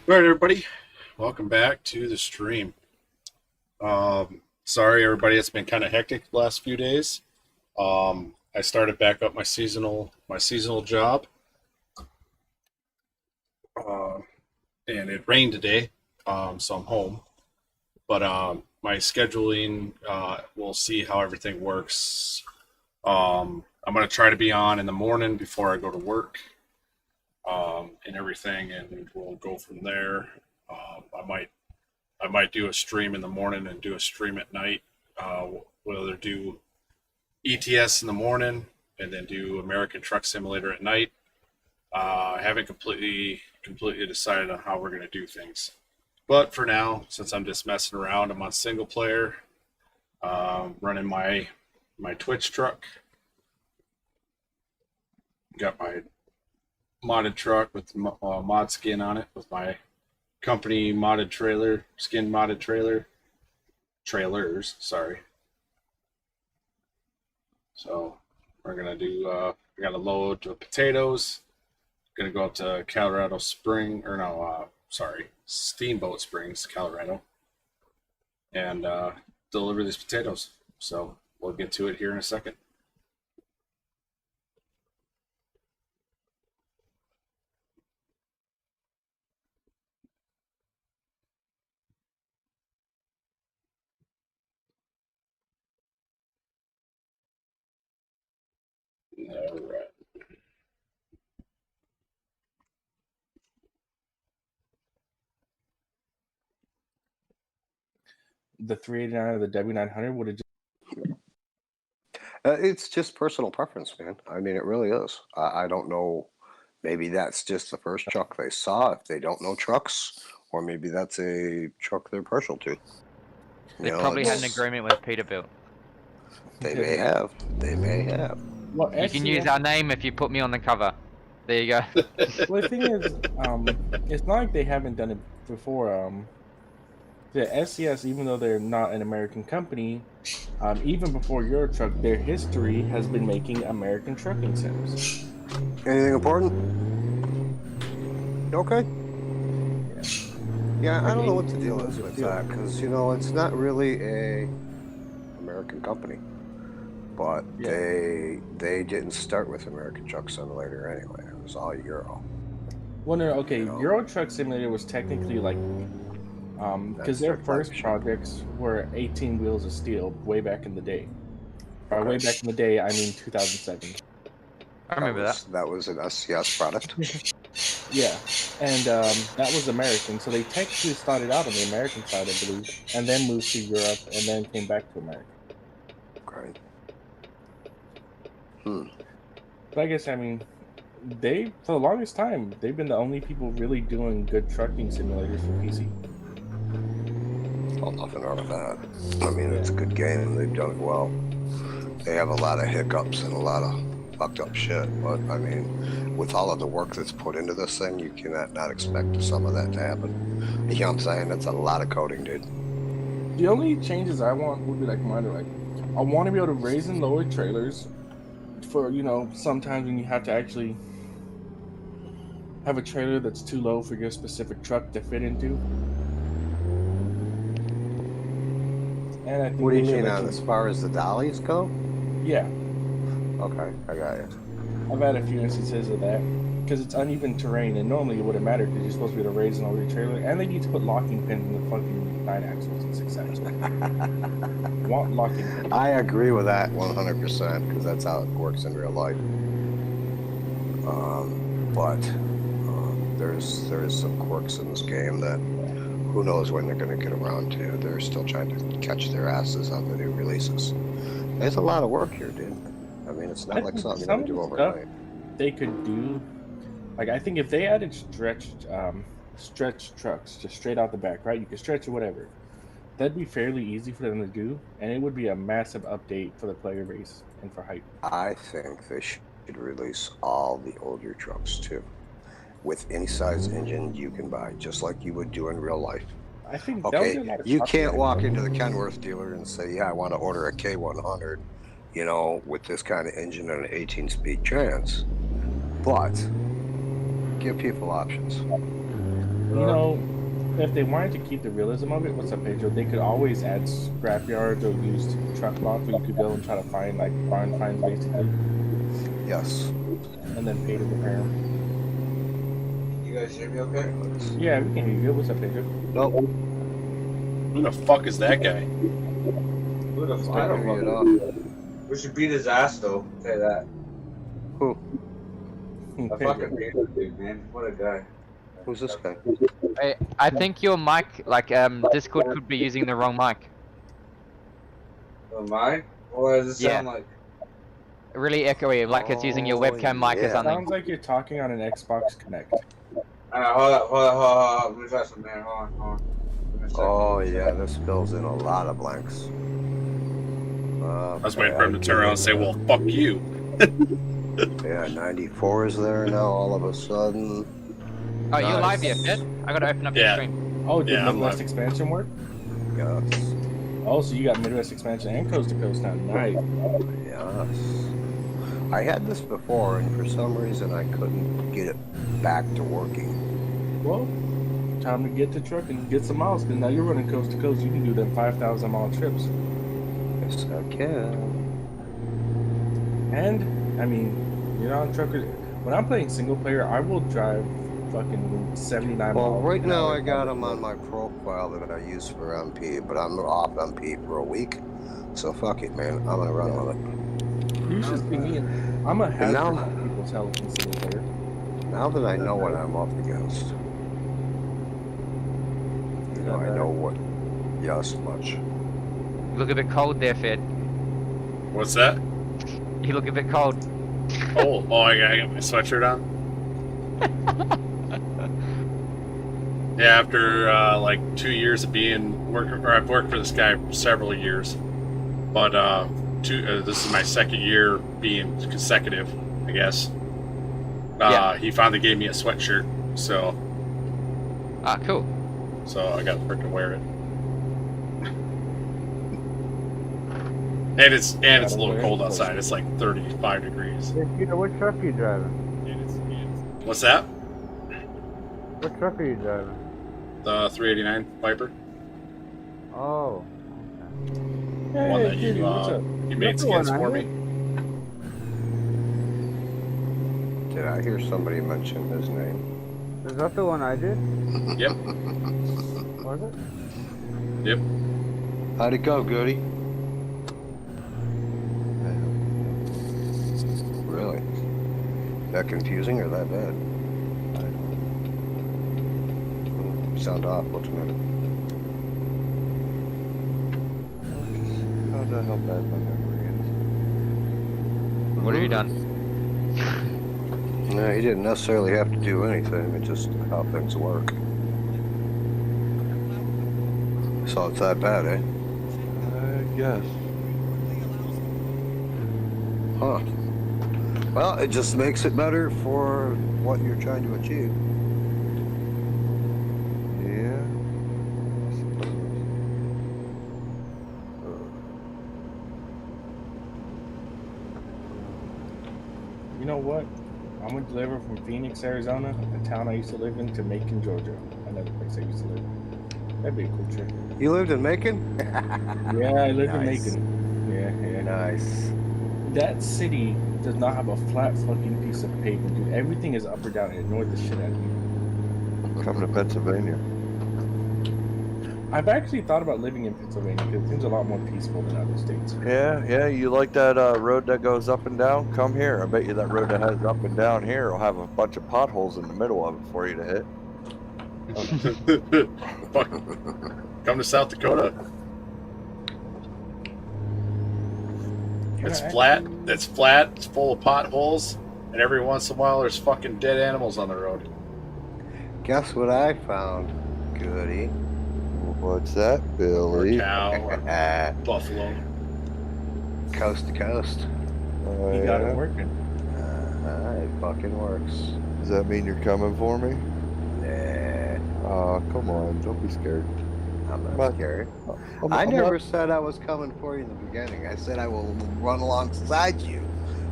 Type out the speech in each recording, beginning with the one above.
All right, everybody, welcome back to the stream. Sorry, everybody, it's been kind of hectic the last few days. I started back up my seasonal job, uh, and it rained today, so I'm home. But my scheduling, we'll see how everything works. I'm gonna try to be on in the morning before I go to work, and everything, and we'll go from there. I might do a stream in the morning and do a stream at night. Whether do ATS in the morning and then do American Truck Simulator at night. I haven't completely decided on how we're going to do things. But for now, since I'm just messing around, I'm on single player, running my Twitch truck. Got my modded truck with mod skin on it with my company modded trailer, skin modded trailers. Sorry. So we're gonna do. We got a load of potatoes. Gonna go up to Colorado Spring, or no, sorry, Steamboat Springs, Colorado, and deliver these potatoes. So we'll get to it here in a second. All right. The 389 or the W900 would have just. It's just personal preference, man. I mean, it really is. I don't know. Maybe that's just the first truck they saw if they don't know trucks, or maybe that's a truck they're partial to. They probably had an agreement with Peterbilt. They may have. They may have. Well, You can use our name if you put me on the cover. There you go. Well, the thing is, it's not like they haven't done it before. The SCS, even though they're not an American company, even before Euro Truck, their history has been making American trucking sims. Anything important? Okay. Yeah, I don't know what the deal is with that, because it's not really a American company, but they didn't start with American Truck Simulator anyway. It was all Euro. Well, no, okay. Euro Truck Simulator was technically like, because their first projects were 18 wheels of steel way back in the day. By way back in the day, I mean 2007. I remember that. That was an SCS product. Yeah, and that was American. So they technically started out on the American side, I believe, and then moved to Europe, and then came back to America. Okay. But I guess, I mean, they, for the longest time, they've been the only people really doing good trucking simulators for PC. Well, nothing wrong with that. I mean, it's a good game. They've done it well. They have a lot of hiccups and a lot of fucked up shit, but I mean, with all of the work that's put into this thing, you cannot not expect some of that to happen. You know what I'm saying? That's a lot of coding, dude. The only changes I want would be like minor, like I want to be able to raise and lower trailers for, sometimes when you have to actually have a trailer that's too low for your specific truck to fit into. And I think what do you mean as far as the dollies go? Yeah. Okay, I got you. I've had a few instances of that because it's uneven terrain, and normally it wouldn't matter because you're supposed to be able to raise and lower your trailer, and they need to put locking pins in the fucking 9 axles and 6 axles. Want locking pins. I agree with that 100% because that's how it works in real life. But there's some quirks in this game that who knows when they're going to get around to. They're still trying to catch their asses on the new releases. There's a lot of work here, dude. I mean, it's not like something you're going to do overnight. They could do, like, I think if they added stretch trucks just straight out the back, right? You could stretch or whatever. That'd be fairly easy for them to do, and it would be a massive update for the player base and for hype. I think they should release all the older trucks too, with any size engine you can buy, just like you would do in real life. I think you can't walk into the Kenworth dealer and say, yeah, I want to order a K100, with this kind of engine and an 18-speed trans. But give people options. You know, if they wanted to keep the realism of it, what's up, Pedro? They could always add scrapyards or used truck lots where you could go and try to find like barn finds, basically, Yes. and then pay to repair them. You guys hear me okay? Yeah, we can hear you. What's up, Pedro? Nope. Who the fuck is that guy? Who the fuck? I don't know. We should beat his ass though. I'll tell you that. Who? I fucking hate that dude, man. What a guy. Who's this guy? I think your mic, like Discord, could be using the wrong mic. Am I? What does it Yeah. sound like? Really echoey, like it's using your Oh, webcam mic or yeah. something. Sounds like you're talking on an Xbox Connect. Hold up. Let me try something there. Hold on. Give me a second. Oh yeah, this fills in a lot of blanks. I was waiting for him to turn around and say, "Well, fuck you." Yeah, 94 is there now all of a sudden. Oh, you're live Nice. yet, Ed? I gotta open up your Yeah. stream. Oh, did Yeah, I'm Midwest live. expansion work? Yes. Oh, so you got Midwest expansion and coast to coast now. Nice. Yes. I had this before, and for some reason I couldn't get it back to working. Well, time to get the truck and get some miles. Because now you're running coast to coast. You can do them 5,000-mile trips. Yes, I can. And I mean, you're on trucker. When I'm playing single player, I will drive fucking 79 Well, miles. right an now hour. I got them on my profile that I use for MP, but I'm off MP for a week. So fuck it, man. I'm gonna run with it. You should see me. I'm a hazard now- to people's health in single player. Now that I know what I'm up against, you know, I know what. Yes, much. You look a bit cold there, Fed. What's that? You look a bit cold. Oh, I got my sweatshirt on. Yeah, after like 2 years of I've worked for this guy several years, but this is my second year being consecutive, I guess. Yeah. He finally gave me a sweatshirt, so Ah, cool. I got to freaking wear it. And it's a little wear it. cold outside. It's like 35 degrees. Hey, Peter, what truck are you driving? What's that? What truck are you driving? The 389 Viper. Oh. Hey, One that Kitty, what's up? you made That's the one skins I for did. me. Did I hear somebody mention his name? Is that the one I did? Yep. Was it? Yep. How'd it go, Goody? Really? That confusing or that bad? Sound off. What's a minute? How the hell bad my memory What have you done? No, he didn't necessarily have to do anything. It's just how things work. So it's that bad, eh? is? I guess. Huh. Well, it just makes it better for what you're trying to achieve. Yeah. You know what? I'm gonna deliver from Phoenix, Arizona, the town I used to live in, to Macon, Georgia. Another place I used to live. That'd be a cool trip. You lived in Macon? Yeah, I lived Nice. in Macon. Yeah. Nice. That city does not have a flat fucking piece of pavement, dude. Everything is up or down. It annoyed the shit out of me. Coming to Pennsylvania. I've actually thought about living in Pennsylvania because it seems a lot more peaceful than other states. Yeah, you like that road that goes up and down? Come here. I bet you that road that has up and down here will have a bunch of potholes in the middle of it for you to hit. Fuck. Come to South Dakota. It's flat. It's flat. It's full of potholes, and every once in a while, there's fucking dead animals on the road. Guess what I found, Goody? What's that, Or a Billy? cow, or buffalo. Coast to coast. Oh, You got yeah? it working. It fucking works. Does that mean you're coming for me? Nah, Oh, come on. Don't be scared. I'm not But- scared. I'm I not- never said I was coming for you in the beginning. I said I will run alongside you,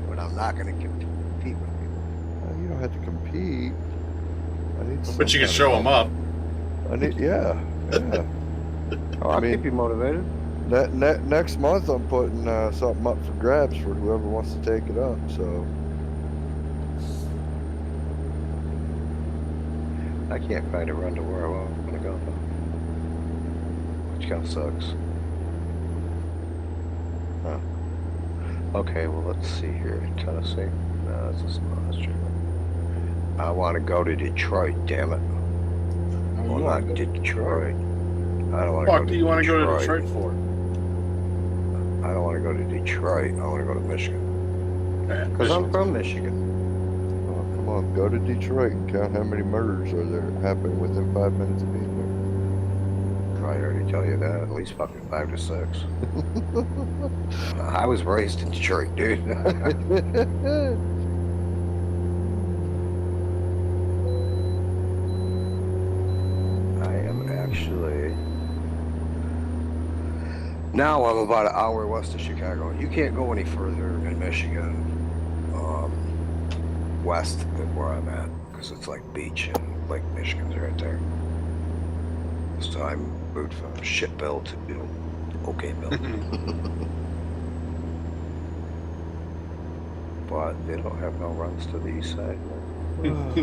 but I'm not going to compete with you. You don't have to compete. I need some But you can kind show of them up. I need, yeah. Oh, I'll keep you motivated. Next month I'm putting something up for grabs for whoever wants to take it up. So I can't find a run to where I want to go, which kind of sucks. Huh. Okay, well, let's see here. Tennessee? No, that's a small district. I want to go to Detroit, damn it. Oh, Well, you wanna not go to Detroit. I don't want to go Fuck to do you want to go to Detroit. Detroit for? I don't want to go to Detroit. I want to go to Michigan. Because I'm from Michigan. oh, come on, go to Detroit and count how many murders are there happening within 5 minutes of being I already tell you that. At least fucking 5 to 6. I was raised in Detroit, dude. there. I am actually. Now I'm about an hour west of Chicago. You can't go any further in Michigan west than where I'm at because it's like beach and Lake Michigan's right there. So I moved from Shitville to Okayville. But they don't have no runs to the east side.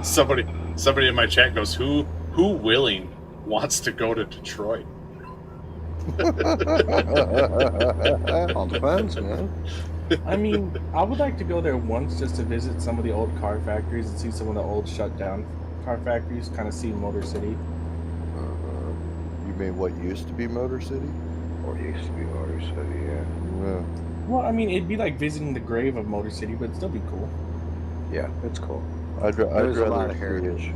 Somebody in my chat goes, who willing wants to go to Detroit? All depends, man. I mean, I would like to go there once just to visit some of the old car factories and see some of the old shut down car factories, kind of see Motor City. You mean what used to be Motor City? Or used to be Motor City, yeah. Yeah. Well, I mean, it'd be like visiting the grave of Motor City, but it'd still be cool. Yeah, it's cool. I'd There's a lot rather of see heritage. it.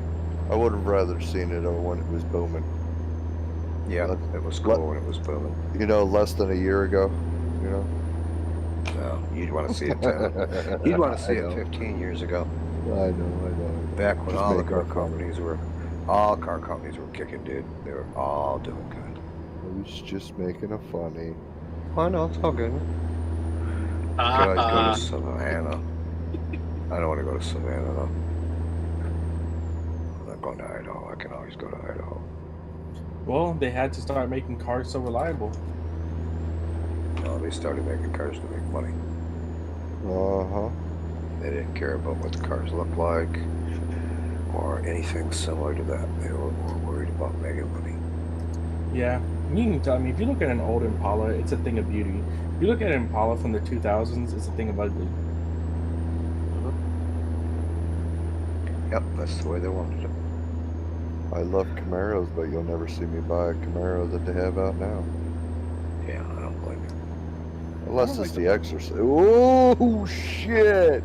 I would have rather seen it when it was booming. Yeah, it was cool when it was booming. You know, less than a year ago. You know. No, you'd want to see it 10. You'd want to see it 15 years ago. I know. Back when Just all the making car fun. companies were kicking, dude. They were all doing good. I was just making a funny. Oh, no, it's all good. You could always go to Savannah. I don't want to go to Savannah, though. I'm not going to Idaho. I can always go to Idaho. Well, they had to start making cars so reliable. Well, they started making cars to make money. Uh-huh. They didn't care about what the cars looked like or anything similar to that. They were more worried about making money. Yeah, you can tell me if you look at an old Impala, it's a thing of beauty. If you look at an Impala from the 2000s, it's a thing of ugly. Yep, that's the way they wanted it. I love Camaros, but you'll never see me buy a Camaro that they have out now. Yeah, I don't blame you. Unless I don't it's like the Exorcist. Oh, shit!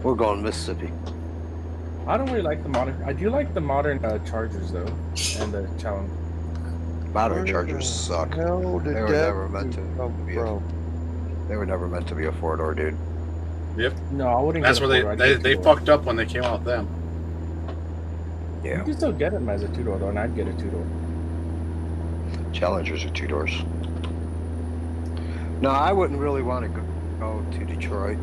We're going Mississippi. I don't really like the modern. I do like the modern Chargers though, and the Challenge. Modern Chargers suck. Hell, They were never meant to be They were never meant to be a four-door, dude. Yep. No, I wouldn't. That's get a where four-door, I'd they get a they two-door. fucked up when they came out with them. You Yeah, can still get them as a two-door though, and I'd get a two-door. Challengers are two doors. No, I wouldn't really want to go to Detroit.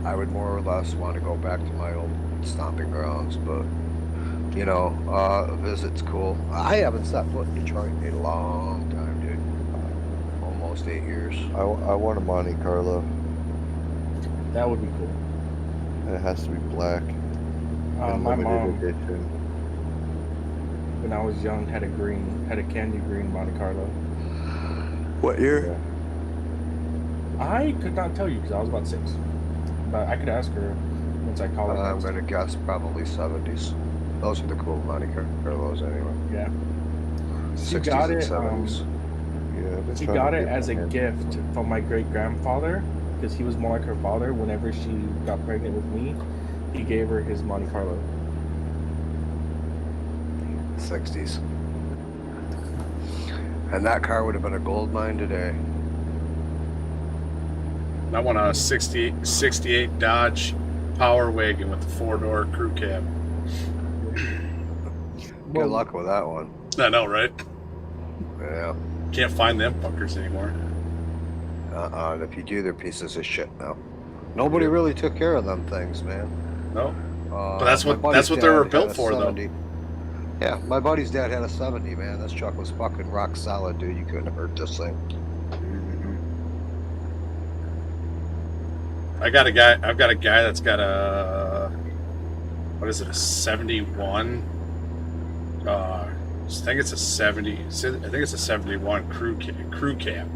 I would more or less want to go back to my old stomping grounds, but you know, a visit's cool. I haven't set foot in Detroit in a long time, dude. Almost 8 years. I want a Monte Carlo. That would be cool. It has to be black. And My limited mom, edition. when I was young, had a candy green Monte Carlo. What year? Yeah. I could not tell you because I was about 6, but I could ask her once I call her. I'm next. gonna guess probably 70s. Those are the cool Monte Carlos anyway. Yeah. She 60s got and it. 70s. Yeah, I've been She trying got to it get as my a hands- gift from my great grandfather because he was more like her father. Whenever she got pregnant with me, he gave her his Monte Carlo. 60s. And that car would have been a gold mine today. I want a 68 Dodge Power Wagon with a 4-door crew cab. Good luck with that one. I know, right? Yeah. Can't find them fuckers anymore. And if you do, they're pieces of shit now. Nobody really took care of them things, man. No. But that's what they were built for, though. Yeah, my buddy's dad had a 70, man. This truck was fucking rock solid, dude. You couldn't hurt this thing. I've got a guy that's got a, what is it, a 71? I think it's a 70. I think it's a 71 crew cab.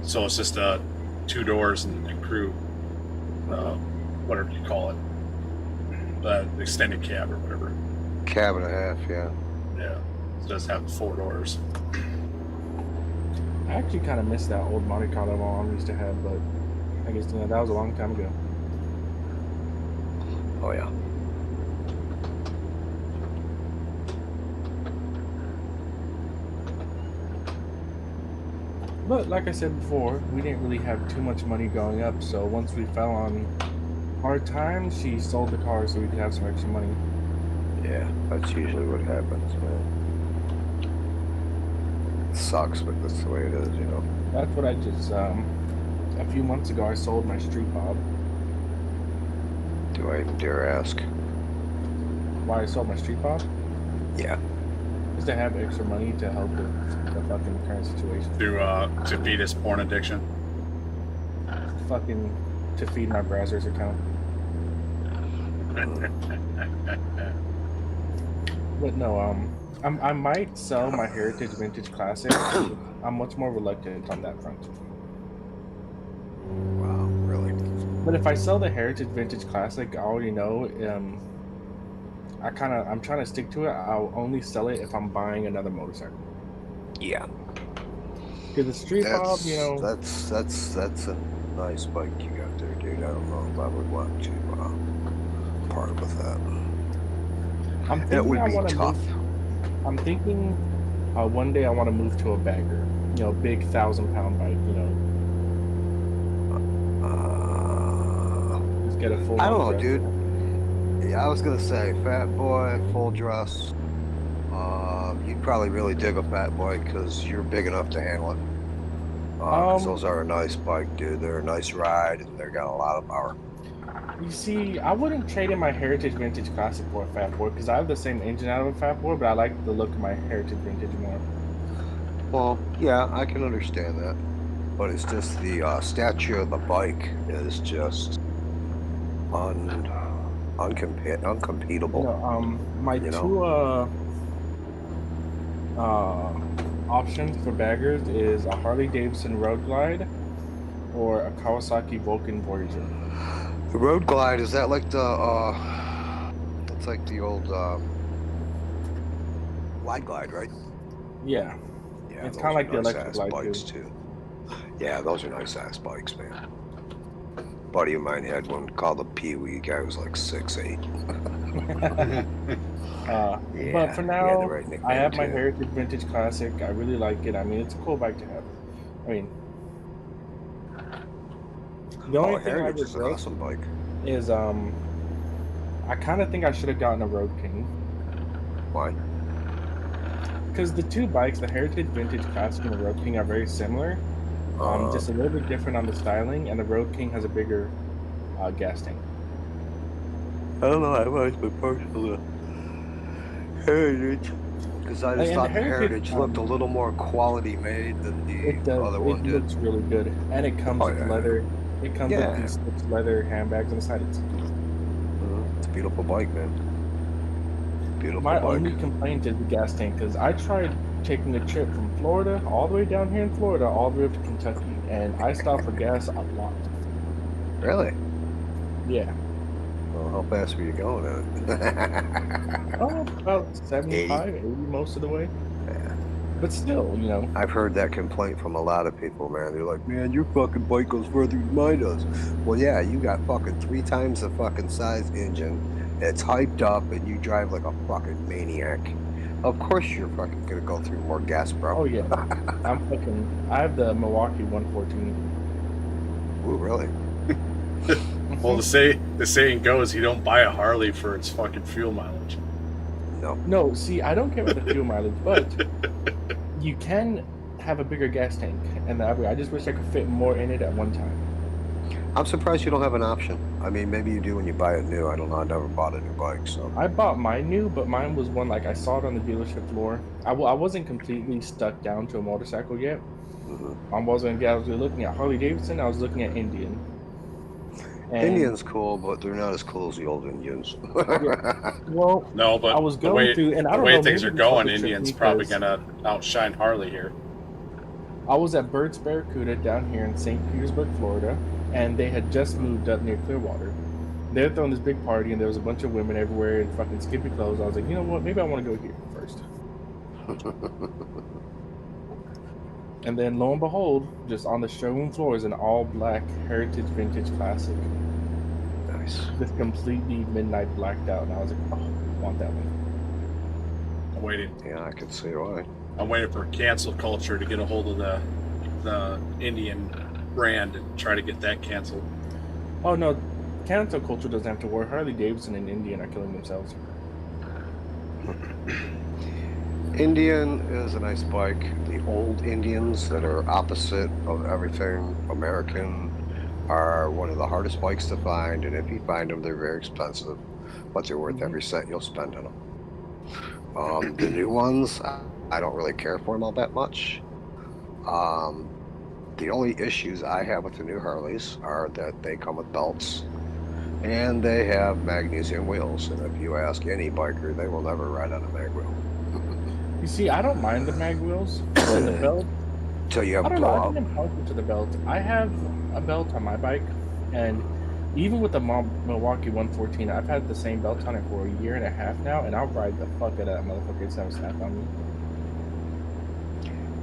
So it's just 2 doors and crew, whatever you call it, extended cab or whatever. Cab and a half, yeah. Yeah, it does have 4 doors. I actually kind of miss that old Monte Carlo mom we used to have, but I guess that was a long time ago. Oh, yeah. But like I said before, we didn't really have too much money growing up, so once we fell on hard times, she sold the car so we could have some extra money. Yeah, that's usually what happens, man. It sucks, but that's the way it is, you know. That's what I just, a few months ago, I sold my street bob. Do I even dare ask? Why I sold my street bob? Yeah. Just to have extra money to help with the fucking current situation. To beat his porn addiction. Fucking to feed my browser's account. But no, I might sell my Heritage Vintage Classic. I'm much more reluctant on that front. Wow, really? But if I sell the Heritage Vintage Classic, I already know. I'm trying to stick to it. I'll only sell it if I'm buying another motorcycle. Yeah. Because the street bob, you know, That's a nice bike you got there, dude. I don't know if I would want to part with that. I'm thinking It would I be want to tough. move. I'm thinking one day I want to move to a bagger. You know, big 1,000-pound bike. You know, just get a full. I don't know, dress. dude. Yeah, I was gonna say fat boy, full dress. You'd probably really dig a fat boy because you're big enough to handle it. 'Cause those are a nice bike, dude. They're a nice ride and they got a lot of power. You see, I wouldn't trade in my Heritage Vintage Classic for a Fat Boy because I have the same engine out of a Fat Boy, but I like the look of my Heritage Vintage more. Well, yeah, I can understand that, but it's just the stature of the bike is just uncompetible. You know, my You know? two options for baggers is a Harley Davidson Road Glide or a Kawasaki Vulcan Voyager. The Road Glide, is that like the it's like the old Wide Glide, right? Yeah, Yeah, it's those kind of are like the nice electric ass glide bikes too. Yeah, those are nice ass bikes, man. Buddy of mine had one called the Pee Wee. Guy was like 6'8". But for now, the right nickname I have my too. Heritage Vintage Classic. I really like it. I mean, it's a cool bike to have. I mean, the only thing I Heritage is an regret awesome bike. is I kind of think I should have gotten a Road King. Why? Because the two bikes, the Heritage Vintage Classic and the Road King, are very similar. Just a little bit different on the styling, and the Road King has a bigger gas tank. I don't know. I've always been partial to Heritage because I just And thought the Heritage, Heritage looked a little more quality made than It the does. other It one did. looks really good, and it comes Oh, with yeah. leather. It comes Yeah. with these stitched leather handbags on the side. It's It's a beautiful bike, man. Beautiful my bike. only complaint is the gas tank because I tried taking a trip from Florida all the way down here in Florida, all the way up to Kentucky, and I stopped for gas a lot. Really? Yeah. Well, how fast were you going at it? Oh, about 75, 80 most of the way. Yeah. But still, you know. I've heard that complaint from a lot of people, man. They're like, man, your fucking bike goes further than mine does. Well, yeah, you got fucking 3 times the fucking size engine. It's hyped up, and you drive like a fucking maniac. Of course you're fucking gonna go through more gas, bro. Oh, yeah. I have the Milwaukee 114. Ooh, really? Well, the saying goes, you don't buy a Harley for its fucking fuel mileage. No. No, see, I don't care about the fuel mileage, but you can have a bigger gas tank, and that way I just wish I could fit more in it at one time. I'm surprised you don't have an option. I mean, maybe you do when you buy it new. I don't know. I never bought a new bike, so. I bought mine new, but mine was one like I saw it on the dealership floor. I wasn't completely stuck down to a motorcycle yet. Mhm. I wasn't. I was looking at Harley Davidson. I was looking at Indian. And, Indian's cool, but they're not as cool as the old Indians. well, No, I but was the going way through, and I the don't way know. things Maybe are this going, fucking tricked Indian's me probably 'cause gonna outshine Harley here. I was at Bird's Barracuda down here in St. Petersburg, Florida, and they had just moved up near Clearwater. They were throwing this big party, and there was a bunch of women everywhere in fucking skimpy clothes. I was like, you know what? Maybe I want to go here first. And then lo and behold, just on the showroom floor is an all black Heritage Vintage Classic. Nice. Just completely midnight blacked out. And I was like, oh, I want that one. I'm waiting. Yeah, I can see why. I'm waiting for cancel culture to get a hold of the Indian brand and try to get that canceled. Oh, no. Cancel culture doesn't have to worry. Harley Davidson and Indian are killing themselves. Indian is a nice bike. The old Indians that are opposite of everything American are one of the hardest bikes to find, and if you find them, they're very expensive, but they're worth every cent you'll spend on them. The new ones, I don't really care for them all that much. The only issues I have with the new Harleys are that they come with belts and they have magnesium wheels, and if you ask any biker, they will never ride on a mag wheel. You see, I don't mind the mag wheels and the belt. Till you have I a don't know. I blowout. think I'm partial to the belt. I have a belt on my bike, and even with the Milwaukee 114, I've had the same belt on it for a year and a half now, and I'll ride the fuck out of that motherfucker. It's never snapped on me.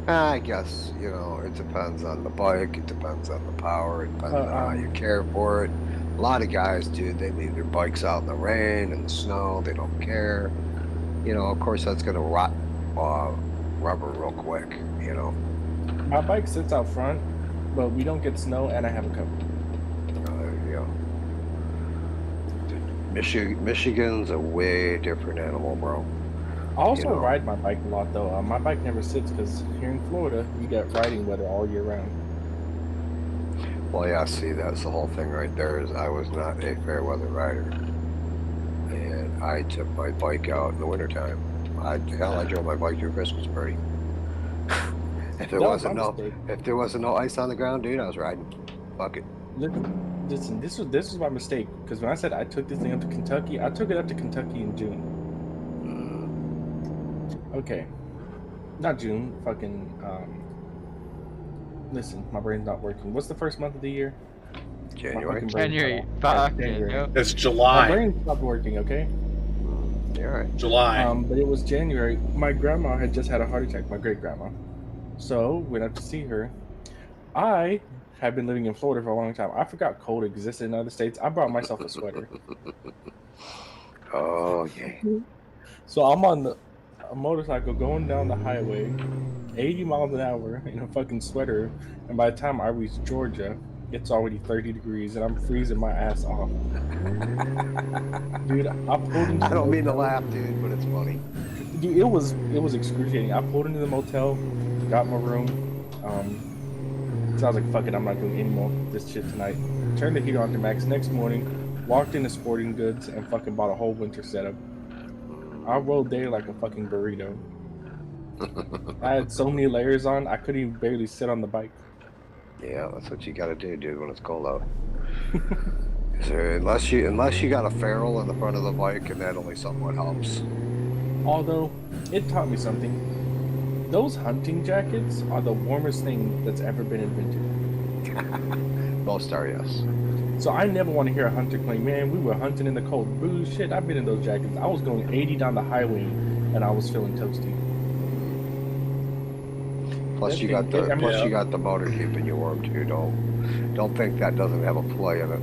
I guess, you know, it depends on the bike, it depends on the power, it depends on how you care for it. A lot of guys, dude, they leave their bikes out in the rain and the snow, they don't care. You know, of course, that's going to rot rubber real quick, you know. My bike sits out front, but we don't get snow, and I have a cover. You know. Michigan's a way different animal, bro. I also You know. ride my bike a lot, though. My bike never sits because here in Florida, you get riding weather all year round. Well, yeah, see, that's the whole thing right there is I was not a fair weather rider. And I took my bike out in the wintertime. I drove my bike to a Christmas party. If there wasn't no ice on the ground, dude, I was riding. Fuck it. Listen, this was my mistake because when I said I took this thing up to Kentucky, I took it up to Kentucky in June. Okay, not June. Fucking listen, my brain's not working. What's the first month of the year? January. January. Alright, Fuck. January. It's My July. brain stopped working. Okay. Yeah, right. July. But it was January. My grandma had just had a heart attack. My great grandma. So went up to see her. I have been living in Florida for a long time. I forgot cold existed in other states. I brought myself a sweater. Oh, yeah. So I'm on a motorcycle going down the highway, 80 miles an hour in a fucking sweater, and by the time I reach Georgia, it's already 30 degrees, and I'm freezing my ass off. Dude, I pulled into I the don't mean to motel. laugh, dude, but it's funny. Dude, it was excruciating. I pulled into the motel, got my room. So I was like, fuck it, I'm not doing any more of this shit tonight. Turned the heater on to max. Next morning, walked into Sporting Goods and fucking bought a whole winter setup. I rolled there like a fucking burrito. I had so many layers on, I couldn't even barely sit on the bike. Yeah, that's what you gotta do, dude, when it's cold out. Unless you got a ferrule in the front of the bike, and that only somewhat helps. Although, it taught me something. Those hunting jackets are the warmest thing that's ever been invented. Most are, yes. So I never want to hear a hunter claim, man, we were hunting in the cold. Bullshit, I've been in those jackets. I was going 80 down the highway, and I was feeling toasty. Plus you got the motor keeping you warm too. Don't think that doesn't have a play in it.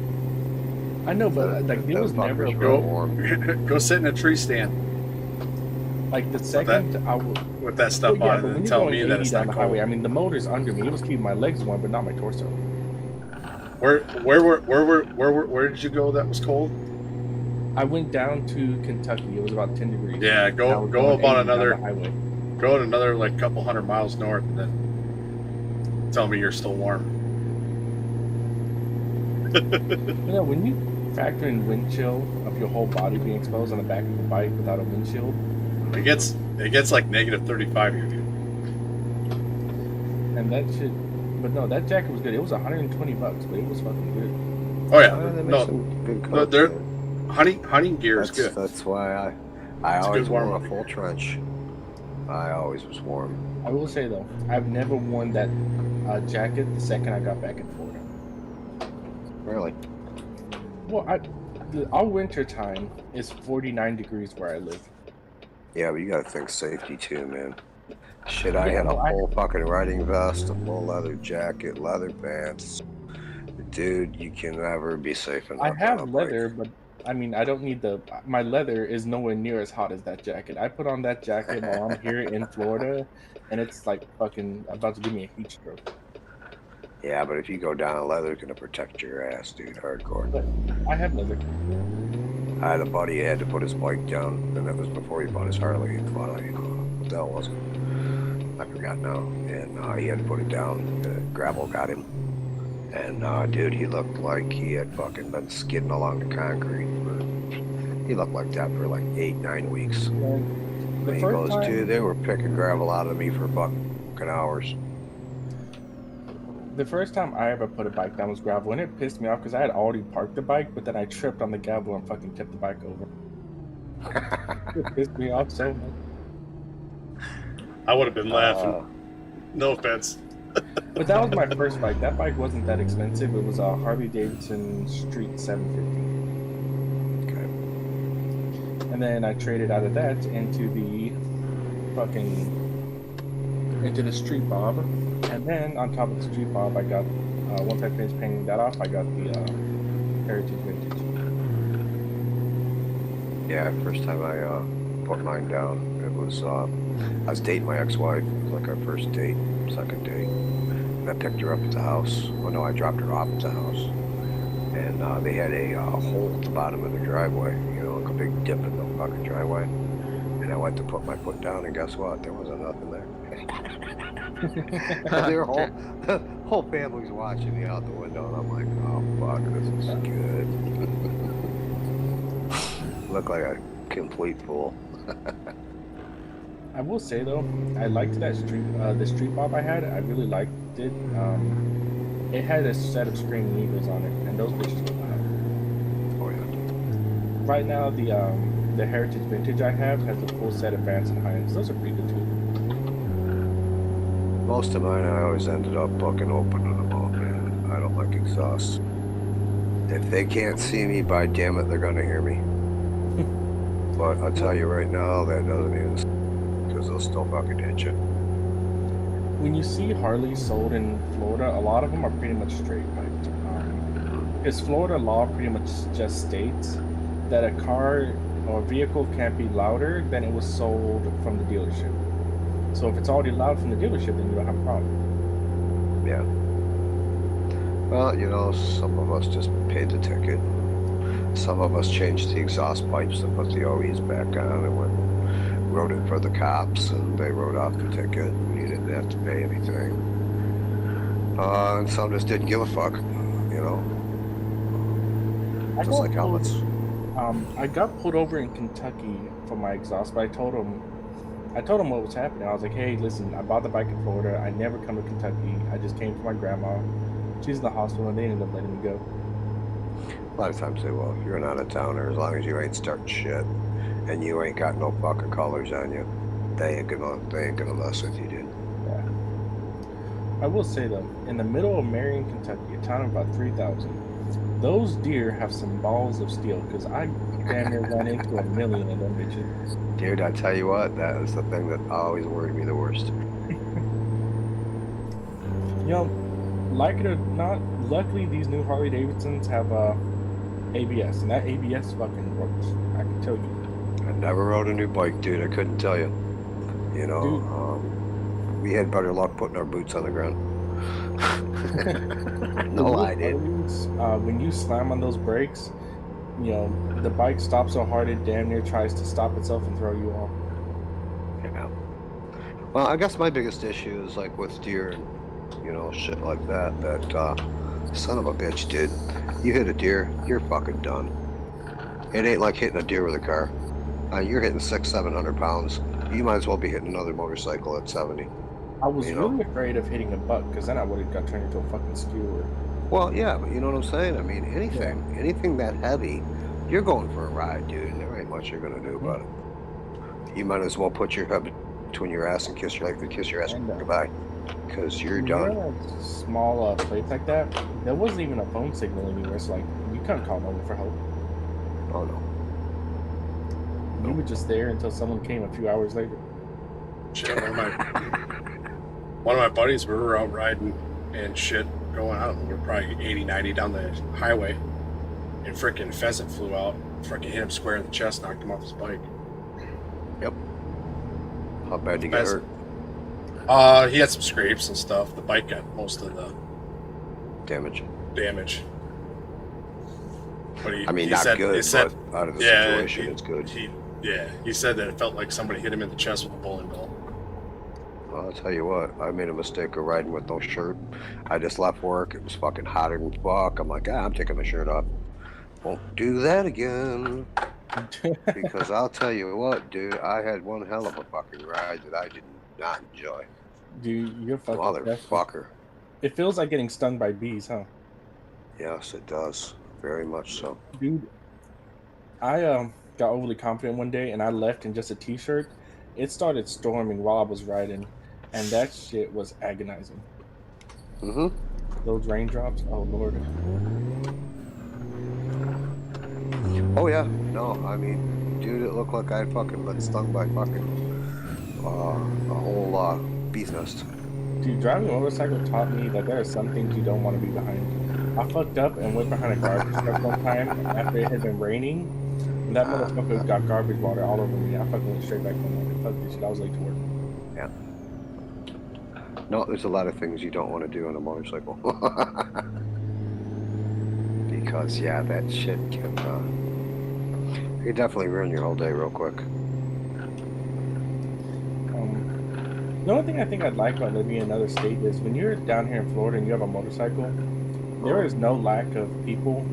I know, but like there was never a real go. warm. Go sit in a tree stand Like the second I was with that stuff well, yeah, on but it when and you're tell going me 80 that it's down not the highway, cold. I mean the motor's under me. It was keeping my legs warm, but not my torso. Where did you go that was cold? I went down to Kentucky. It was about 10 degrees. Yeah, And I was go going about 80 down another the highway. go another like couple hundred miles north and then tell me you're still warm. You know, when you factor in wind chill of your whole body being exposed on the back of the bike without a windshield, It gets like negative 35 here, dude. and that shit. But no, that jacket was good. It was $120, but it was fucking good. Oh yeah, They make no, some good no, coats, they're man. hunting gear is good. That's why I It's a always good warm wore up. a full trench. I always was warm. I will say though, I've never worn that jacket the second I got back in Florida. Really? Well, our winter time is 49 degrees where I live. Yeah, but you gotta think safety too, man. Shit, I Yeah, had a well, full fucking riding vest, a full leather jacket, leather pants. Dude, you can never be safe enough I on have a leather, bike. but I mean, I don't need my leather is nowhere near as hot as that jacket. I put on that jacket while I'm here in Florida, and it's like fucking about to give me a heat stroke. Yeah, but if you go down, leather's gonna protect your ass, dude, hardcore. But I have leather. I had a buddy who had to put his bike down, and that was before he bought his Harley. What the hell was it? I forgot now. And he had to put it down. Gravel got him. And dude, he looked like he had fucking been skidding along the concrete. He looked like that for like 8-9 weeks. And the And he first goes, time, dude, they were picking gravel out of me for fucking hours. the first time I ever put a bike down was gravel, and it pissed me off because I had already parked the bike, but then I tripped on the gravel and fucking tipped the bike over. It pissed me off so much. I would have been laughing. No offense. But that was my first bike. That bike wasn't that expensive. It was a Harley Davidson Street 750. Okay. And then I traded out of that into the Street Bob. And then on top of the Street Bob, I got once I finished painting that off, I got the Heritage Vintage. Yeah, first time I put mine down, it was I was dating my ex-wife. It was like our first date, second date. And I picked her up at the house. Well, no, I dropped her off at the house. And they had a hole at the bottom of the driveway, you know, like a big dip in the fucking driveway. And I went to put my foot down, and guess what? There wasn't nothing there. Their whole family's watching me out the window, and I'm like, oh fuck, this is good. Look like a complete fool. I will say though, I liked that the Street Bob I had. I really liked it. It had a set of screaming eagles on it, and those bitches were loud. Oh yeah. Right now, the Heritage Vintage I have has a full set of Vance and Hines. Those are pretty good too. Most of mine, I always ended up fucking opening them up, man. I don't like exhaust. If they can't see me, by damn it, they're gonna hear me. But I'll tell you right now, that doesn't even, because they'll still fucking hit you. When you see Harleys sold in Florida, a lot of them are pretty much straight piped. Because Florida law pretty much just states that a car or vehicle can't be louder than it was sold from the dealership. So if it's already loud from the dealership, then you don't have a problem. Yeah. Well, you know, some of us just paid the ticket. Some of us changed the exhaust pipes and put the OEs back on and wrote it for the cops, and they wrote off the ticket. We didn't have to pay anything. And some just didn't give a fuck, you know. Just like helmets. I got pulled over in Kentucky for my exhaust, but I told them what was happening. I was like, hey, listen, I bought the bike in Florida. I never come to Kentucky. I just came for my grandma. She's in the hospital, and they ended up letting me go. A lot of times they will. If you're an out-of-towner, as long as you ain't starting shit and you ain't got no fucking colors on you, they ain't gonna mess with you, dude. Yeah. I will say though, in the middle of Marion, Kentucky, a town of about 3,000, those deer have some balls of steel. Because I damn near ran into a million of them bitches. Dude, I tell you what, that is the thing that always worried me the worst. You know, like it or not, luckily these new Harley Davidsons have ABS, and that ABS fucking works. I can tell you. I never rode a new bike, dude. I couldn't tell you. You know, we had better luck putting our boots on the ground. No, I did. When you slam on those brakes, you know, the bike stops so hard it damn near tries to stop itself and throw you off. Yeah. Well, I guess my biggest issue is like with deer and, you know, shit like that, Son of a bitch, dude. You hit a deer, you're fucking done. It ain't like hitting a deer with a car. You're hitting 600-700 pounds. You might as well be hitting another motorcycle at 70. I was You know? really afraid of hitting a buck because then I would have got turned into a fucking skewer. Well, yeah, but you know what I'm saying? I mean, anything that heavy, you're going for a ride, dude, and there ain't much you're gonna do about it. You might as well put your head between your ass and kiss your ass goodbye, because you're done. Like small plates like that, there wasn't even a phone signal anywhere, so like you couldn't call no one for help. Oh no. You were just there until someone came a few hours later. Shit, one of my buddies, we were out riding and shit, going, I don't know, we're probably 80, 90 down the highway, and frickin' pheasant flew out, frickin' hit him square in the chest, knocked him off his bike. Yep. How bad did you get hurt? He had some scrapes and stuff. The bike got most of the Damage. But he, I mean, he not said, good, he said, but out of the yeah, situation, it's good. He said that it felt like somebody hit him in the chest with a bowling ball. Well, I'll tell you what, I made a mistake of riding with no shirt. I just left work. It was fucking hotter than fuck. I'm like, I'm taking my shirt off. Won't do that again. Because I'll tell you what, dude, I had one hell of a fucking ride that I did not enjoy. Dude, you're fucking Motherfucker. It feels like getting stung by bees, huh? Yes, it does. Very much so. Dude, I got overly confident one day and I left in just a t-shirt. It started storming while I was riding, and that shit was agonizing. Mm-hmm. Those raindrops, oh lord. Oh yeah, no, I mean, dude, it looked like I had fucking been stung by fucking a whole bee's nest. Dude, driving a motorcycle taught me that there are some things you don't want to be behind. I fucked up and went behind a garbage truck one time after it had been raining. And that motherfucker got garbage water all over me. I fucking went straight back home. Fuck this shit, I was late to work. Yeah. No, there's a lot of things you don't want to do on a motorcycle. Because, yeah, that shit can definitely ruin your whole day real quick. The only thing I think I'd like about living in another state is when you're down here in Florida and you have a motorcycle, there is no lack of people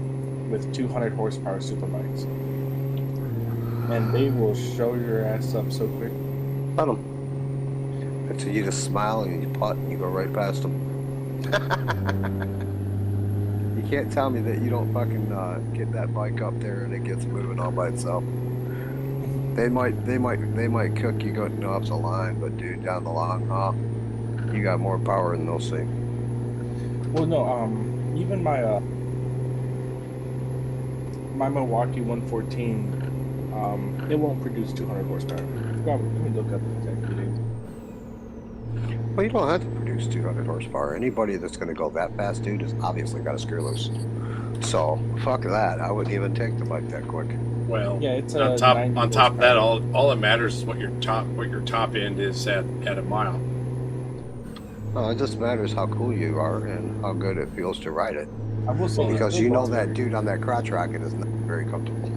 with 200 horsepower superbikes. And they will show your ass up so quick. Let them. Until you just smile and you putt and you go right past them. You can't tell me that you don't fucking get that bike up there and it gets moving all by itself. They might cook you going off the line, but dude, down the long haul, you got more power than they'll see. Well, no, even my my Milwaukee 114, it won't produce 200 horsepower. Let me look up the exact reading. Well, you don't have to produce 200 horsepower. Anybody that's going to go that fast, dude, has obviously got a screw loose. So, fuck that. I wouldn't even take the bike that quick. Well, yeah, it's on top of that, all that matters is what your top end is at a mile. No, it just matters how cool you are and how good it feels to ride it. I will say, because you know that dude on that crotch rocket is not very comfortable.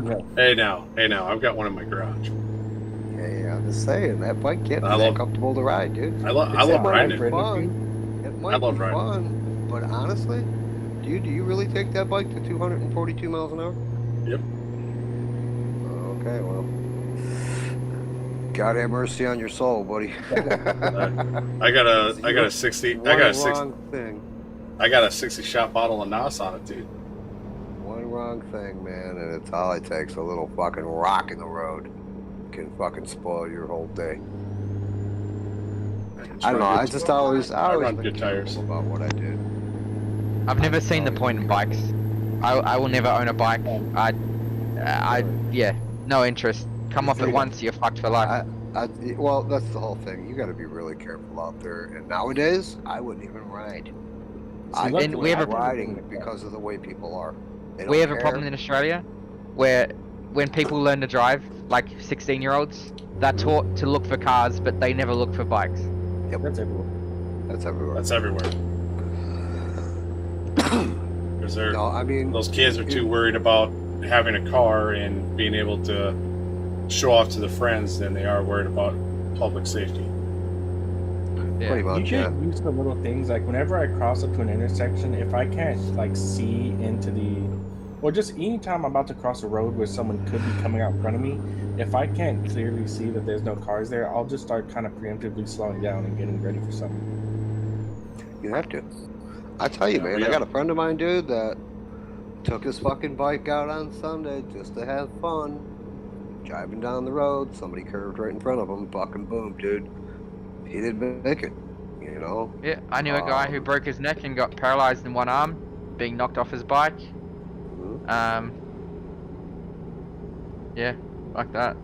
Yeah. Hey now, I've got one in my garage. Yeah, I'm just saying that bike can't be that comfortable to ride, dude. I love riding it. It might be fun, but honestly, dude, do you really take that bike to 242 miles an hour? Yep. Okay, well, God have mercy on your soul, buddy. I got a 60. I got a 60 shot bottle of NOS on it, dude. One wrong thing, man, and it's all it takes. A little fucking rock in the road can fucking spoil your whole day. I don't know. I always run good tires about what I did. I've never seen the point in bikes. I will never own a bike. Yeah, no interest. Come off it once, you're fucked for life. Well, that's the whole thing. You got to be really careful out there. And nowadays, I wouldn't even ride. We have a riding because of the way people are. We have a problem in Australia where when people learn to drive, like 16-year-olds, they're taught to look for cars, but they never look for bikes. Yep, that's everywhere. That's everywhere. Because those kids are too worried about having a car and being able to show off to the friends than they are worried about public safety. Yeah. Pretty much, You yeah. get used to little things like whenever I cross up to an intersection, if I can't like see into the, or just anytime I'm about to cross a road where someone could be coming out in front of me, if I can't clearly see that there's no cars there, I'll just start kind of preemptively slowing down and getting ready for something. You have to. I tell you, Yeah, man, we I got have- a friend of mine, dude, that took his fucking bike out on Sunday just to have fun. Driving down the road, somebody curved right in front of him, fucking boom, dude. He didn't make it, you know? Yeah, I knew a guy who broke his neck and got paralyzed in one arm, being knocked off his bike. Mhm. Yeah, like that.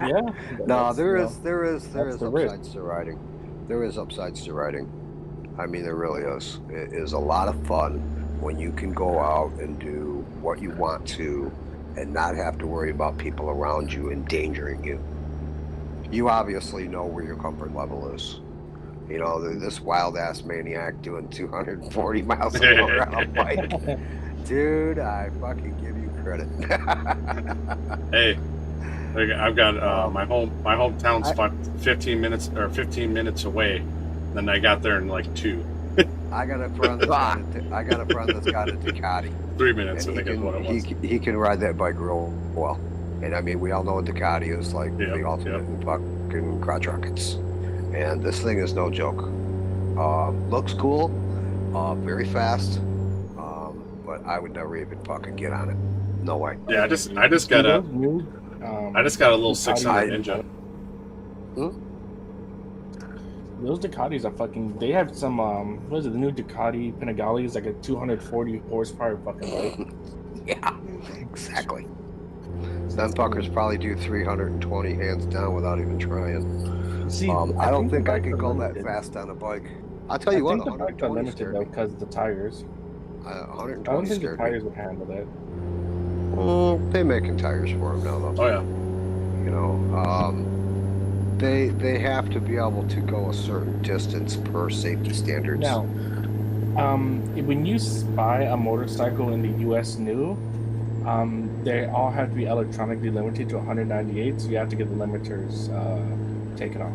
Yeah. No, that's, you know, there is that's the risk. upsides to riding. There is upsides to riding. I mean, there really is. It is a lot of fun when you can go out and do what you want to and not have to worry about people around you endangering you. You obviously know where your comfort level is. You know, this wild ass maniac doing 240 miles an hour on a bike. Dude, I fucking give you credit. Hey, I've got my hometown's I- 15 minutes away. Then I got there in like 2. I got a friend that's got a Ducati. 3 minutes, I And think is what it was. he can ride that bike real well. And I mean, we all know a Ducati is like Yep, the ultimate in fucking crotch rockets. And this thing is no joke. Looks cool, very fast, but I would never even fucking get on it. No way. Yeah, I just got See, a those new, I just got a little Ducatis 600 are- Ninja. Those Ducatis are fucking. They have some. What is it? The new Ducati Panigale is like a 240 horsepower fucking bike. Yeah, exactly. Them fuckers probably do 320 hands down without even trying. See, I don't think the I bikes could are go that limited. fast on a bike. I'll tell I you what, think the bikes are 120 limited scared though me. because of the tires. I 120 don't think the scared me. tires would handle that. They're making tires for them now, though. Oh yeah. You know, they have to be able to go a certain distance per safety standards. Now, when you buy a motorcycle in the U.S. new, they all have to be electronically limited to 198, so you have to get the limiters taken off.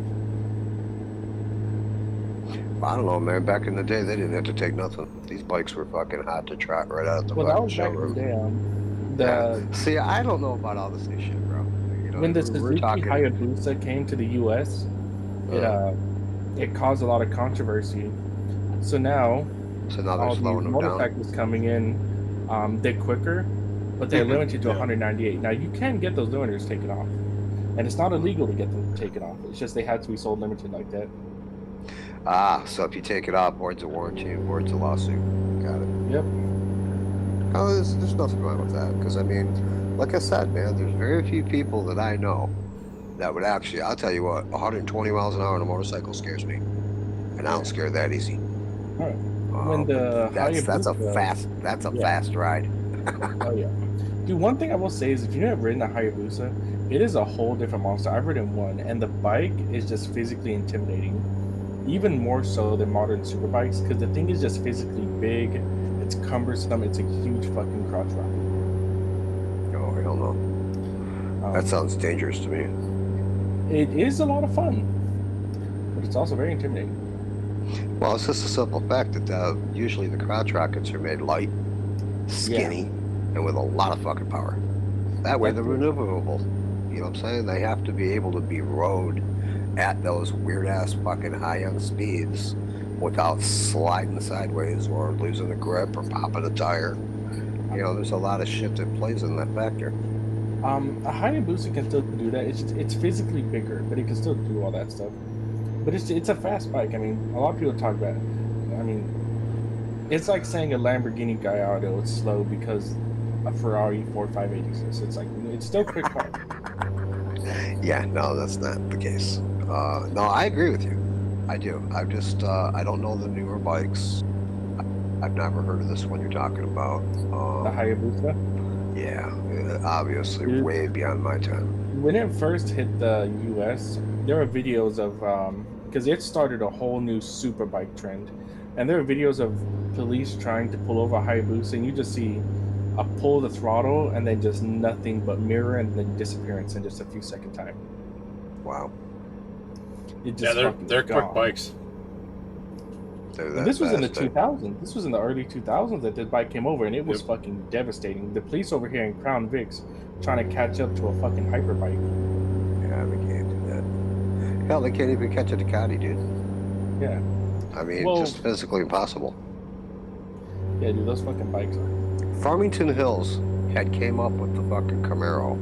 I don't know, man. Back in the day, they didn't have to take nothing. These bikes were fucking hot to trot right out of the Well, that fucking was back in the showroom. day. Yeah. See, I don't know about all this new shit, bro. You know, When the we're Suzuki talking. Hayabusa came to the U.S., it caused a lot of controversy. So now, So now they're all these slowing them down. motorcycles coming in, they're quicker, but they're limited to 198. Now, you can get those limiters taken off, and it's not illegal to get them taken off. It's just they have to be sold limited like that. So if you take it off, void's a warranty and void's a lawsuit. Got it. Yep. Oh, there's nothing wrong with that. Because, I mean, like I said, man, there's very few people that I know that would actually, I'll tell you what, 120 miles an hour on a motorcycle scares me. And I don't scare that easy. Right. When the that's a Hayabusa- fast ride. Oh yeah, dude. One thing I will say is, if you've never ridden a Hayabusa, it is a whole different monster. I've ridden one, and the bike is just physically intimidating, even more so than modern super bikes, because the thing is just physically big. It's cumbersome. It's a huge fucking crotch rocket. Oh, hell no. That sounds dangerous to me. It is a lot of fun, but it's also very intimidating. Well, it's just a simple fact that usually the crotch rockets are made light, skinny, and with a lot of fucking power. That way they're maneuverable. You know what I'm saying? They have to be able to be rode at those weird ass fucking high end speeds without sliding sideways or losing a grip or popping a tire. You know, there's a lot of shit that plays in that factor. A Hayabusa can still do that. It's physically bigger, but it can still do all that stuff. But it's a fast bike. I mean, a lot of people talk about it. I mean, it's like saying a Lamborghini Gallardo is slow because a Ferrari 458 exists. It's like, it's still a quick car. Yeah, no, that's not the case. No, I agree with you. I do. I've just, I don't know the newer bikes. I've never heard of this one you're talking about. The Hayabusa. Yeah, obviously Dude. way beyond my time. When it first hit the U.S., there were videos of because it started a whole new super bike trend, and there are videos of police trying to pull over a Hayabusa, and you just see a pull the throttle and then just nothing but mirror and then disappearance in just a few second time. Wow. It Yeah, just fucking they're quick gone. bikes. They're And that this was in the fast, eh? 2000s. This was in the early 2000s that this bike came over, and it was Yep. fucking devastating. The police over here in Crown Vics trying to catch up to a fucking hyper bike. Yeah, they can't do that. Hell, they can't even catch a Ducati, dude. Yeah, I mean, Well- just physically impossible. yeah, dude, those fucking bikes are. Farmington Hills had came up with the fucking Camaro.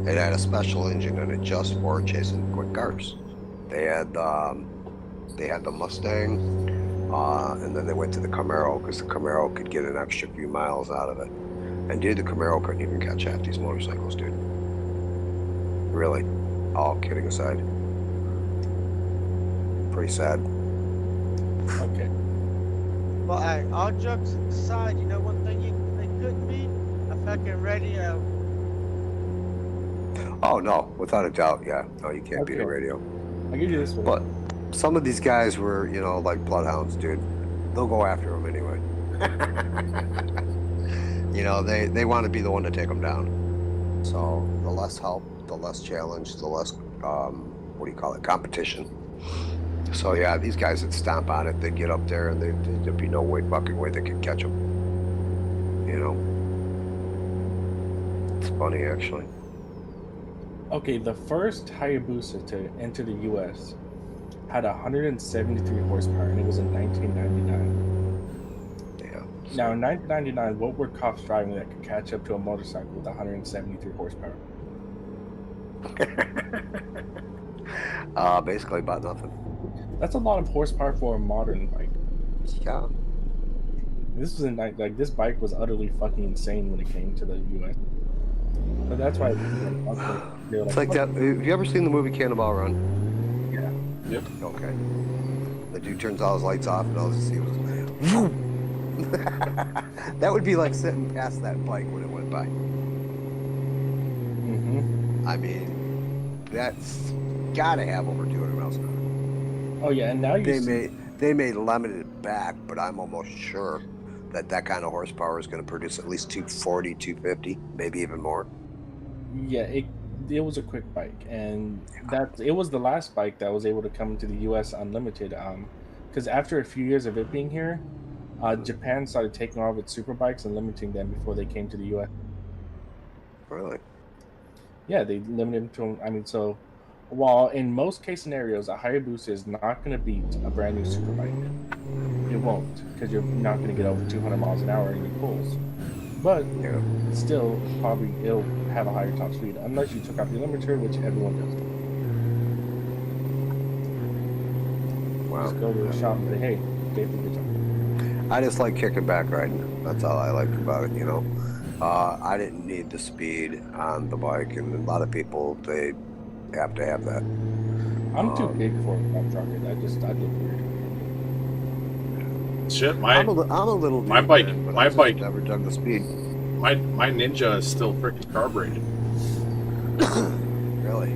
It had a special engine in it just for chasing quick cars. They had the Mustang, and then they went to the Camaro because the Camaro could get an extra few miles out of it. And dude, the Camaro couldn't even catch half these motorcycles, dude. Really, all kidding aside. Pretty sad. Okay. But hey, all jokes aside, you know one thing they couldn't be? A fucking radio. Oh no, without a doubt, yeah. No, you can't beat a Okay. radio. I'll give you this one. But some of these guys were, you know, like bloodhounds, dude. They'll go after them anyway. You know, they want to be the one to take them down. So the less help, the less challenge, the less, what do you call it, competition. So yeah, these guys that stomp on it, they'd get up there and there'd be no fucking way they could catch them. You know? It's funny, actually. Okay, the first Hayabusa to enter the U.S. had 173 horsepower, and it was in 1999. Yeah. Now, in 1999, what were cops driving that could catch up to a motorcycle with 173 horsepower? Basically about nothing. That's a lot of horsepower for a modern bike. Yeah. This was like this bike was utterly fucking insane when it came to the U.S. But that's why they're It's like that. Have you ever seen the movie Cannonball Run? Yeah. Yep. Okay. The dude turns all his lights off and all you see was man. That would be like sitting past that bike when it went by. Mm-hmm. I mean, that's gotta have over 200 miles an hour. Oh yeah, and now you They may limit it back, but I'm almost sure that kind of horsepower is going to produce at least 240, 250, maybe even more. yeah, it was a quick bike, and it was the last bike that was able to come to the U.S. unlimited. Because after a few years of it being here, Japan started taking all of its super bikes and limiting them before they came to the U.S. Really? Yeah, they limited them to. I mean, so while in most case scenarios, a Hayabusa is not going to beat a brand new super bike, it won't, because you're not going to get over 200 miles an hour in your pulls. But Yeah. still, probably it'll have a higher top speed unless you took out the limiter, which everyone does. Wow. Just go to the shop and say, "Hey, Dave did a good job." I just like kicking back riding. That's all I liked about it, you know. I didn't need the speed on the bike, and a lot of people, they have to have that. I'm too big for a pump rocket. I look weird. Shit, I'm a little my dude, bike- man, but my I just bike- never dug the speed. my Ninja is still freaking carbureted. Really?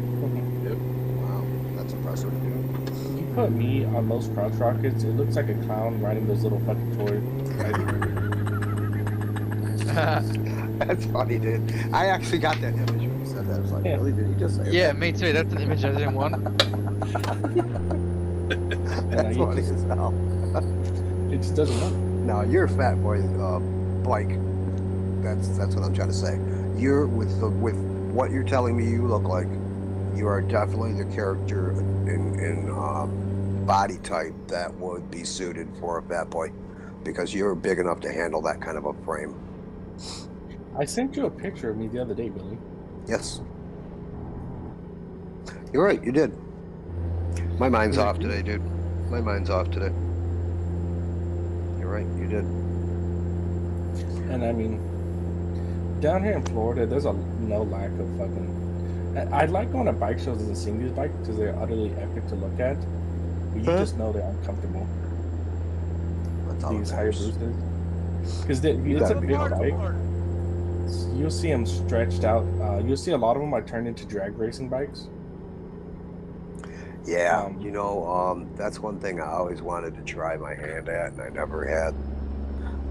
Yep. Wow, that's impressive, dude. If you put me on most crotch rockets, it looks like a clown riding those little fucking toys. That's funny, dude. I actually got that image when you said that. I was like, Yeah. really? Did you just say Yeah, that? me too. That's an image I didn't want. That's funny as hell. It just doesn't work. No, you're a fat boy bike. That's what I'm trying to say. You're with what you're telling me you look like. You are definitely the character in body type that would be suited for a fat boy, because you're big enough to handle that kind of a frame. I sent you a picture of me the other day, Billy. Yes. You're right. You did. My mind's off today, dude. My mind's off today. You're right. You did. And I mean, down here in Florida, there's no lack of fucking. I like going to bike shows and seeing these bikes because they're utterly epic to look at. But you just know they're uncomfortable. That's all These that higher matters. boosters. Because it's a gotta big be bike. You'll see them stretched out. You'll see a lot of them are turned into drag racing bikes. Yeah, you know, that's one thing I always wanted to try my hand at, and I never had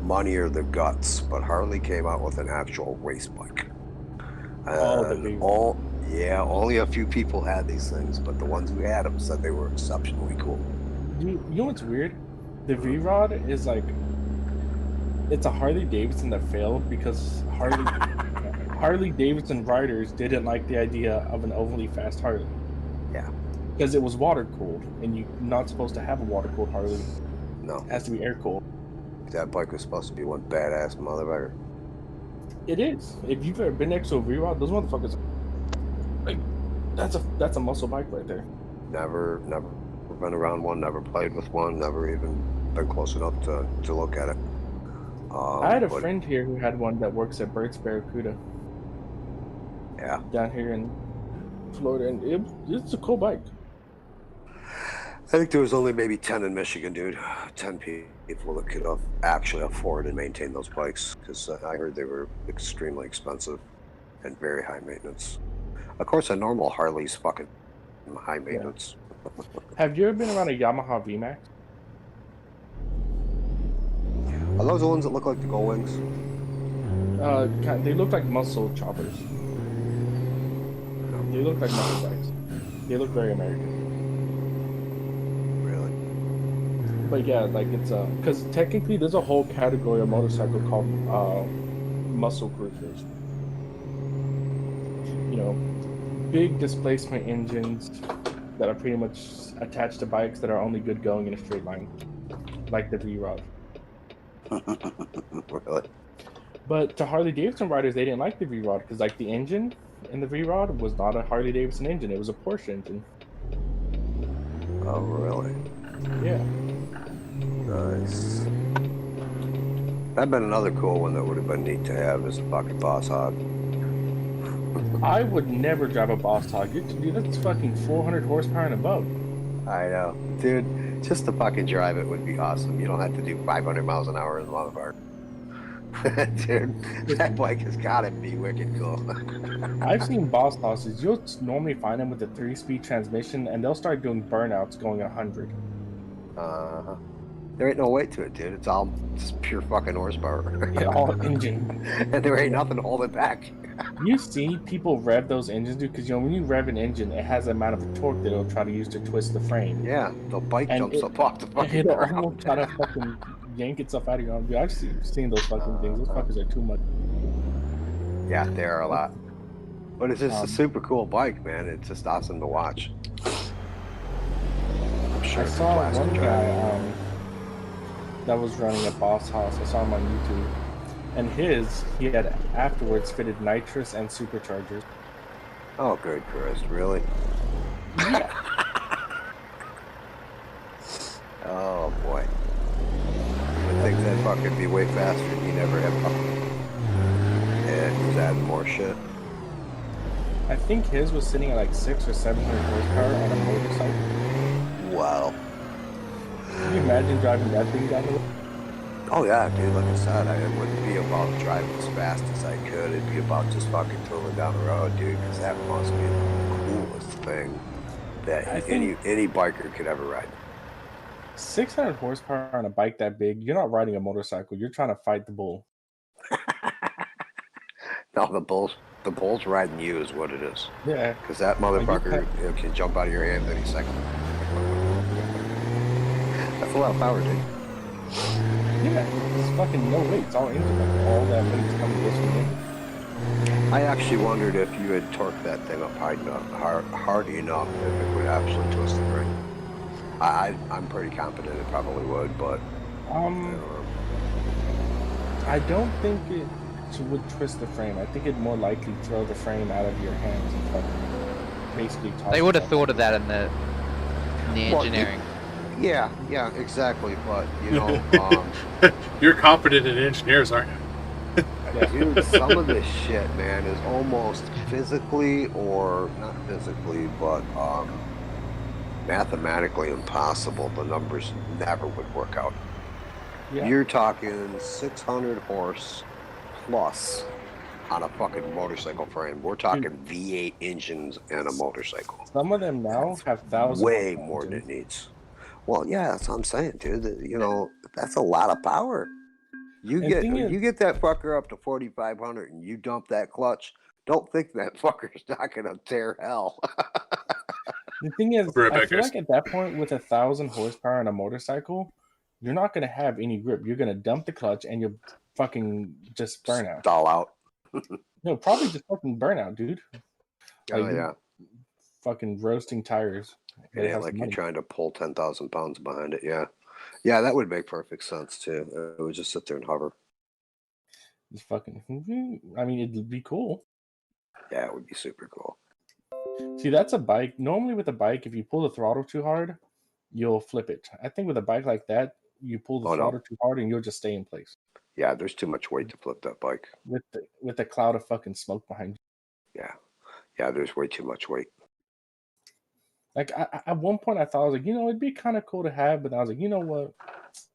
money or the guts. But Harley came out with an actual race bike. Oh, the And big Yeah, only a few people had these things, but the ones who had them said they were exceptionally cool. You know what's weird? The V Rod is like it's a Harley Davidson that failed because Harley Davidson riders didn't like the idea of an overly fast Harley. Yeah. Because it was water cooled, and you're not supposed to have a water cooled Harley. No, It has to be air cooled. that bike was supposed to be one badass motherfucker. It is. If you've ever been next to a V Rod, those motherfuckers like that's a muscle bike right there. Never been around one, never played with one, never even been close enough to look at it. I had a but friend here who had one that works at Burt's Barracuda yeah, down here in Florida, and it's a cool bike. I think there was only maybe 10 in Michigan, dude. 10 people that could actually afford and maintain those bikes, because I heard they were extremely expensive and very high maintenance. Of course, a normal Harley's fucking high maintenance. Have you ever been around a Yamaha VMAX? Are those the ones that look like the Gull Wings? They look like muscle choppers. They look like muscle bikes. They look very American. Really? But yeah, like it's because technically there's a whole category of motorcycle called muscle cruisers. You know, big displacement engines that are pretty much attached to bikes that are only good going in a straight line, like the V-Rod. Really? But to Harley Davidson riders, they didn't like the V-Rod because like the engine in the V-Rod was not a Harley Davidson engine; it was a Porsche engine. Oh, really? Yeah. Nice. That'd been another cool one that would have been neat to have is a fucking Boss Hog. I would never drive a Boss Hog. Dude, that's fucking 400 horsepower and above. I know. Dude, just to fucking drive it would be awesome. You don't have to do 500 miles an hour in the motherfucker. Dude, that bike has gotta be wicked cool. I've seen Boss Hosses. You'll normally find them with a 3-speed transmission, and they'll start doing burnouts going 100. There ain't no weight to it, dude. It's all just pure fucking horsepower. Yeah, all engine. And there ain't nothing to hold it back. You see people rev those engines, dude, because when you rev an engine, it has an amount of torque that it'll try to use to twist the frame. Yeah, the bike And jumps up off the fucking It'll ground. almost try to fucking yank itself out of your arm. Dude, I've seen those fucking things. Those fuckers are too much. Yeah, they are a lot. But it's just a super cool bike, man. It's just awesome to watch. I'm sure I it's a saw blast to one drive. guy that was running a Boss House. I saw him on YouTube. And he had afterwards fitted nitrous and superchargers. Oh, good Christ, really? Yeah. Oh, boy. I think that fuck could be way faster and you never have fucking... And he's adding more shit. I think his was sitting at like 600 or 700 horsepower on a motorcycle. Wow. Can you imagine driving that thing down the road? Oh, yeah, dude, like I said, it wouldn't be about driving as fast as I could. It'd be about just fucking tooling down the road, dude, because that must be the coolest thing that any biker could ever ride. 600 horsepower on a bike that big, you're not riding a motorcycle. You're trying to fight the bull. No, the bull's riding you is what it is. Yeah. Because that motherfucker can jump out of your hand any second. That's a lot of power, dude. Yeah, it's fucking no weight. It's all engine. Like, all that weight's coming this way. I actually wondered if you had torqued that thing up hard enough if it would actually twist the frame. I'm pretty confident it probably would, but I don't think it would twist the frame. I think it'd more likely throw the frame out of your hands and fucking basically toss They it would have off. thought of that in the engineering. yeah, exactly. But you know, You're competent in engineers, aren't you? dude, some of this shit, man, is almost physically, or not physically, but mathematically impossible. The numbers never would work out. Yeah. You're talking 600 horse plus on a fucking motorcycle frame. We're talking V8 engines and a motorcycle. Some of them now have thousands. Way more than it needs. Well, yeah, that's what I'm saying, dude. You know, that's a lot of power. You get that fucker up to 4,500 and you dump that clutch, don't think that fucker's not gonna tear hell. The thing is, I'll be right I back, feel guys. like at that point, with 1,000 horsepower on a motorcycle, you're not gonna have any grip. You're gonna dump the clutch and you'll fucking just burn out. Stall out. No, probably just fucking burn out, dude. Like Oh yeah. fucking roasting tires. It Better ain't have like some you're money. trying to pull 10,000 pounds behind it. Yeah. Yeah, that would make perfect sense too. It would just sit there and hover. Just fucking. I mean, it'd be cool. Yeah, it would be super cool. See, that's a bike. Normally, with a bike, if you pull the throttle too hard, you'll flip it. I think with a bike like that, you pull the Oh, no. throttle too hard and you'll just stay in place Yeah, there's too much weight to flip that bike. with the cloud of fucking smoke behind you. Yeah. Yeah, there's way too much weight. Like at one point, I thought I was like, it'd be kind of cool to have, but I was like, you know what?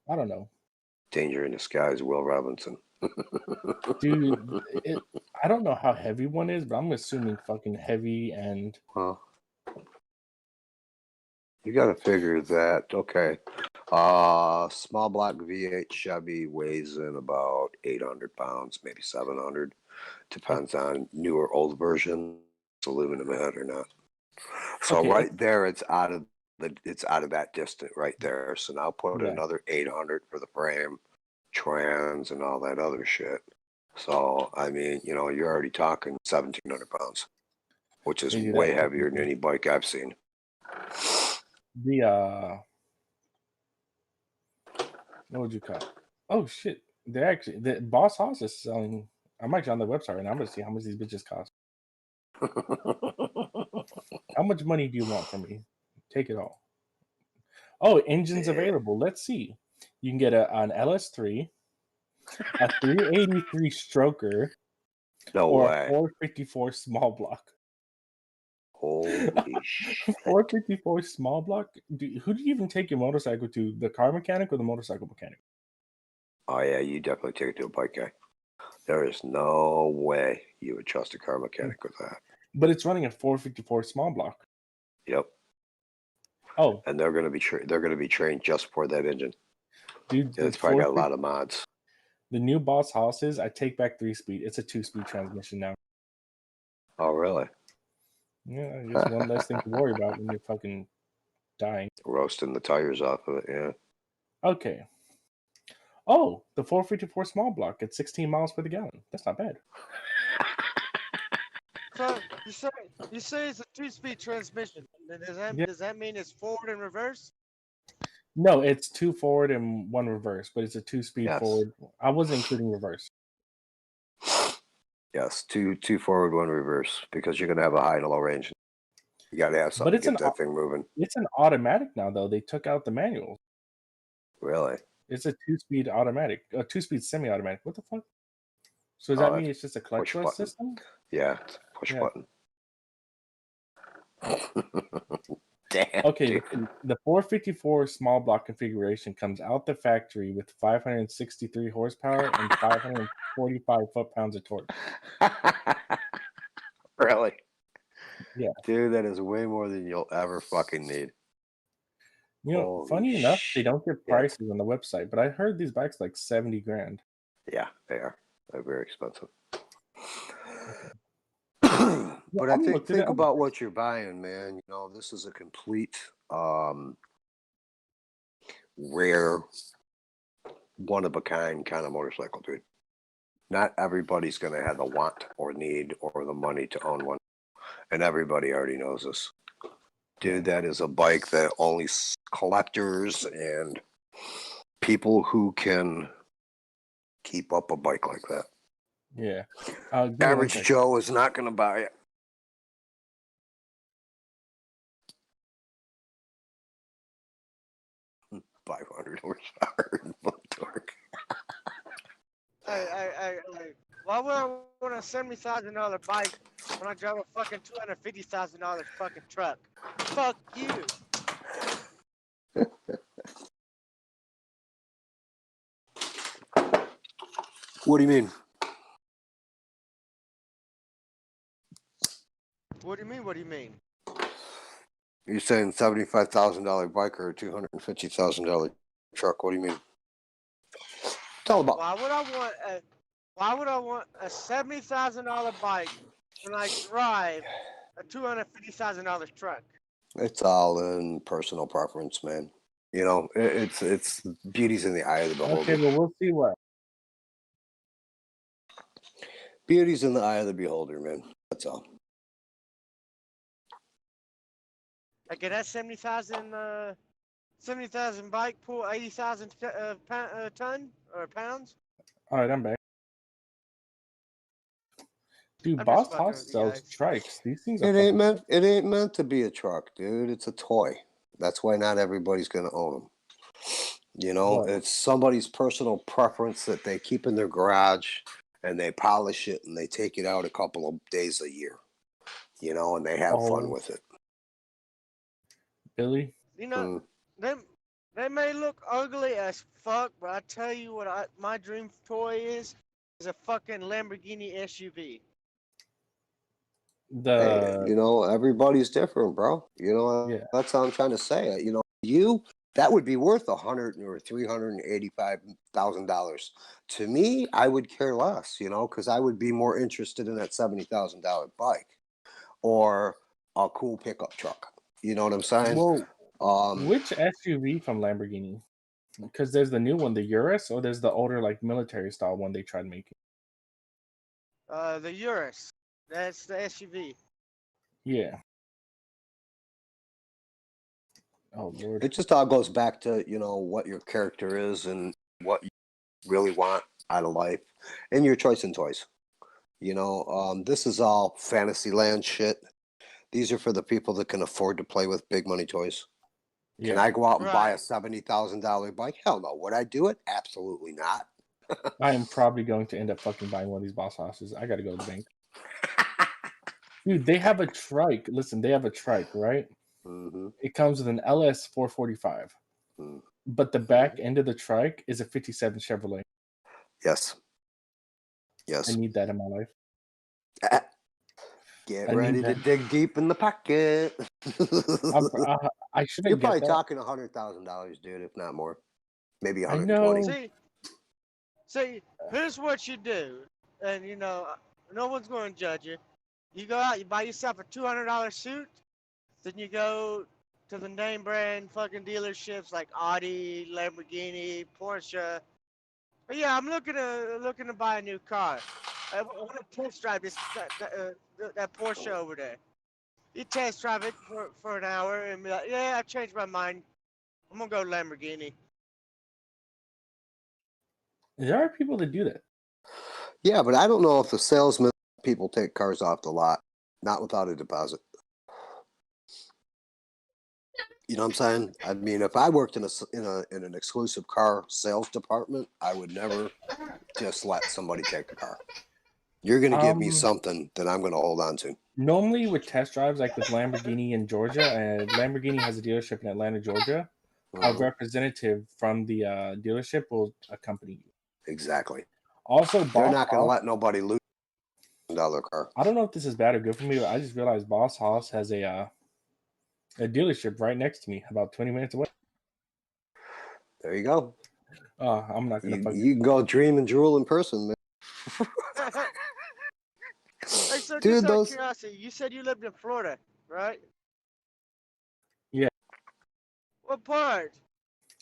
I don't know, Danger in the skies, Will Robinson. dude. I don't know how heavy one is, but I'm assuming fucking heavy and. Well, you got to figure that. Okay, small block V8 Chevy weighs in about 800 pounds, maybe 700. Depends on new or old version. It's aluminum head or not. So Okay. right there, it's out of that distance right there. So now put Yeah. another 800 for the frame, trans, and all that other shit. So I mean, you're already talking 1,700 pounds, which is Maybe way that- heavier than any bike I've seen. The what would you call it? Oh shit! The Boss House is selling. I'm actually on the website right now. I'm gonna see how much these bitches cost. How much money do you want from me? Take it all. Oh, engines Yeah. available. Let's see. You can get an LS3, a 383 stroker, No or way. a 454 small block. Holy shit. 454 small block? Who do you even take your motorcycle to? The car mechanic or the motorcycle mechanic? Oh yeah, you definitely take it to a bike guy. There is no way you would trust a car mechanic with that. But it's running a 454 small block. Yep. Oh, And they're gonna be trained just for that engine. dude, Yeah, it's probably got a lot of mods. the new Boss Houses, I take back 3-speed. It's a 2-speed transmission now. Oh really? Yeah, just one less thing to worry about when you're fucking dying. Roasting the tires off of it, yeah. Okay. Oh, the 454 small block at 16 miles per gallon. That's not bad. So you say it's a 2-speed transmission. Does that mean it's forward and reverse? No, it's 2 forward and 1 reverse, but it's a 2-speed Yes. forward. I wasn't including reverse. Yes, two forward, 1 reverse, because you're gonna have a high and a low range. You gotta have something But to get that thing moving. It's an automatic now, though. They took out the manual. Really? It's a 2-speed automatic, a 2-speed semi-automatic. What the fuck? So does Oh, that mean that's it's just a push clutchless button. system? Yeah, it's a push Yeah. button. Damn. Okay, dude. the 454 small block configuration comes out the factory with 563 horsepower and 545 foot-pounds of torque. Really? Yeah. Dude, that is way more than you'll ever fucking need. Holy Funny enough, they don't give shit. prices on the website, but I heard these bikes like 70 grand. Yeah, they are. They're very expensive. I'm But I gonna look through think the about other what you're buying, man. This is a complete rare, one of a kind kind of motorcycle, dude. Not everybody's gonna have the want or need or the money to own one, and everybody already knows this. Dude, that is a bike that only collectors and people who can keep up a bike like that. Yeah. Give me one Average second. Joe is not going to buy it. $500 horsepower and full torque. Why would I want a $70,000 bike when I drive a fucking $250,000 fucking truck? Fuck you. What do you mean? What do you mean? What do you mean? You're saying $75,000 bike or a $250,000 truck? What do you mean? Tell about. Why would I want a $70,000 bike when I drive a $250,000 truck? It's all in personal preference, man. You know, it's beauty's in the eye of the beholder. Okay, but we'll see what. Beauty's in the eye of the beholder, man. That's all. Like that 70,000 bike pull 80,000 ton or pounds? All right, I'm back. Dude, I'm Boss just fucking Hoss with you sells guys. trikes. These things It are ain't fucking. meant to be a truck, dude. It's a toy. That's why not everybody's gonna own them. You know, What? it's somebody's personal preference that they keep in their garage and they polish it and they take it out a couple of days a year. You know, and they have fun Oh, with it. Billy. You know, Mm. they may look ugly as fuck, but I tell you what, my dream toy is a fucking Lamborghini SUV. Hey, The you know, everybody's different, bro. You know, yeah. that's how I'm trying to say. You know, that would be worth $100 or $385,000. To me, I would care less, you know, because I would be more interested in that $70,000 bike or a cool pickup truck. You know what I'm saying? Whoa. Um, Which SUV from Lamborghini? Because there's the new one, the Urus, or there's the older like military style one they tried making. The Urus. That's the SUV. Yeah. Oh Lord. it just all goes back to, you know, what your character is and what you really want out of life and your choice in toys. You know, this is all fantasy land shit. These are for the people that can afford to play with big money toys. Can Yeah. I go out and buy a Right. $70,000 bike? Hell no. Would I do it? Absolutely not. I am probably going to end up fucking buying one of these Boss Hosses. I gotta go to the bank. Dude, they have a trike. Listen, they have a trike, right? Mm-hmm. It comes with an LS 445. Mm. But the back end of the trike is a 57 Chevrolet. Yes. I Yes. need that in my life. Get I need ready to that. dig deep in the pocket. I shouldn't You're get probably that. talking $100,000, dude, if not more. Maybe I 120. know. See, here's what you do, and you know, no one's going to judge you. You go out, you buy yourself a $200 suit, then you go to the name brand fucking dealerships like Audi, Lamborghini, Porsche. But yeah, I'm looking to buy a new car. I want to test drive that Porsche over there. You test drive it for an hour and be like, yeah, I've changed my mind. I'm gonna go Lamborghini. There are people that do that. Yeah, but I don't know if the salesman people take cars off the lot, not without a deposit. You know what I'm saying? I mean, if I worked in an exclusive car sales department, I would never just let somebody take a car. You're going to give me something that I'm going to hold on to. Normally with test drives, like with Lamborghini in Georgia, and Lamborghini has a dealership in Atlanta, Georgia, a representative from the dealership will accompany you. Exactly. Also, They're Boss not going to Hoss, let nobody lose $1 car. I don't know if this is bad or good for me, but I just realized Boss Hoss has a dealership right next to me, about 20 minutes away. There you go. I'm not gonna fuck. You can go dream and drool in person, man. Hey, so just Dude, out of those. curiosity, you said you lived in Florida, right? Yeah, What part?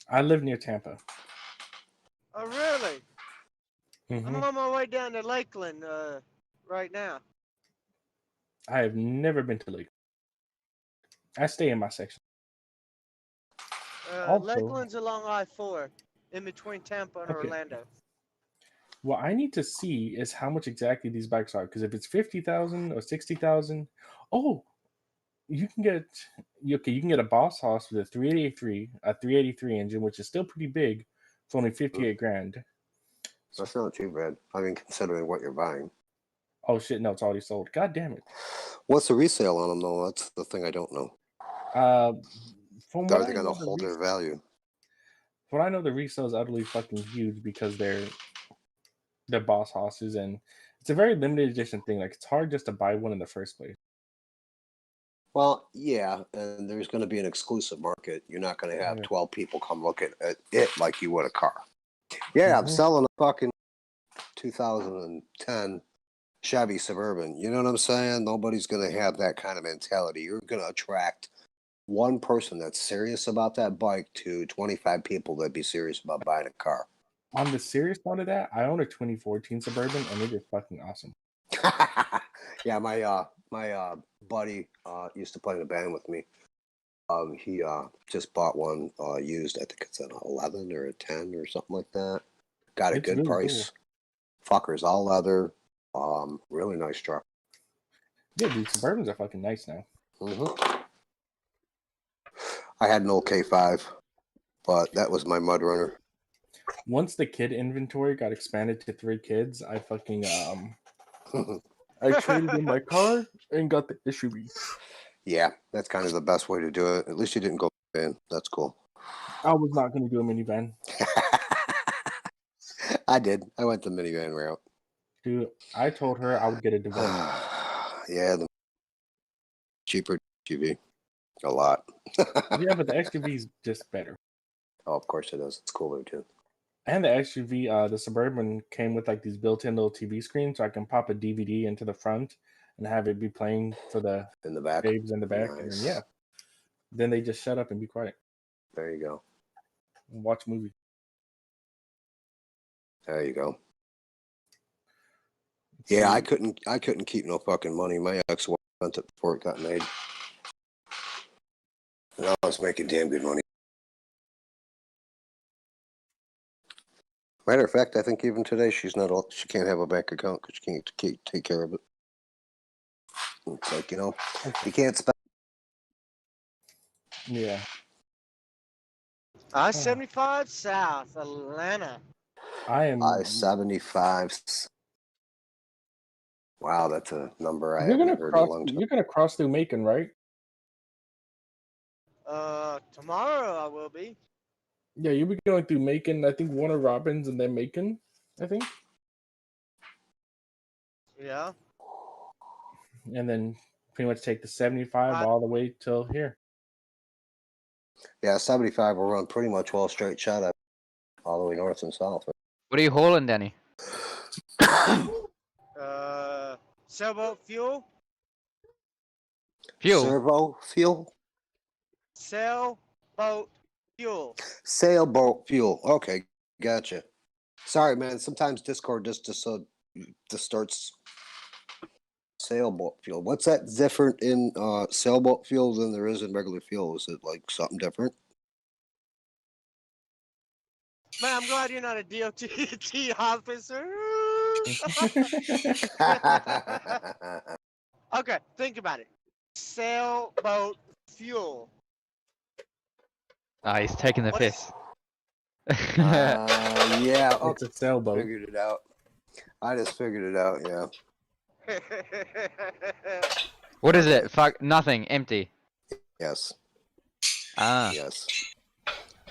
I live near Tampa. Oh, really? I'm Hmm on my way down to Lakeland right now. I have never been to Lake. I stay in my section. Also, Lakeland's along I-4, in between Tampa and okay. Orlando. What I need to see is how much exactly these bikes are. Because if it's 50,000 or 60,000, oh, you can get you can get a Boss Hoss with a 383 engine, which is still pretty big, for only 58 grand. That's not too bad. I mean, considering what you're buying. Oh shit, no, it's already sold. God damn it. What's the resale on them, though? That's the thing I don't know. From what Are I they going know, to hold their value? from what I know, the resale is utterly fucking huge because they're Boss Hosses, and it's a very limited edition thing. Like it's hard just to buy one in the first place. Well, yeah, and there's going to be an exclusive market. You're not going to have Yeah. 12 people come look at it like you would a car. Yeah, I'm Mhm. selling a fucking 2010 Chevy Suburban. You know what I'm saying? Nobody's gonna have that kind of mentality. You're gonna attract one person that's serious about that bike to 25 people that be serious about buying a car. On the serious note of that, I own a 2014 Suburban, and it is fucking awesome. Yeah, my buddy used to play in a band with me. He just bought one used. I think it's an 11 or a 10 or something like that. Got a It's good really price. Fucker's all leather. Really nice truck. Yeah, dude, Suburbans are fucking nice now. I had an old K5, but that was my mud runner. Once the kid inventory got expanded to 3 kids, I fucking I traded in my car and got the SUV. Yeah, that's kind of the best way to do it. At least you didn't go in. That's cool. I was not going to do a minivan. I did. I went the minivan route. Dude, I told her I would get a divorce. Yeah, the cheaper SUV. A lot. Yeah, but the SUV is just better. Oh, of course it is. It's cooler too. And the SUV, the Suburban came with like these built-in little TV screens, so I can pop a DVD into the front and have it be playing for the In the back. babes in the back. And then, Nice. then they just shut up and be quiet There you go. and watch movies. There you go. Let's Yeah, see. I couldn't keep no fucking money. My ex-wife spent it before it got made. And I was making damn good money. Matter of fact, I think even today she can't have a bank account because she can't take care of it. It's like, you Okay. can't spend. Yeah. I-75 South, Atlanta. I am. I-75. Wow, that's a number I You're haven't gonna heard in a cross. long time. You're gonna cross through Macon, right? Tomorrow I will be. Yeah, you'll be going through Macon. I think Warner Robins and then Macon. I think, Yeah. and then pretty much take the 75 all the way till here. Yeah, 75 will run pretty much all straight shot up all the way north and south. What are you hauling, Danny? Sailboat fuel. Fuel. Servo fuel? Sailboat fuel. Sailboat fuel. Okay, gotcha. Sorry, man. Sometimes Discord just starts sailboat fuel. What's that different in sailboat fuel than there is in regular fuel? Is it like something different? Man, I'm glad you're not a DOT officer. Okay, think about it. Sailboat fuel. Ah, he's taking the What piss. Yeah. It's Okay, a sailboat. figured it out. I just figured it out. Yeah. What is it? Fuck, nothing. Empty. Yes. Ah. Yes.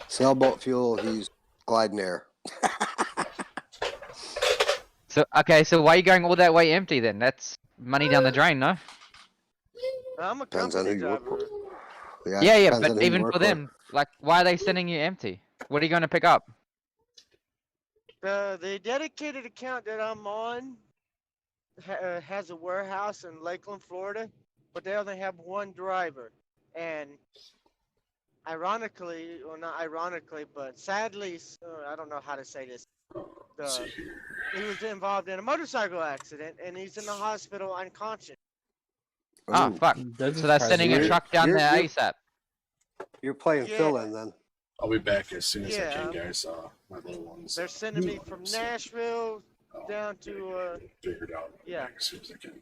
Sailboat fuel. He's gliding air. So, okay, so why are you going all that way empty then? That's money down the drain, no? I'm a Depends on who company you work driver. for. Yeah, it yeah, depends but on who you even work for them, like, why are they sending you empty? What are you going to pick up? The dedicated account that I'm on has a warehouse in Lakeland, Florida, but they only have one driver. And ironically, well, not ironically, but sadly, I don't know how to say this. He was involved in a motorcycle accident, and he's in the hospital unconscious. Ah, Ooh. fuck. Doesn't So they're surprise sending me. a truck down You're- there you're- ASAP. You're playing Yeah. fill in then. I'll be back as soon as I Yeah. can, guys. My little ones. They're sending me from Nashville down to Figured out. yeah. Back as soon as I can.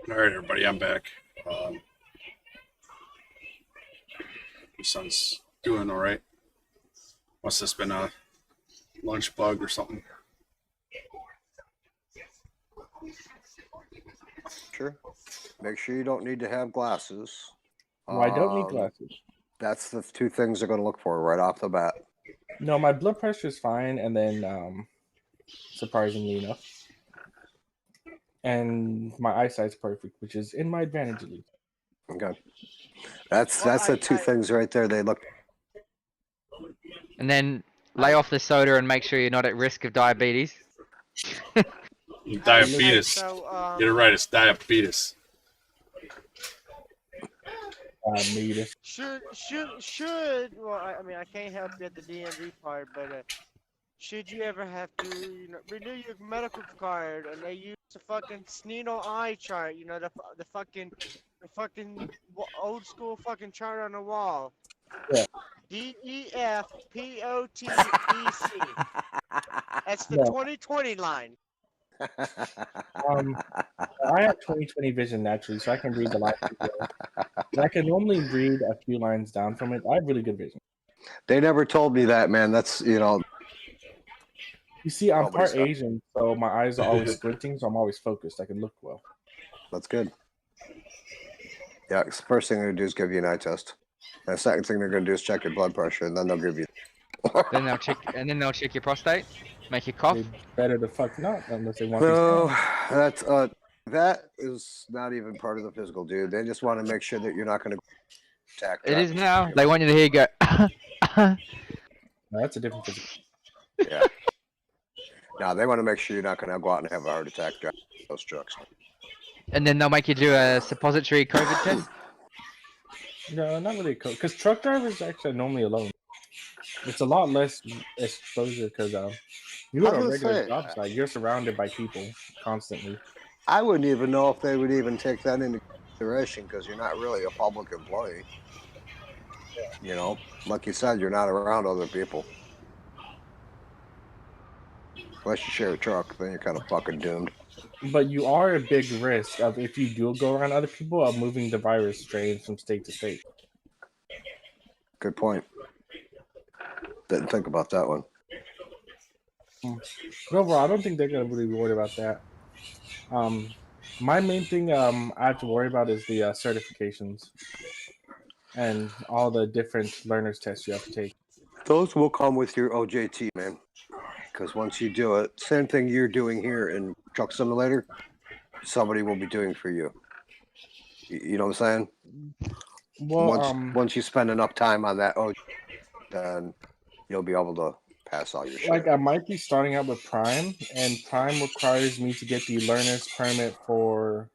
All right, everybody, I'm back. My son's doing all right. Must have been a lunch bug or something. Sure. Make sure you don't need to have glasses. Well, I don't need glasses. That's the two things they're going to look for right off the bat. No, my blood pressure is fine, and then surprisingly enough, and my eyesight's perfect, which is in my advantage at least. Okay. That's Well, the two things right there. They look. And then lay off the soda and make sure you're not at risk of diabetes. Diabetes. So, Get it right. It's diabetes. Meter. should well, I mean, I can't help you at the DMV part, but should you ever have to, renew your medical card and they use the fucking Sneno eye chart, the fucking old school fucking chart on the wall. Yeah. DEFPOTEC. That's the No. 2020 line. I have 20/20 vision naturally, so I can read the lines. And I can normally read a few lines down from it. I have really good vision. They never told me that, man. That's You see, I'm Nobody's part Asian, so my eyes are always squinting, so I'm always focused. I can look well. That's good. Yeah, 'cause the first thing they're gonna do is give you an eye test. And the second thing they're gonna do is check your blood pressure, and then they'll give you. Then they'll check your prostate, make you cough. They better the fuck not, unless they want No, that's that is not even part of the physical, dude. They just want to make sure that you're not gonna attack. It is now. They want you to hear you go. No, that's a different physical. Yeah. No, they want to make sure you're not gonna go out and have a heart attack driving those trucks. And then they'll make you do a suppository COVID test. No, not really, because truck drivers actually are normally alone. It's a lot less exposure because you I at a was regular saying, job site, you're surrounded by people constantly. I wouldn't even know if they would even take that into consideration because you're not really a public employee. Like you said, you're not around other people. Unless you share a truck, then you're kind of fucking doomed. But you are a big risk of, if you do go around other people, of moving the virus strains from state to state. Good point. Didn't think about that one. But overall, I don't think they're going to really worry about that. My main thing I have to worry about is the certifications and all the different learners tests you have to take. Those will come with your OJT, man. Because once you do it, same thing you're doing here in Truck Simulator, somebody will be doing for you. You know what I'm saying? Well, once you spend enough time on that OJT, then you'll be able to pass all your shit. like I might be starting out with Prime, and Prime requires me to get the learner's permit for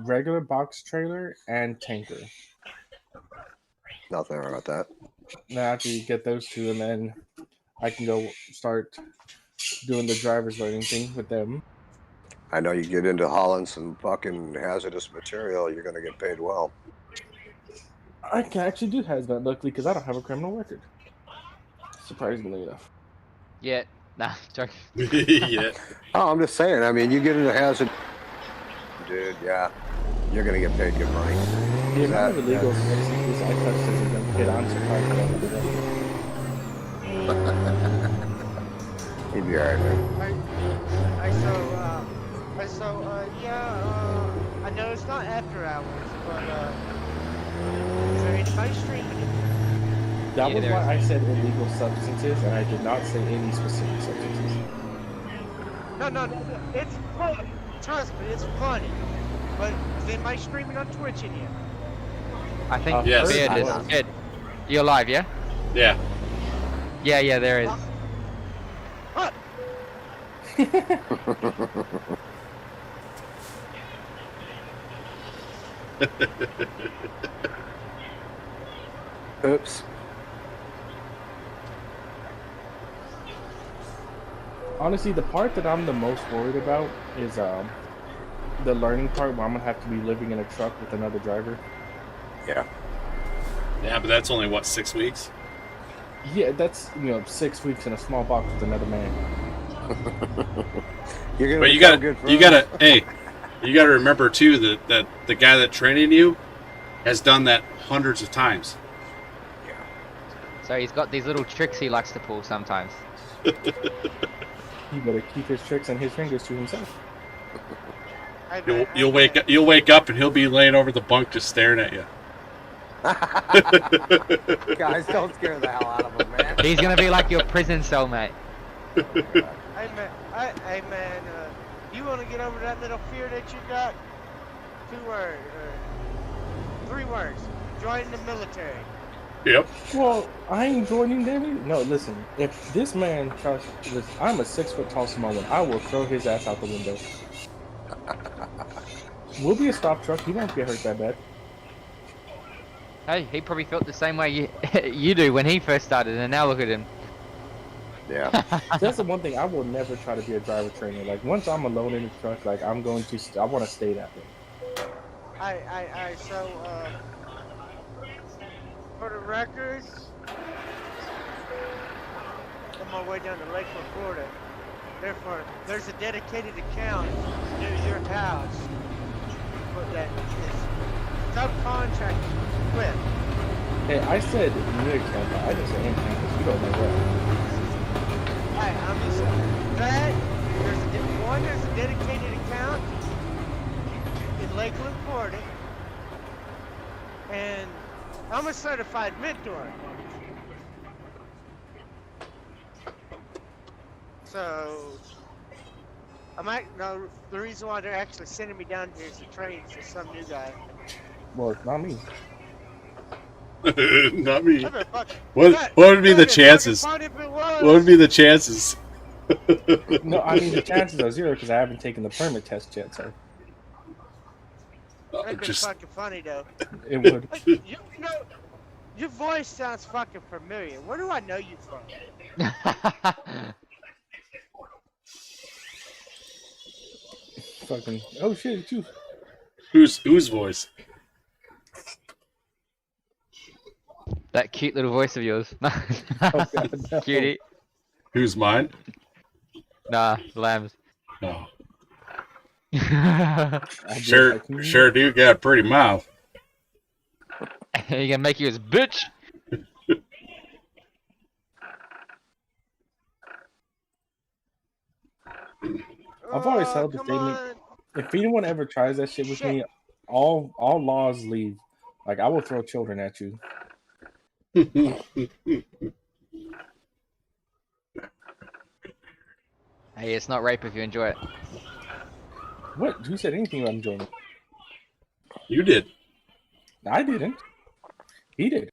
regular box trailer and tanker. Nothing wrong with that. And I have to get those two, and then I can go start doing the driver's learning thing with them. I know you get into hauling some fucking hazardous material, you're going to get paid well. I can actually do hazmat, luckily, because I don't have a criminal record. Surprisingly enough. Yeah. Nah, joke. Yeah. Oh, I'm just saying. I mean, you get into hazard, dude. Yeah, you're going to get paid good money. The amount of illegal substances I touched as a young kid, I'm surprised I don't do that. You'd be alright, man. I know it's not after hours, but is there anybody streaming it? That Yeah, was there why is. I said illegal substances, and I did not say any specific substances. No, it's fun. Trust me, it's funny. But is anybody streaming on Twitch in here? I think Yes. Beard is. Beard. You're live, yeah? Yeah. Yeah, there is. What? Oops. Honestly, the part that I'm the most worried about is the learning part where I'm gonna have to be living in a truck with another driver. Yeah. Yeah, but that's only, what, 6 weeks? Yeah, that's 6 weeks in a small box with another man. You're gonna But be you so gotta, good for you us. gotta, hey, You got to remember too that the guy that trained you has done that hundreds of times. So he's got these little tricks he likes to pull sometimes. He better keep his tricks and his fingers to himself. Hey, man, You'll wake up and he'll be laying over the bunk just staring at you. Guys, don't scare the hell out of him, man. He's gonna be like your prison cellmate. Hey man, you want to get over that little fear that you got? 2 words, 3 words. Join the military. Yep. Well, I ain't joining them. No, listen. If this man tries, I'm a 6 foot tall Samoan. I will throw his ass out the window. We'll be a stop truck. He won't get hurt that bad. Hey, he probably felt the same way you, you do when he first started, and now look at him. Yeah. That's the one thing. I will never try to be a driver trainer. Like once I'm alone in the truck, like I'm going to. I want to stay that way. So, for the record, on my way down to Lakeland, Florida, therefore, there's a dedicated account near your house that is subcontracted with. Hey, I said near campus. I didn't say in campus. You don't know what. I'm just saying that there's a dedicated account in Lakeland, Florida, and I'm a certified mentor. So I might know the reason why they're actually sending me down here is to train to some new guy. Well, it's not me. Not me. That'd be fuck- What that- would be the that'd fucking chances? fun if it was. What would be the chances? No, I mean the chances are 0 because I haven't taken the permit test yet. So That'd be Just fucking funny though. it would. Like, you know, your voice sounds fucking familiar. Where do I know you from? Fucking. Oh shit! It's you. whose voice? That cute little voice of yours. God, no. Cutie. Who's mine? Nah, lambs. No. I did Sure, like you. sure do got a pretty mouth. He gonna make you his bitch. I've always Oh, held the come statement. on. If anyone ever tries that shit with Shit. me, all laws leave. Like I will throw children at you. Hey, it's not rape if you enjoy it. What? Who said anything about enjoying it? You did. I didn't. He did.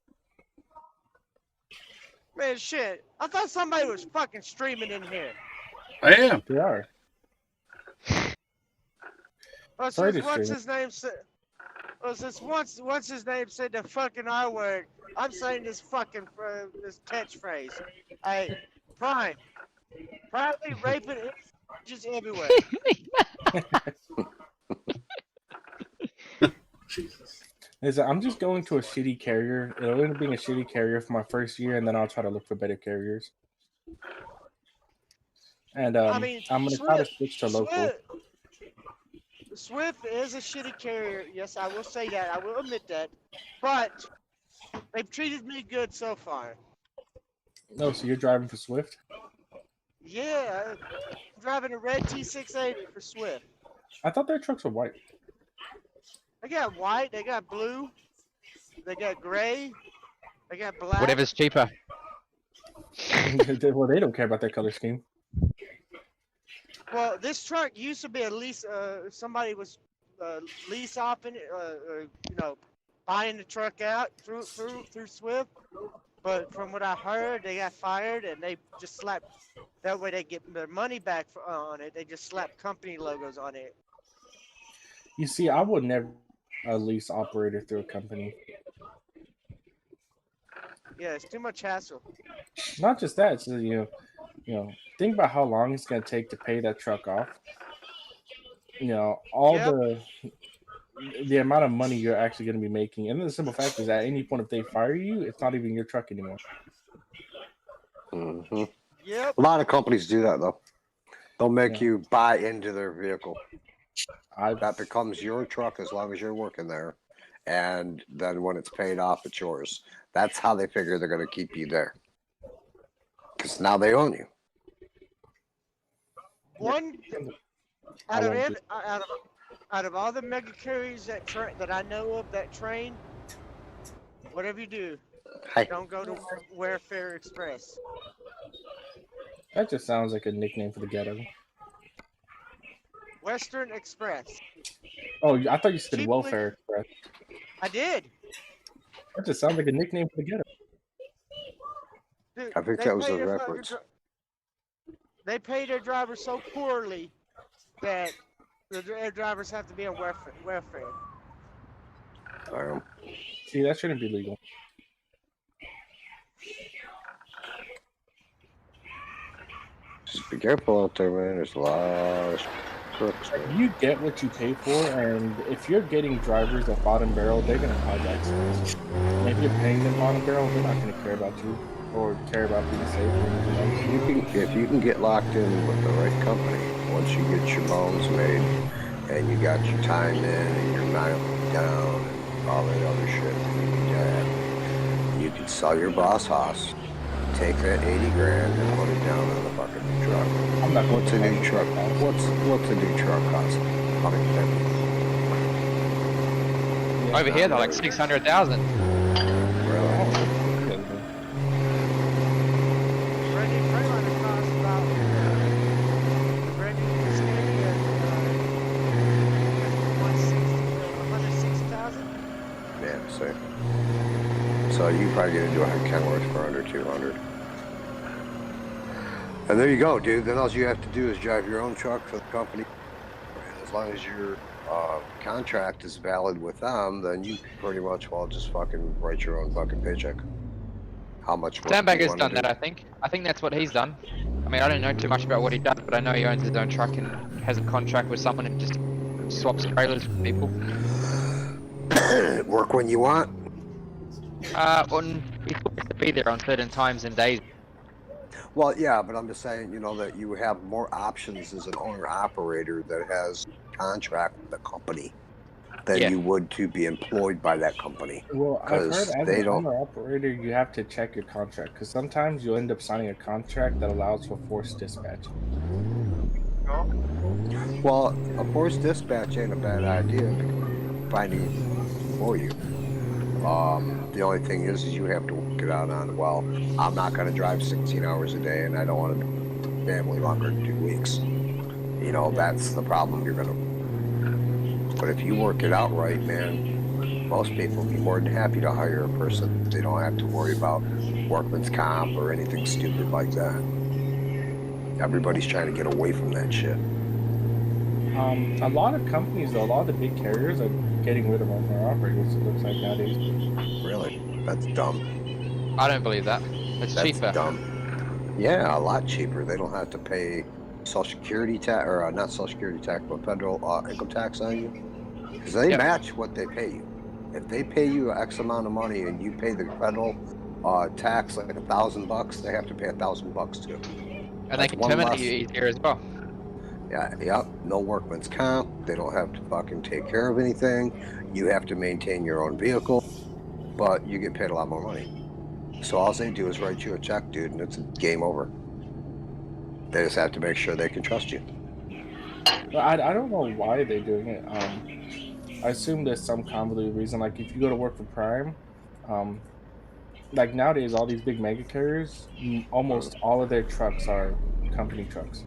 Man, shit. I thought somebody was fucking streaming in here. I am. They are. Oh, Sorry since to what's stream. his name said. Well, since what's his name said the fucking I word, I'm saying this fucking this catchphrase. Hey, Prime, proudly raping just everywhere. I'm just going to a shitty carrier. It'll end up being a shitty carrier for my first year, and then I'll try to look for better carriers. And I mean, I'm gonna try to switch to local. Swift is a shitty carrier. Yes, I will say that. I will admit that. But they've treated me good so far. No, so you're driving for Swift? Yeah, I'm driving a red T680 for Swift. I thought their trucks were white. They got white, they got blue, they got gray, they got black. Whatever's cheaper. Well, they don't care about their color scheme. Well, this truck used to be a lease. Somebody was lease opping it, you know, buying the truck out through Swift. But from what I heard, they got fired and they just slapped. That way they get their money back on it. They just slap company logos on it. You see, I would never a lease operator through a company. Yeah, it's too much hassle. Not just that, it's, you know, think about how long it's going to take to pay that truck off. You know, all the amount of money you're actually going to be making. And then the simple fact is, at any point, if they fire you, it's not even your truck anymore. Yep. A lot of companies do that though. They'll make you buy into their vehicle. That becomes your truck as long as you're working there. And then when it's paid off, it's yours. That's how they figure they're going to keep you there. Because now they own you. One I out of won't every, out of all the mega carriers that I know of that train, whatever you do, Hey, don't go to Warfare Express. That just sounds like a nickname for the ghetto. Western Express. Oh, I thought you said Cheaply- Welfare Express. I did. That just sounds like a nickname for the ghetto. Dude, I think they that was pay a their reference. They pay their drivers so poorly that their drivers have to be on welfare. See, that shouldn't be legal. Just be careful out there, man. There's a lot of crooks, man. You get what you pay for, and if you're getting drivers at bottom barrel, they're gonna hijack stuff. And if you're paying them bottom barrel, they're not gonna care about you or care about being safe or anything else. If you can get locked in with the right company, once you get your bones made and you got your time in and your mileage down and all that other shit that you need to have, you can sell your boss house, take that 80 grand and put it down on the fucking truck. I'm not What's a new truck? What's a new truck cost? 150. Yeah, Over here, they're like 600,000. Really? Brand new Freightliner costs about the brand new Scania 160,000. Yeah, see. So you probably get into a Kenworth for under 200. And there you go, dude. Then all you have to do is drive your own truck for the company. And as long as your contract is valid with them, then you pretty much well just fucking write your own fucking paycheck. How much work do you Sandbagger's wanna done do? that, I think. I think that's what he's done. I mean, I don't know too much about what he does, but I know he owns his own truck and has a contract with someone and just swaps trailers with people. Work when you want. He's supposed to be there on certain times and days. Well, yeah, but I'm just saying, you know, that you have more options as an owner-operator that has contract with the company than Yeah. you would to be employed by that company. Well, I've heard 'Cause as they an don't- owner operator, you have to check your contract because sometimes you'll end up signing a contract that allows for forced dispatch. Well, a forced dispatch ain't a bad idea because finding for you. The only thing is you have to work it out on, well, I'm not going to drive 16 hours a day and I don't want to be family longer than 2 weeks. You know, that's the problem you're going to. But if you work it out right, man, most people will be more than happy to hire a person. They don't have to worry about workman's comp or anything stupid like that. Everybody's trying to get away from that shit. A lot of companies, though, a lot of the big carriers are getting rid of owner operators. It looks like nowadays. Really? That's dumb. I don't believe that. It's That's cheaper. dumb. Yeah, a lot cheaper. They don't have to pay Social Security tax, or not Social Security tax, but federal income tax on you. Because they Yep. match what they pay you. If they pay you X amount of money and you pay the federal tax like $1,000, they have to pay $1,000 too. And they That's can one terminate less. you easier as well. Yeah, yep. No workman's comp. They don't have to fucking take care of anything. You have to maintain your own vehicle, but you get paid a lot more money. So all they do is write you a check, dude, and it's game over. They just have to make sure they can trust you. But I don't know why they're doing it. I assume there's some convoluted reason. Like if you go to work for Prime, like nowadays, all these big mega carriers, almost all of their trucks are company trucks.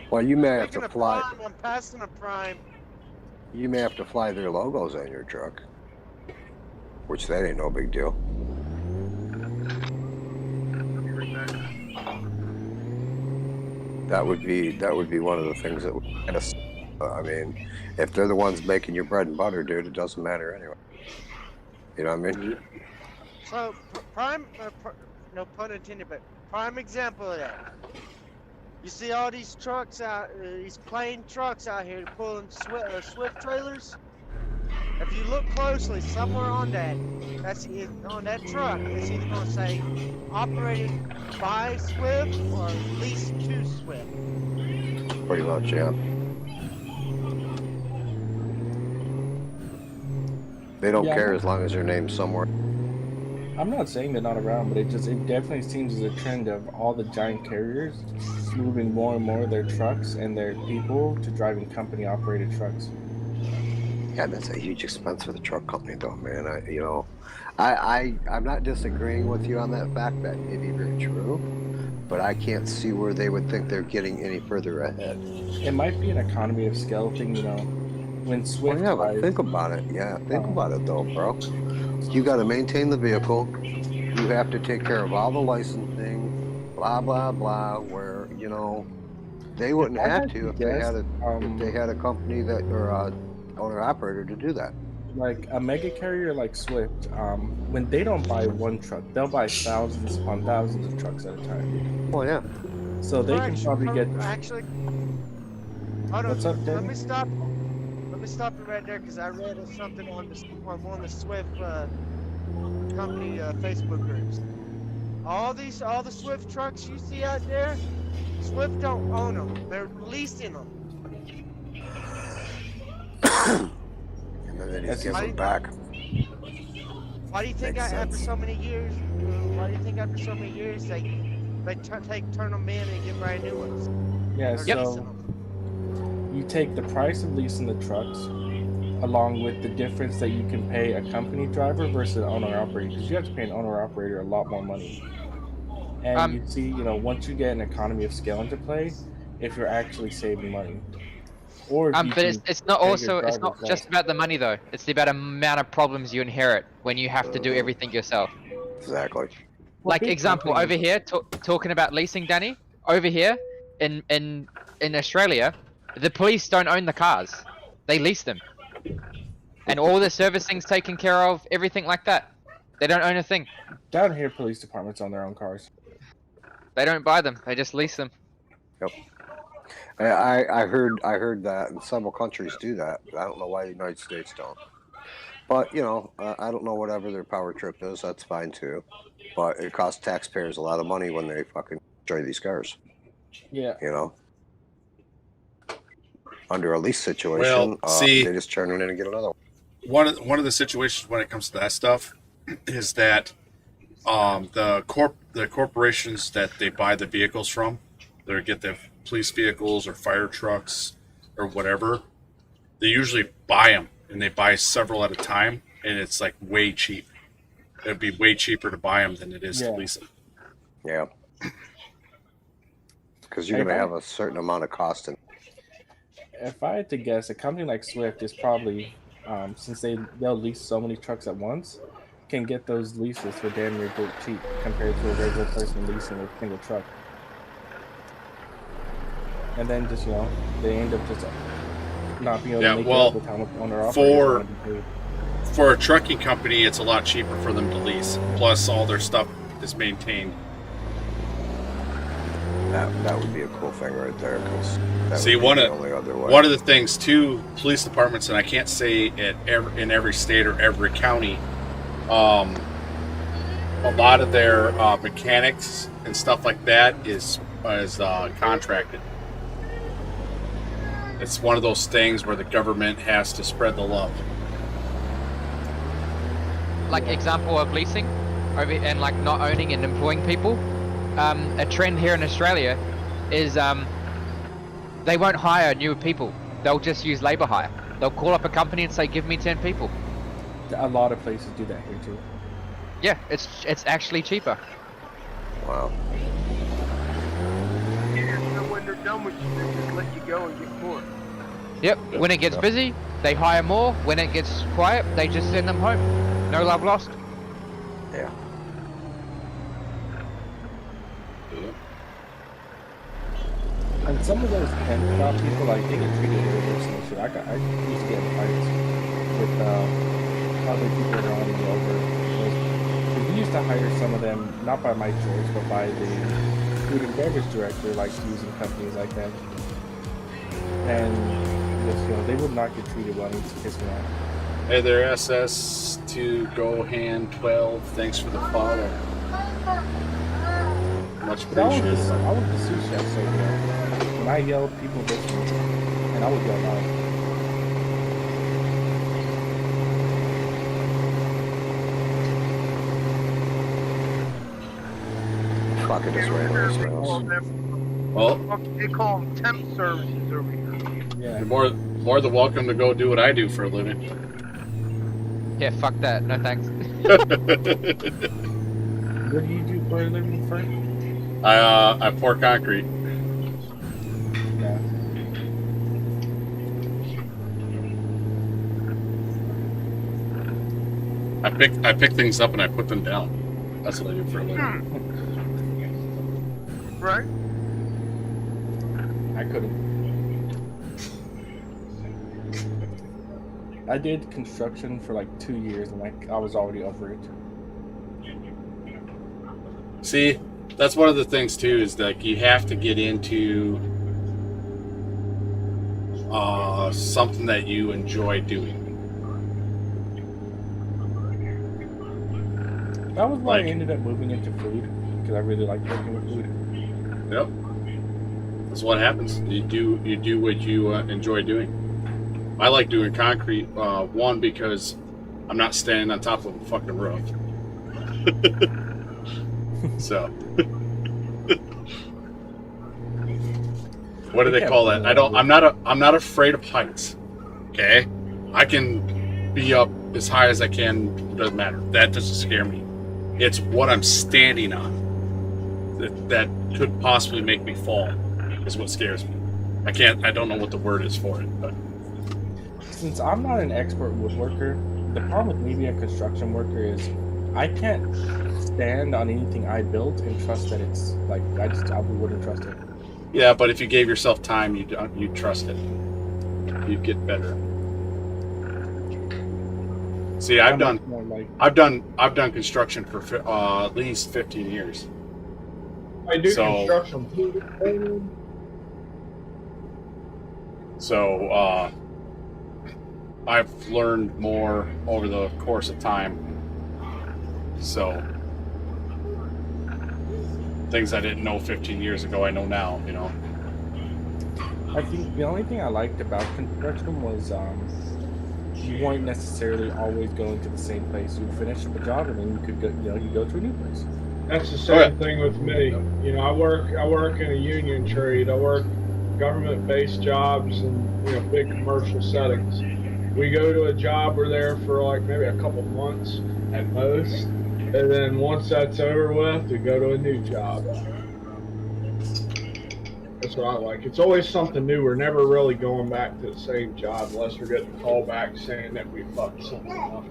Well, you may have Speaking to of fly. Prime, I'm passing a Prime. You may have to fly their logos on your truck, which that ain't no big deal. That would be one of the things that would kind of. I mean, if they're the ones making your bread and butter, dude, it doesn't matter anyway. You know what I mean? So Prime, no pun intended, but prime example of that. You see all these trucks out, these plain trucks out here pulling Swift trailers. If you look closely, somewhere on that, on that truck, it's either going to say operated by Swift or leased to Swift. Pretty much, yeah. They don't Yeah, care as long as their name's somewhere. I'm not saying they're not around, but it definitely seems as a trend of all the giant carriers moving more and more of their trucks and their people to driving company operated trucks. Yeah, that's a huge expense for the truck company, though, man. I'm not disagreeing with you on that fact. That may be very true, but I can't see where they would think they're getting any further ahead. It might be an economy of scale thing, you know. When Oh Swift yeah, but buys, think about it. Yeah, think um, about it though, bro. You got to maintain the vehicle. You have to take care of all the licensing, blah blah blah. Where they if wouldn't I have had to to if they guess, had a company that or a owner operator to do that. like a mega carrier like Swift, when they don't buy one truck, they'll buy thousands upon thousands of trucks at a time. Well, yeah. So they can probably get. Actually, hold on. What's up, Let Danny? me stop. Let me stop you right there because I read something on one of the Swift company Facebook groups. All the Swift trucks you see out there, Swift don't own them. They're leasing them. And then they just That's give easy. them back. Why do you think Makes after sense. so many years? Why do you think after so many years they turn them in and get brand new ones? Yeah, They're so leasing them. you take the price of leasing the trucks along with the difference that you can pay a company driver versus an owner operator, because you have to pay an owner operator a lot more money. And you see, once you get an economy of scale into play, if you're actually saving money, or if you But can it's not pay your also it's not drivers just less. about the money though. It's about the amount of problems you inherit when you have to do everything yourself. Exactly. Well, Like big example over companies- here, talking about leasing, Danny. Over here in Australia, the police don't own the cars; they lease them, and all the servicing's taken care of, everything like that. They don't own a thing. down here, police departments own their own cars. They don't buy them; they just lease them. Yep. I heard that, and several countries do that. I don't know why the United States don't. But I don't know whatever their power trip is. That's fine too. But it costs taxpayers a lot of money when they fucking destroy these cars. Yeah, Under a lease situation, Well, see, they just turn it in and get another one. one of the situations when it comes to that stuff is that the corporations that they buy the vehicles from, they get the police vehicles or fire trucks or whatever, they usually buy them and they buy several at a time, and it's like way cheap. It'd be way cheaper to buy them than it is to lease them. Yeah. Because you're going to have a certain amount of cost in. If I had to guess, a company like Swift is probably, since they'll lease so many trucks at once, can get those leases for damn near dirt cheap compared to a regular person leasing a single truck. And then just they end up just not being able to make it up with how much owner operators want to be paid. For a trucking company, it's a lot cheaper for them to lease. Plus, all their stuff is maintained. That would be a cool thing right there. Because see, one of the things too, police departments, and I can't say in every state or every county, a lot of their mechanics and stuff like that is contracted. It's one of those things where the government has to spread the love. Like example of leasing, and like not owning and employing people. A trend here in Australia is they won't hire new people. They'll just use labor hire. They'll call up a company and say, "Give me 10 people." A lot of places do that here too. Yeah, it's actually cheaper. Wow. When they're done with you, they just let you go and get more. Yep. When it gets busy, they hire more. When it gets quiet, they just send them home. No love lost. Yeah. And some of those temp job people, like, they get treated really worse than they should. I used to get in fights with other people around me over. Because we used to hire some of them, not by my choice, but by the food and beverage director, like using companies like that. And just, they would not get treated well, and it just pissed me off. Hey there, SS to Go Hand 12. Thanks for the follow. Much appreciated. I was the sous chef, so when I yelled, people listened, and I would yell loud. walking this way anyways, Call man. them- Well, They call them temp services over here. Yeah. you're more than welcome to go do what I do for a living. Yeah, fuck that. No thanks. What do you do for a living, Frank? I pour concrete. Yeah. I pick things up and I put them down. That's what I do for a living. Right? I couldn't. I did construction for like 2 years and I was already over it. See, that's one of the things too, is like you have to get into something that you enjoy doing. That was why I Like- ended up moving into food because I really like working with food. Yep. That's what happens. You do what you enjoy doing. I like doing concrete. One, because I'm not standing on top of a fucking roof. So, what do they call that? I'm not afraid of heights. Okay, I can be up as high as I can. Doesn't matter. That doesn't scare me. It's what I'm standing on that could possibly make me fall is what scares me. I don't know what the word is for it, but Since I'm not an expert woodworker, the problem with me being a construction worker is I can't stand on anything I built and trust that it's like I wouldn't trust it. yeah. But if you gave yourself time, you'd trust it. You'd get better. See, I've done construction for at least 15 years. I do So- construction too. So I've learned more over the course of time. So things I didn't know 15 years ago, I know now. You know. I think the only thing I liked about construction was you weren't necessarily always going to the same place. You finish up a job and then you could go, you go to a new place. That's the same thing with me. You know, I work in a union trade. I work government-based jobs and big commercial settings. We go to a job, we're there for like maybe a couple months at most, and then once that's over with, we go to a new job. That's what I like. It's always something new. We're never really going back to the same job unless we're getting a call back saying that we fucked something up.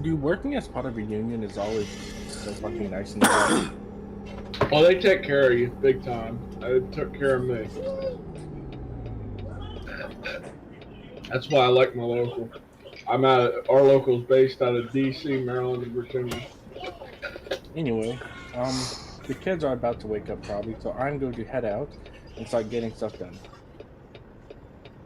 Dude, working as part of a union is always so fucking nice and easy. Well, they take care of you big time. They took care of me. That's why I like my local. Our local's based out of DC, Maryland, and Virginia. Anyway, the kids are about to wake up probably, so I'm going to head out and start getting stuff done.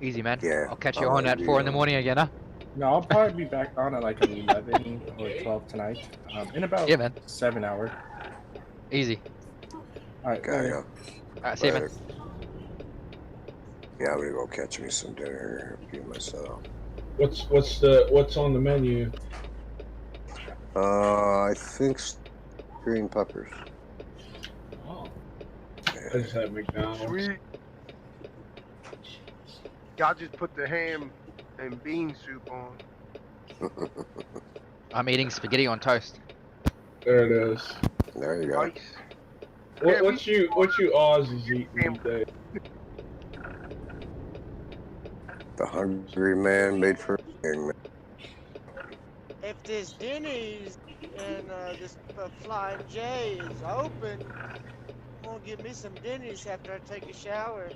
Easy, man. Yeah, I'll catch you I'll on let at you 4 in the know. morning again, huh? No, I'll probably be back on at like 11 or 12 tonight. In about Yeah, man. 7 hours. Easy. All right. Okay, later. yeah. Alright, see you, man. Later. Yeah, I'm gonna go catch me some dinner here myself. What's on the menu? I think green peppers. Oh, I just had McDonald's. Sweet. Y'all just put the ham and bean soup on. I'm eating spaghetti on toast. There it is. There you go. Nice. What you Aussies eating these days? The hungry man made for a king, man. If this Denny's and this Flying J is open, I'm gonna get me some Denny's after I take a shower.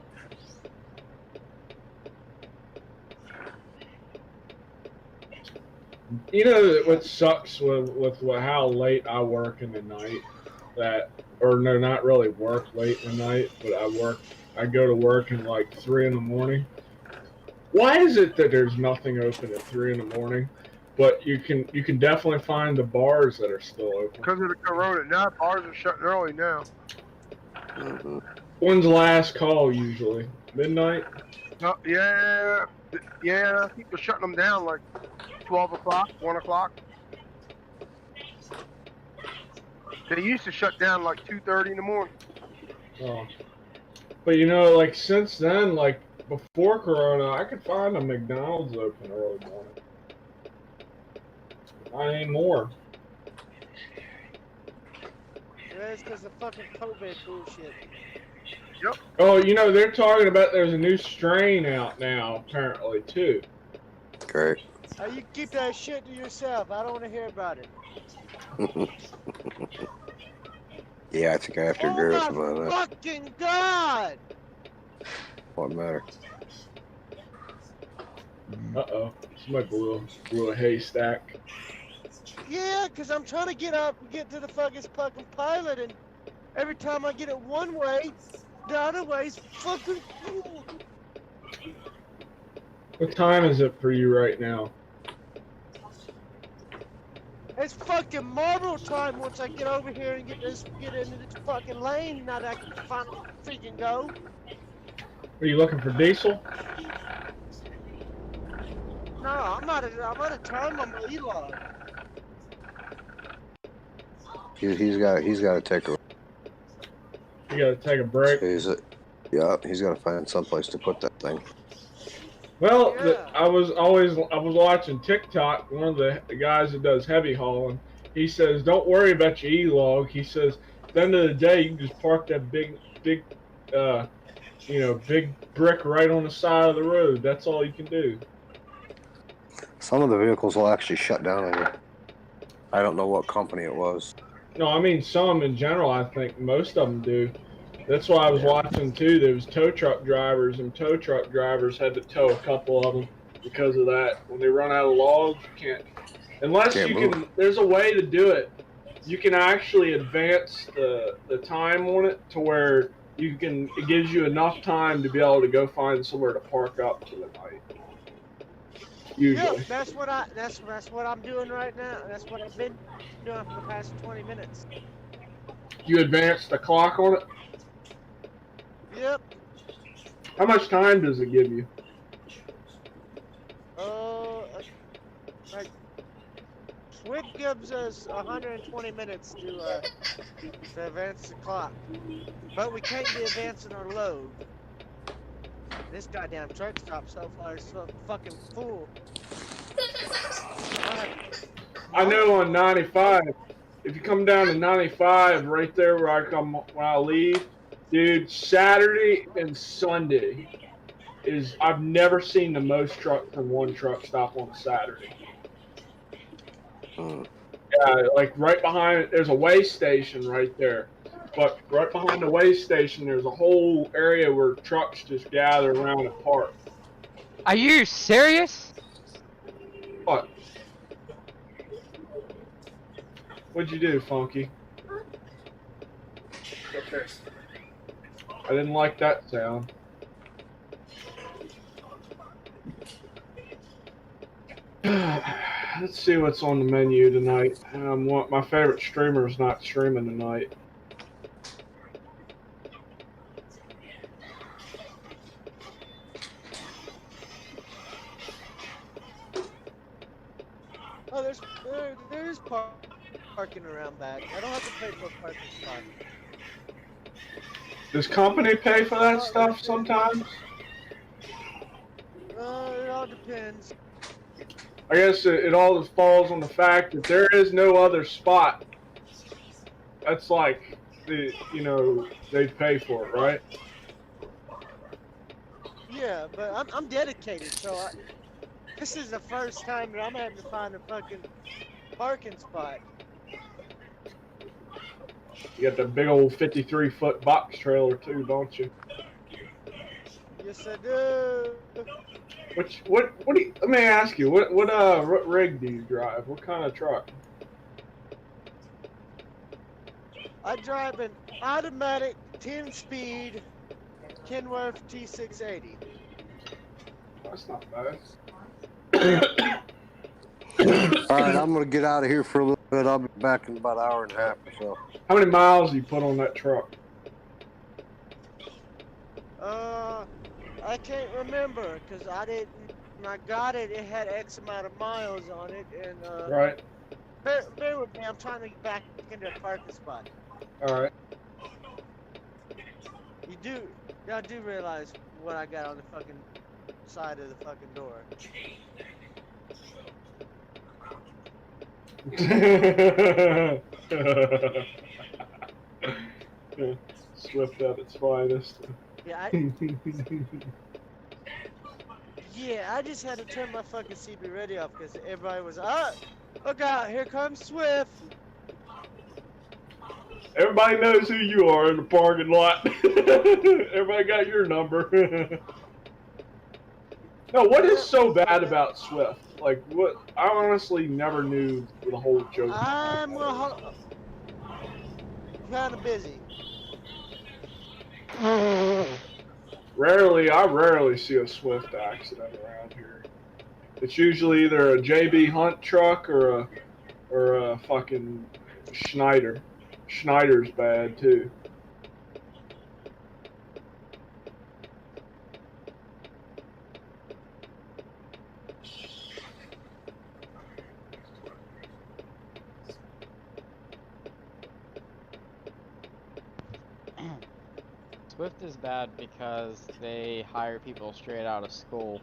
You know what sucks with how late I work in the night? Or no, not really work late in the night, but I go to work in like 3 in the morning. Why is it that there's nothing open at 3 in the morning, but you can definitely find the bars that are still open? Because of the corona. Now bars are shutting early now. Mm-hmm. When's the last call usually? Midnight? Yeah. People shutting them down like 12 o'clock, 1 o'clock. They used to shut down like 2:30 in the morning. Oh. But you know, like since then, like before Corona, I could find a McDonald's open early morning. Not anymore. Yeah, it's because of fucking COVID bullshit. Yep. Oh, you know, they're talking about there's a new strain out now, apparently, too. Great. You keep that shit to yourself. I don't want to hear about it. Yeah, I think I have to Oh agree with my him on that. fucking god! What matter? Uh-oh. Somebody blew a haystack. Yeah, because I'm trying to get up and get to the fucking pilot, and every time I get it one way, the other way's fucking full. What time is it for you right now? It's fucking Marlboro time once I get over here and get into this fucking lane now that I can finally freaking go. Are you looking for diesel? No, I'm out of time on my E-log. He's got to take a. You gotta take a break. Yeah, he's got to find someplace to put that thing. Well, Yeah. I was watching TikTok. One of the guys that does heavy hauling, he says, "Don't worry about your E-log." He says, "At the end of the day, you can just park that big, big brick right on the side of the road. That's all you can do." Some of the vehicles will actually shut down on you. I don't know what company it was. No, I mean some in general. I think most of them do. That's why I was watching too. There was tow truck drivers, and tow truck drivers had to tow a couple of them because of that. When they run out of logs, you can't. Unless you can. There's a way to do it. You can actually advance the time on it to where you can. It gives you enough time to be able to go find somewhere to park up for the night. Usually. Yep, that's what I'm doing right now. That's what I've been doing for the past 20 minutes. You advance the clock on it? Yep. How much time does it give you? Like Swift gives us 120 minutes to advance the clock, but we can't be advancing our load. This goddamn truck stop so far is so fucking full. I know on 95, if you come down to 95, right there where when I leave, dude, Saturday and Sunday I've never seen the most trucks in one truck stop on a Saturday. Yeah, like right behind it, there's a way station right there. But right behind the way station, there's a whole area where trucks just gather around and park. Are you serious? What? What'd you do, Funky? Okay. I didn't like that sound. Let's see what's on the menu tonight. My favorite streamer is not streaming tonight. Oh, there's parking around back. I don't have to pay for a parking spot. Does company pay for that stuff sometimes? It all depends. I guess it all falls on the fact that there is no other spot. That's like they pay for it, right? Yeah, but I'm dedicated, so this is the first time that I'm having to find a fucking parking spot. You got the big old 53-foot box trailer too, don't you? Yes, I do. What do you, let me ask you, what rig do you drive? What kind of truck? I drive an automatic 10-speed Kenworth T680. That's not bad. All right, I'm gonna get out of here for a little bit. I'll be back in about an hour and a half or so. How many miles do you put on that truck? I can't remember because I didn't. When I got it, it had X amount of miles on it, and Right. bear with me. I'm trying to get back into a parking spot. All right. Y'all do realize what I got on the fucking side of the fucking door. Swift at its finest. Yeah, I just had to turn my fucking CB radio off because everybody was, look out, here comes Swift. Everybody knows who you are in the parking lot. Everybody got your number. No, what is so bad about Swift? Like, what? I honestly never knew the whole joke. I'm kind of busy. I rarely see a Swift accident around here. It's usually either a JB Hunt truck or a fucking Schneider. Schneider's bad too. Swift is bad because they hire people straight out of school.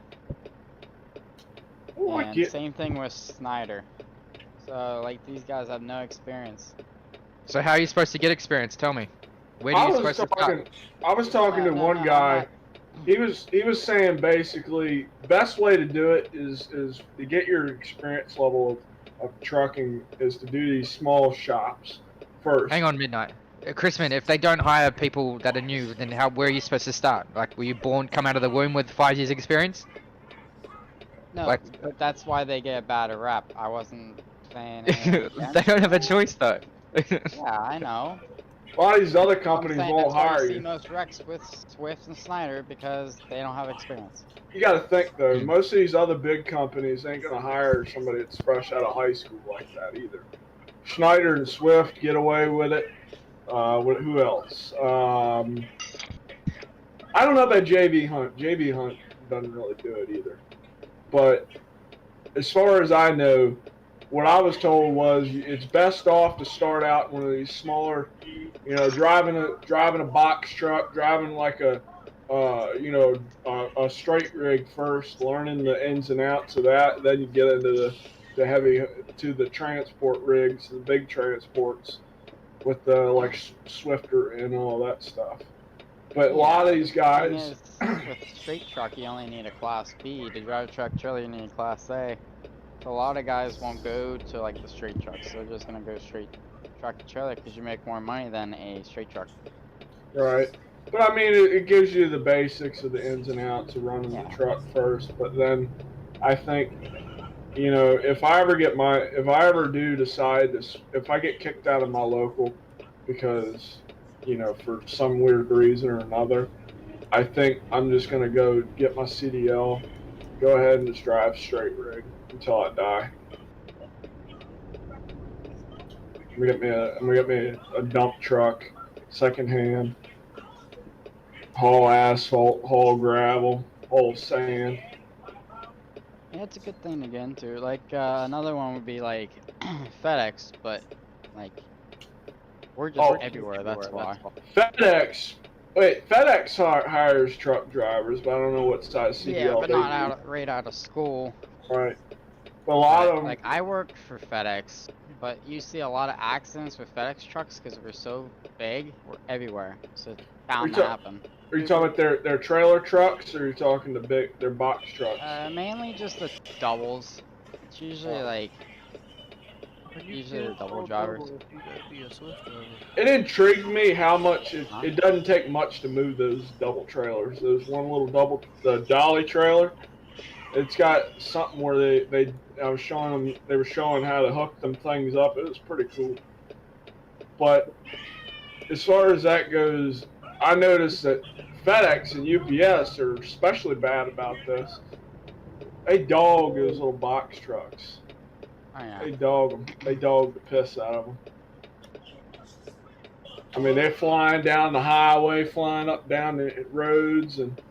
Oh, I And get. same thing with Snyder. So like these guys have no experience. So how are you supposed to get experience? Tell me. Where are you supposed to start? I was talking to one guy. He was saying basically best way to do it is to get your experience level of trucking is to do these small shops first. Hang on, Midnight. Chrisman, if they don't hire people that are new, then where are you supposed to start? Like, were you come out of the womb with 5 years experience? No, Like- but that's why they get a bad rap. I wasn't saying anything against They don't have a them. choice though. Yeah, I know. A lot of these other I'm companies saying won't that's why hire you see you. most wrecks with Swift and Snyder because they don't have experience. You got to think though, most of these other big companies ain't gonna hire somebody that's fresh out of high school like that either. Schneider and Swift get away with it. Who else? I don't know about JB Hunt. JB Hunt doesn't really do it either. But as far as I know, what I was told was it's best off to start out in one of these smaller, driving a box truck, driving like a straight rig first, learning the ins and outs of that. Then you get into the transport rigs, the big transports with the like Swifter and all that stuff. But a lot of these guys. The thing is, with straight truck, you only need a Class B. To drive a truck trailer, you need a Class A. So a lot of guys won't go to like the straight trucks. They're just gonna go straight truck to trailer because you make more money than a straight truck. Right. But I mean, it gives you the basics of the ins and outs of running the truck first. But then I think, if I ever do decide this, if I get kicked out of my local because, for some weird reason or another, I think I'm just going to go get my CDL, go ahead and just drive straight rig until I die. I'm gonna get me a dump truck, secondhand, haul asphalt, haul gravel, haul sand. Yeah, it's a good thing to get into. Like another one would be like FedEx, but like we're just everywhere. That's why. FedEx hires truck drivers, but I don't know what size CDL Yeah, but they not do. right out of school. Right. But a lot of them. Like I worked for FedEx, but you see a lot of accidents with FedEx trucks because we're so big. We're everywhere, so it's bound to happen. Are you talking about their trailer trucks, or are you talking their box trucks? Mainly just the doubles. It's usually like the double drivers. It intrigued me how much it doesn't take much to move those double trailers. There's one little the dolly trailer. It's got something where they were showing how to hook them things up. It was pretty cool. But as far as that goes, I noticed that FedEx and UPS are especially bad about this. They dog those little box trucks. Oh, yeah. They dog them. They dog the piss out of them. I mean, they're flying down the highway, flying up down the roads, and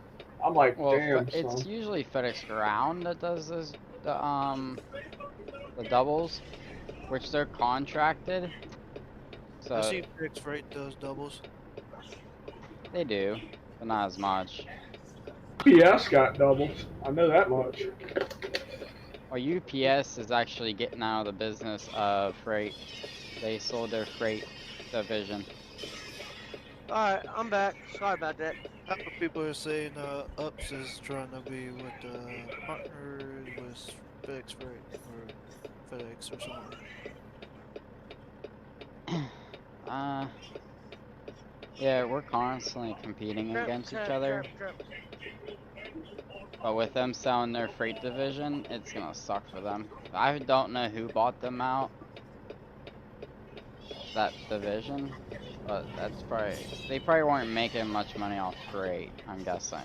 I'm like, Well, damn, it's son. usually FedEx Ground that does this, the doubles. which they're contracted. I So see fixed freight does doubles. they do, but not as much. PS got doubles. I know that much. Well, UPS is actually getting out of the business of freight. They sold their freight division. Alright, I'm back. Sorry about that. Half the people are saying Ups is trying to be with partners with FedEx Freight or FedEx or something. Yeah, we're constantly competing against each other. But with them selling their freight division, it's gonna suck for them. I don't know who bought them out, that division, but that's probably, they probably weren't making much money off freight, I'm guessing.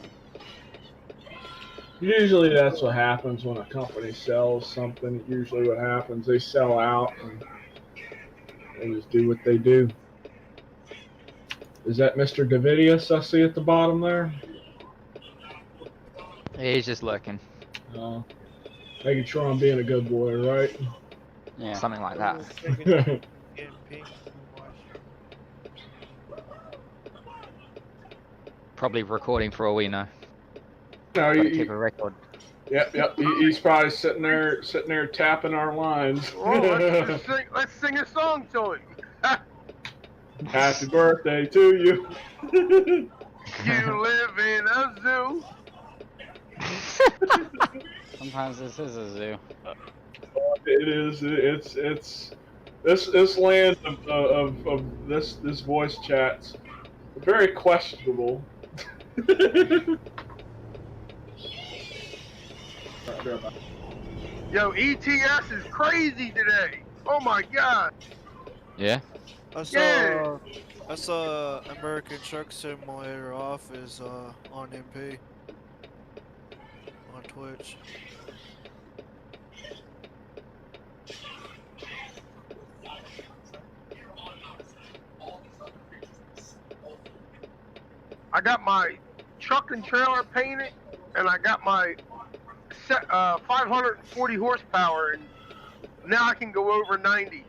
Usually that's what happens when a company sells something. Usually what happens, they sell out and they just do what they do. Is that Mr. Davidius I see at the bottom there? He's just lurking. Making sure I'm being a good boy, right? Yeah. Something like that. Getting pinged too much. Probably recording for all we know. No, Gotta keep a record. Yep. He's probably sitting there tapping our lines. Well, let's sing a song to him. Happy birthday to you. You live in a zoo. Sometimes this is a zoo. It is. It's this land of this voice chat's very questionable. Yo, ETS is crazy today. Oh my god. Yeah. I saw American Truck Simulator Office on MP on Twitch. I got my truck and trailer painted, and I got my 540 horsepower, and now I can go over 90.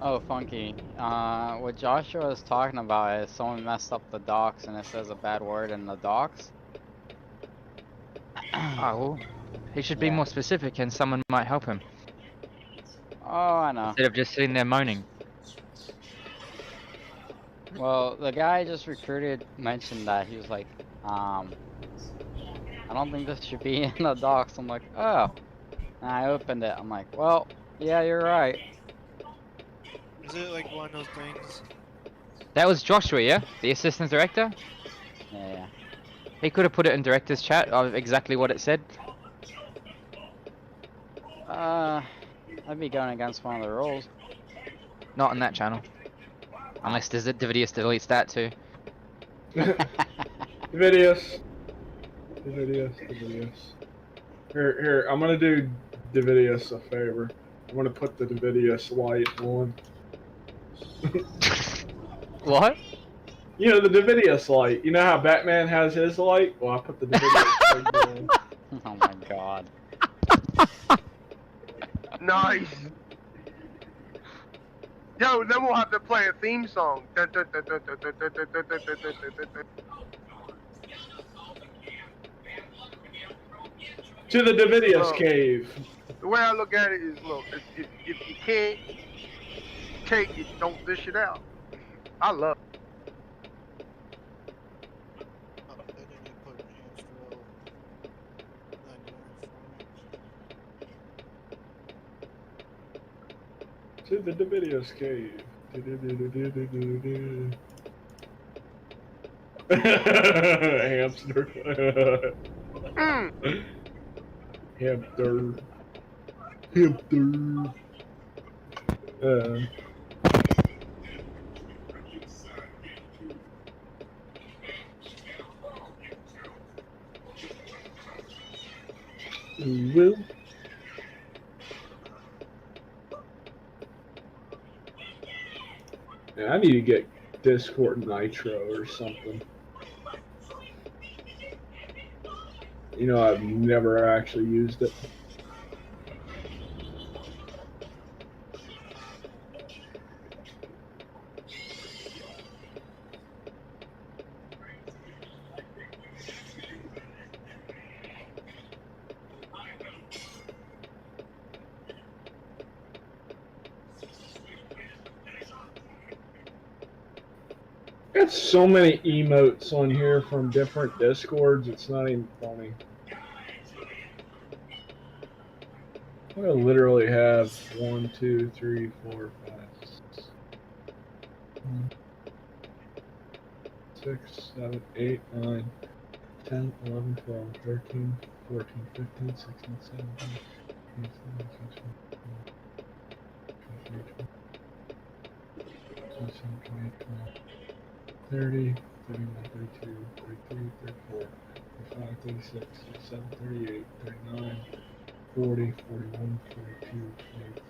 Oh, Funky. What Joshua was talking about is someone messed up the docs and it says a bad word in the docs. Oh, well, he should be Yeah. more specific and someone might help him. Oh, I know. Instead of just sitting there moaning. Well, the guy I just recruited mentioned that. He was like, I don't think this should be in the docs. I'm like, oh. And I opened it. I'm like, well, yeah, you're right. Is it like one of those things? That was Joshua, yeah? The assistant director? Yeah. He could have put it in director's chat of exactly what it said. I'd be going against one of the rules. Not on that channel. Unless there's a Davidius deletes that too. Davidius. Here, I'm gonna do Davidius a favor. I'm gonna put the Davidius light on. What? You know, the Davidius light. You know how Batman has his light? Well, I put the Davidius light on. Oh my god. Nice. Yo, then we'll have to play a theme song. To the Davidius cave. The way I look at it is, look, if you can't take it, don't dish it out. I love it. Oh, they didn't put an hamster To the Davidius cave. Hamster. Hamster. Will. Yeah, I need to get Discord Nitro or something. you know, I've never actually used it. Got so many emotes on here from different discords, it's not even funny. I literally have 1, 2, 3, 4, 5, 6, 7, 8, 9, 10, 11, 12, 13, 14, 15, 16, 17, 18, 19, 20, 21, 30, 31, 32, 33, 34, 35, 36, 37, 38, 39, 40, 41, 42,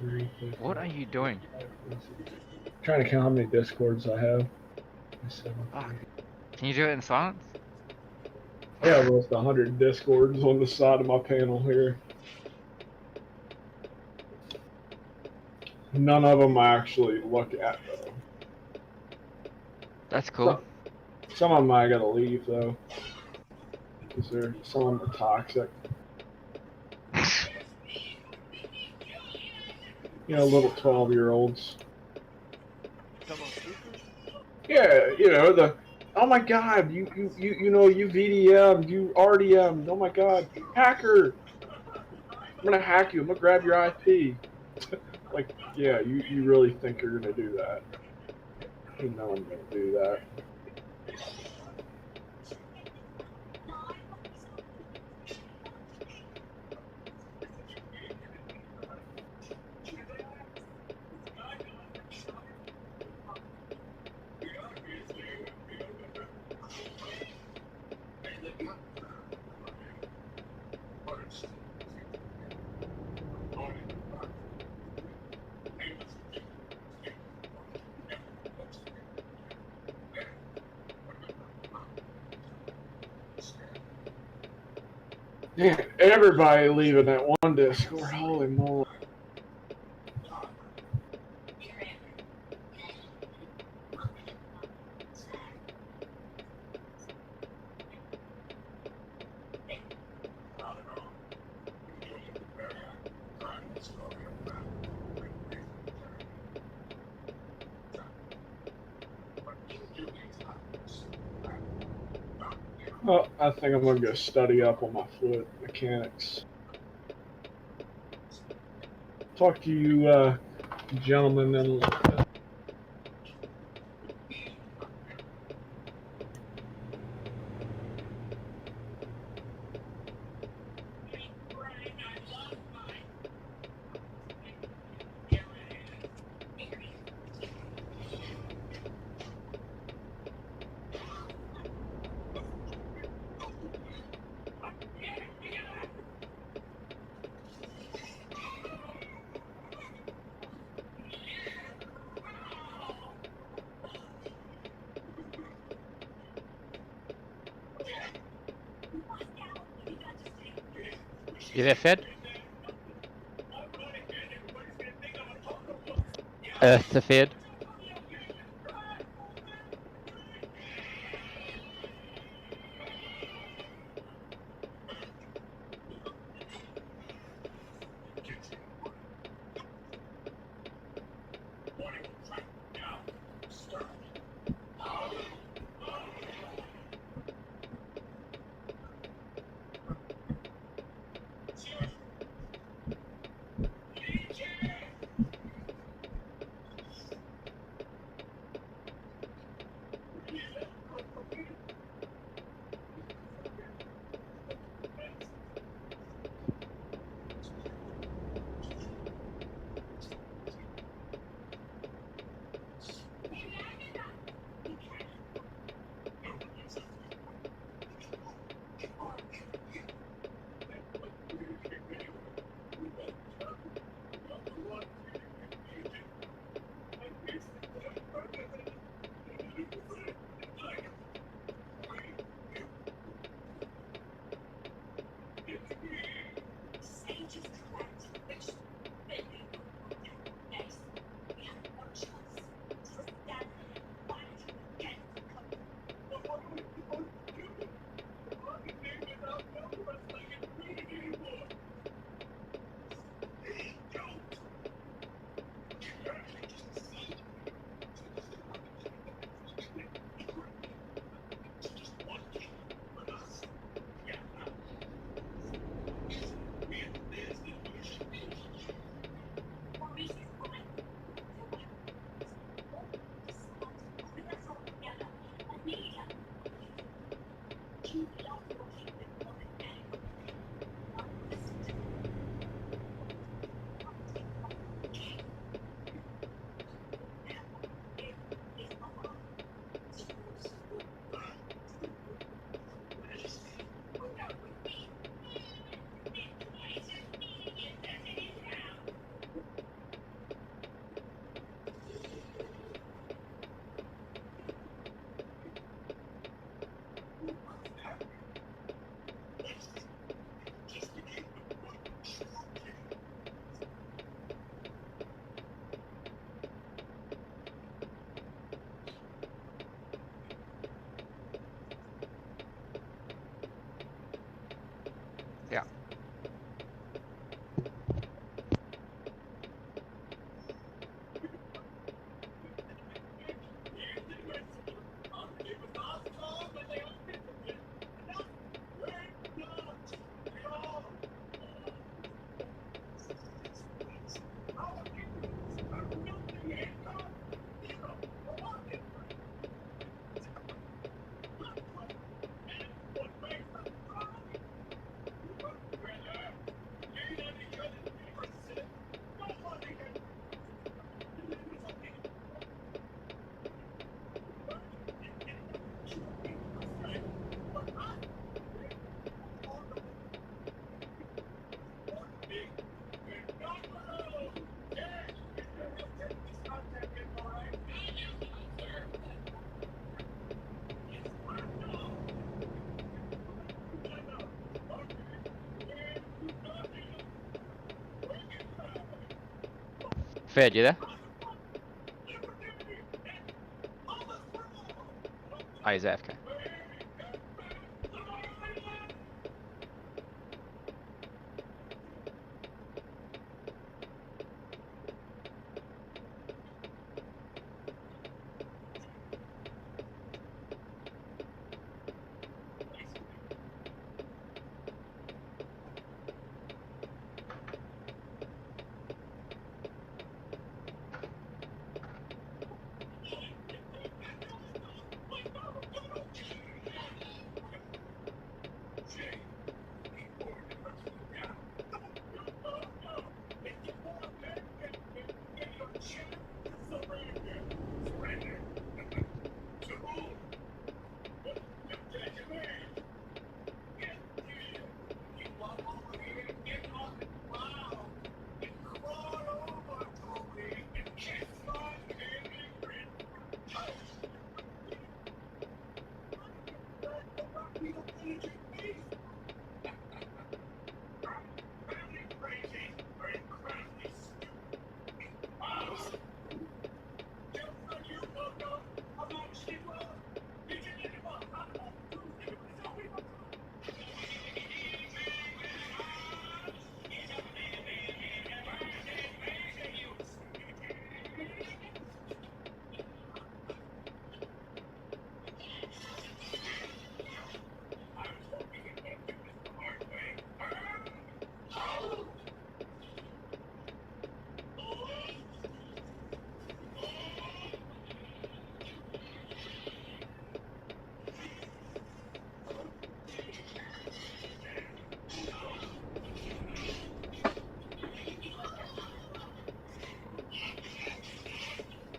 43, What 44, are you doing? 45, 46. Trying to count how many discords I have. 47, Fuck. Can you do it in silence? I got almost 100 discords on the side of my panel here. None of them I actually look at though. That's cool. Some of them I gotta leave though, because some of them are toxic. You know, little 12-year-olds. Come on, speaker. Yeah, you know Oh my God, you know you VDM, you RDM. Oh my God, hacker! I'm gonna hack you. I'm gonna grab your IP. Like, yeah, you really think you're gonna do that? You know I'm gonna do that. Man, everybody leaving that one Discord. Holy moly. Well, I think I'm gonna go study up on my fluid mechanics. Talk to you, gentlemen, and You there, Fed? Earth to Fed. Fed, you there? Oh, he's AFK.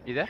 You there?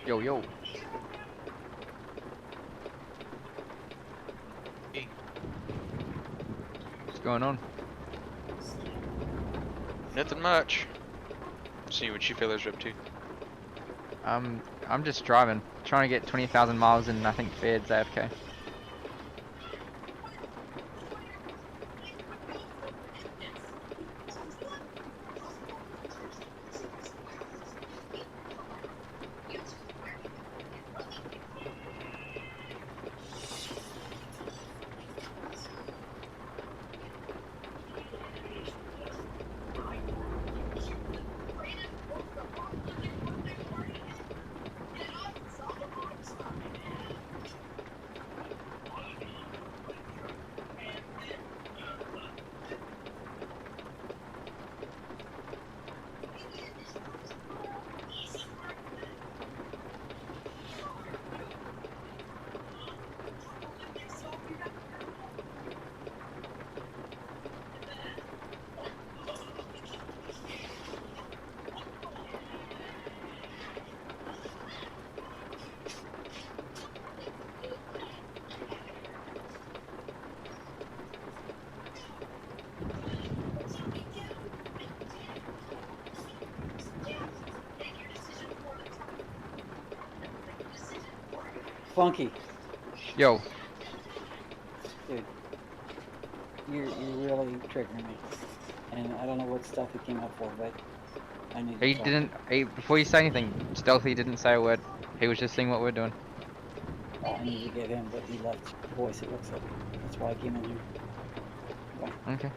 Yo, yo. What's going on? Nothing much. See what you fellas are up to. I'm just driving, trying to get 20,000 miles in, I think, Fed's AFK. Funky, Yo, dude, you're really triggering me, and I don't know what stuff he came up for, but I need to he talk. didn't, before you say anything, Stealthy didn't say a word. He was just seeing what we're doing. I need to get him, but he left voice. It looks like that's why I came in here. Bye. Okay.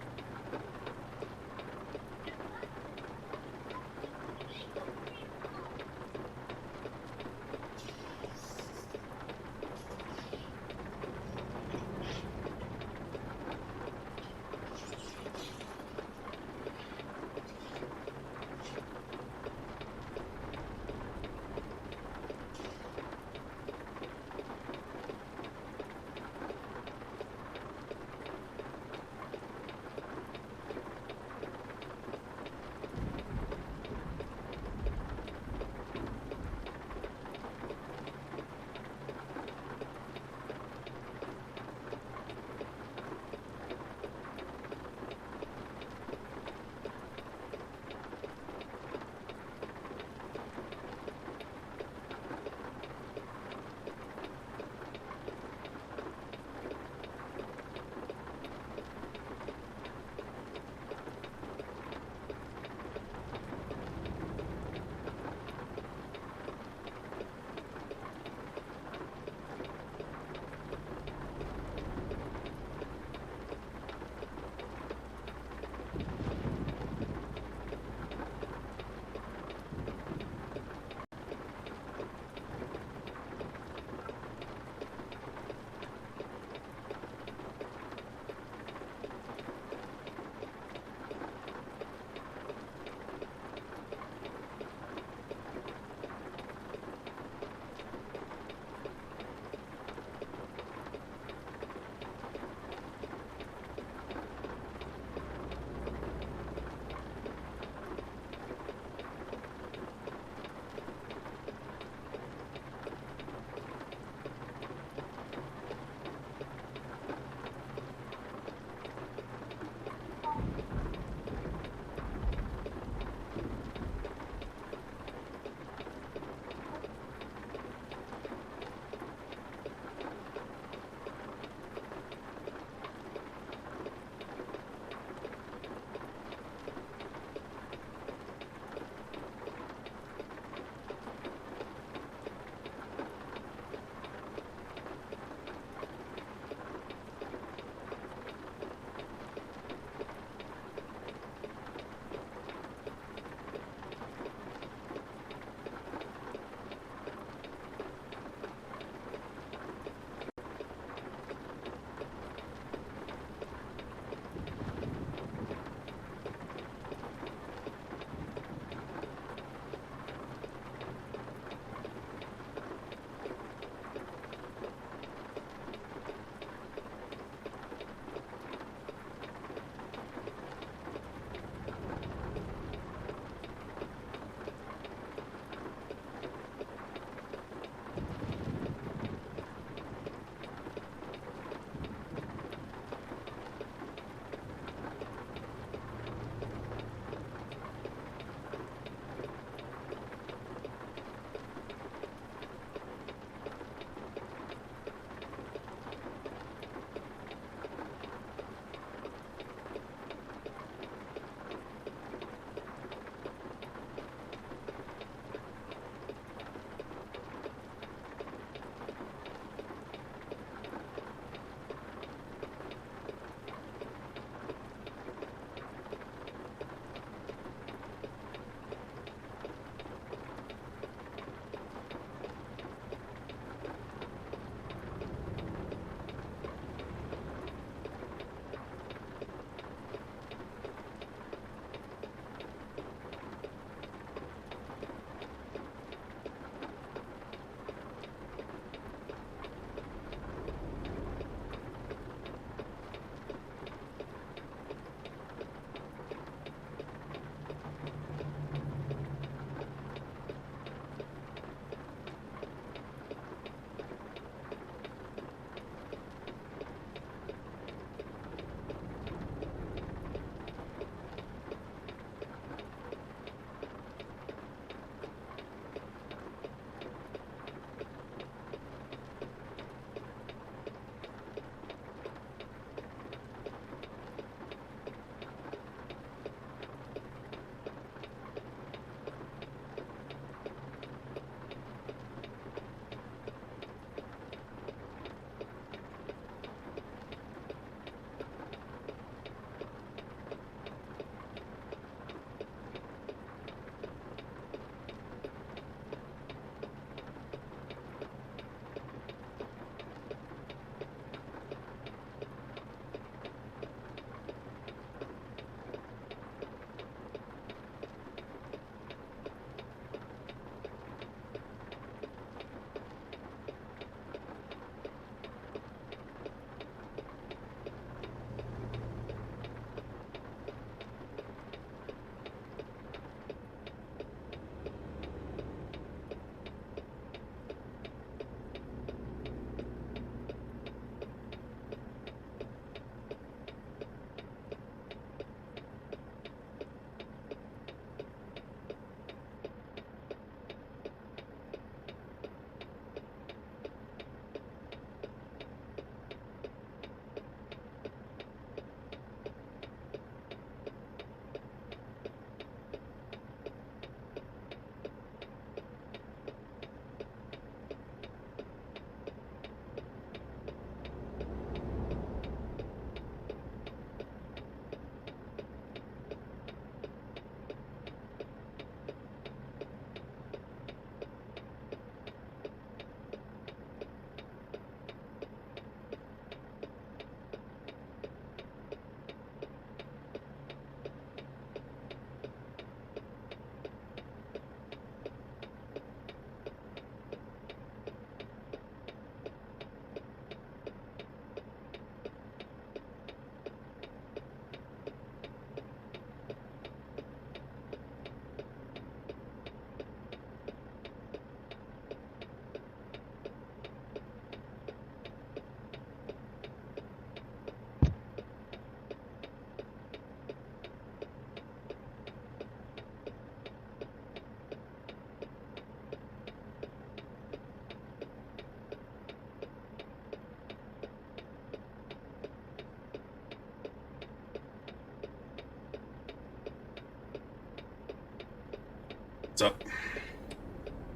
What's up?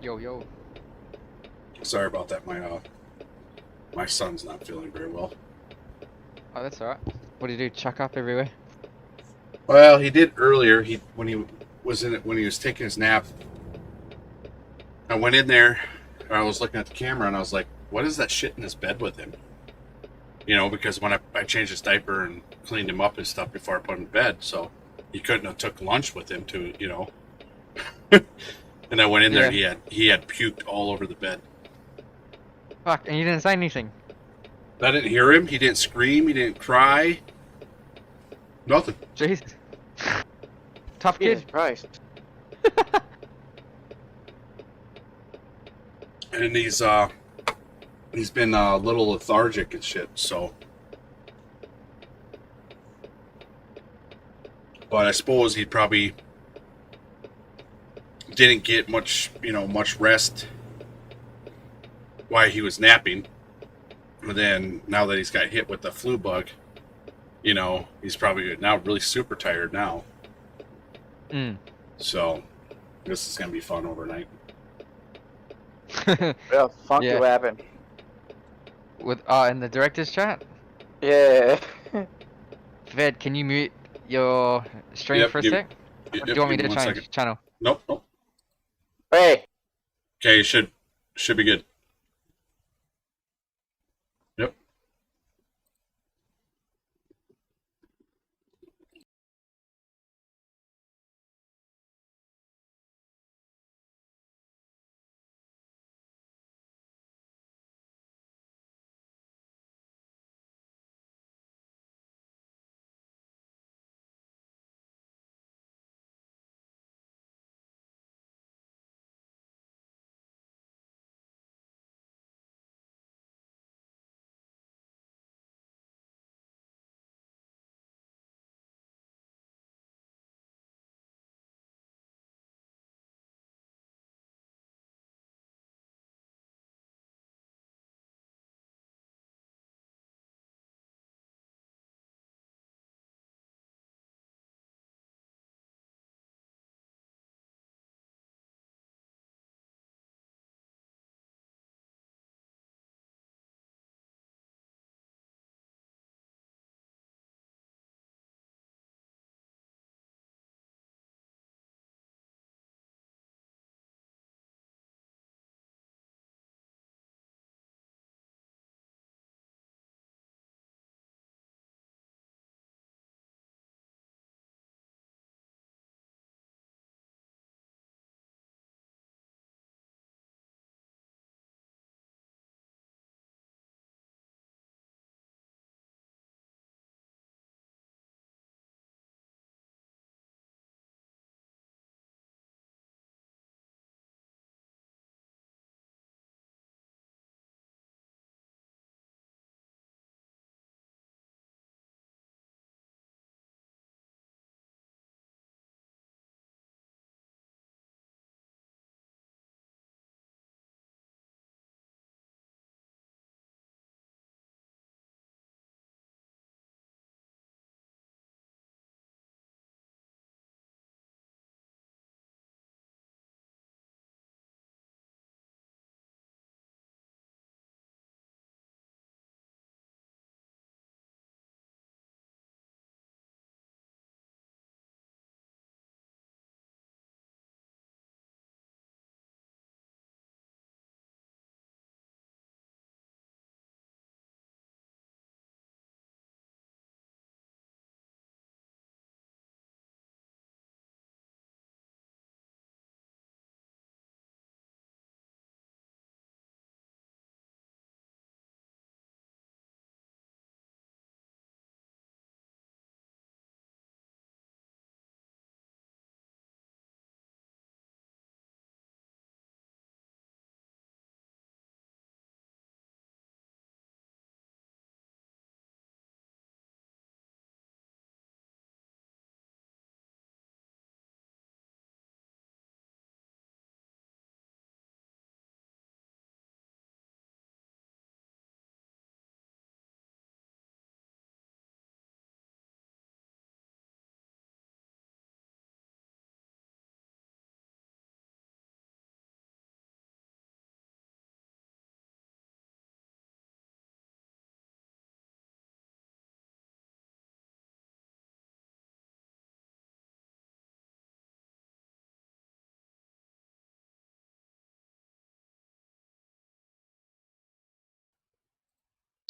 Yo, yo. Sorry about that. My son's not feeling very well. Oh, that's alright. What do you do? Chuck up everywhere? Well, he did earlier. When he was taking his nap. I went in there. I was looking at the camera and I was like, "What is that shit in his bed with him?" You know, because when I changed his diaper and cleaned him up and stuff before I put him to bed, so he couldn't have took lunch with him to, you know. And I went in there and he had puked all over the bed. Fuck, and you didn't say anything. I didn't hear him. He didn't scream. He didn't cry. Nothing. Jeez. Tough Jesus kid. Christ. And he's been a little lethargic and shit. So, but I suppose he probably didn't get much rest while he was napping. And then now that he's got hit with the flu bug, you know, he's probably now really super tired now. So this is gonna be fun overnight. Yeah, funky Yeah. weapon. With in the director's chat? Yeah. Ved, can you mute your stream for a sec? Or do you want me to change channel? Nope. Hey. Okay, should be good. Yep.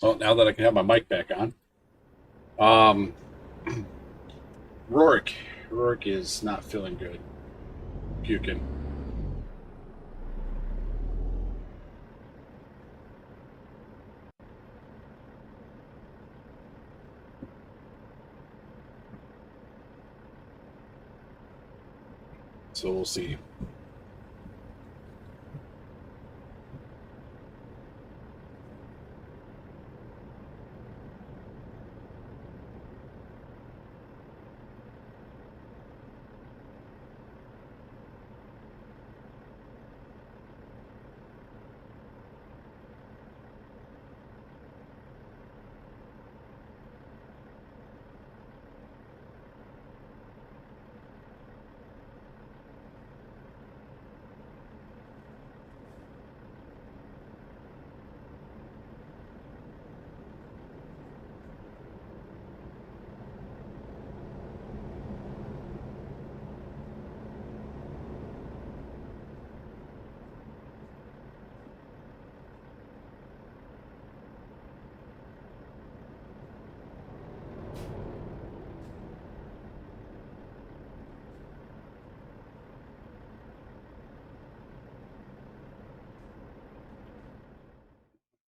Well, now that I can have my mic back on. Um, Rorik is not feeling good. Puking. So we'll see.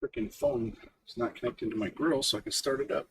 Freaking phone is not connecting to my grill, so I can start it up.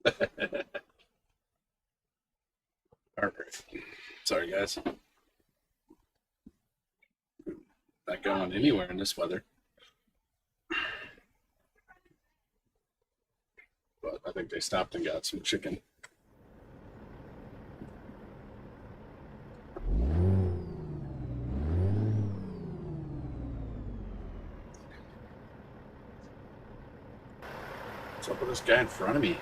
All right. Sorry, guys. Not going anywhere in this weather. But I think they stopped and got some chicken. What's up with this guy in front of me?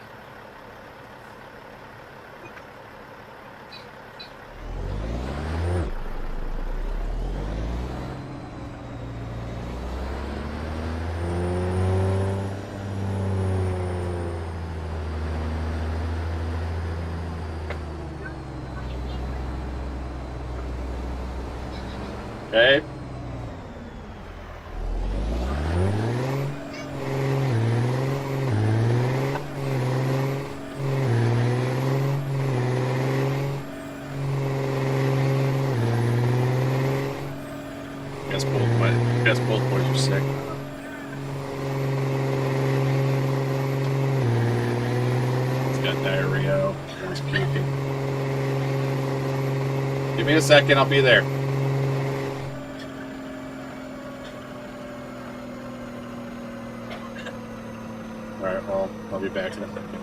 Okay. Guess both boys are sick. He's got diarrhea. He's puking. Give me a second, I'll be there. Alright, well, I'll be back in a second.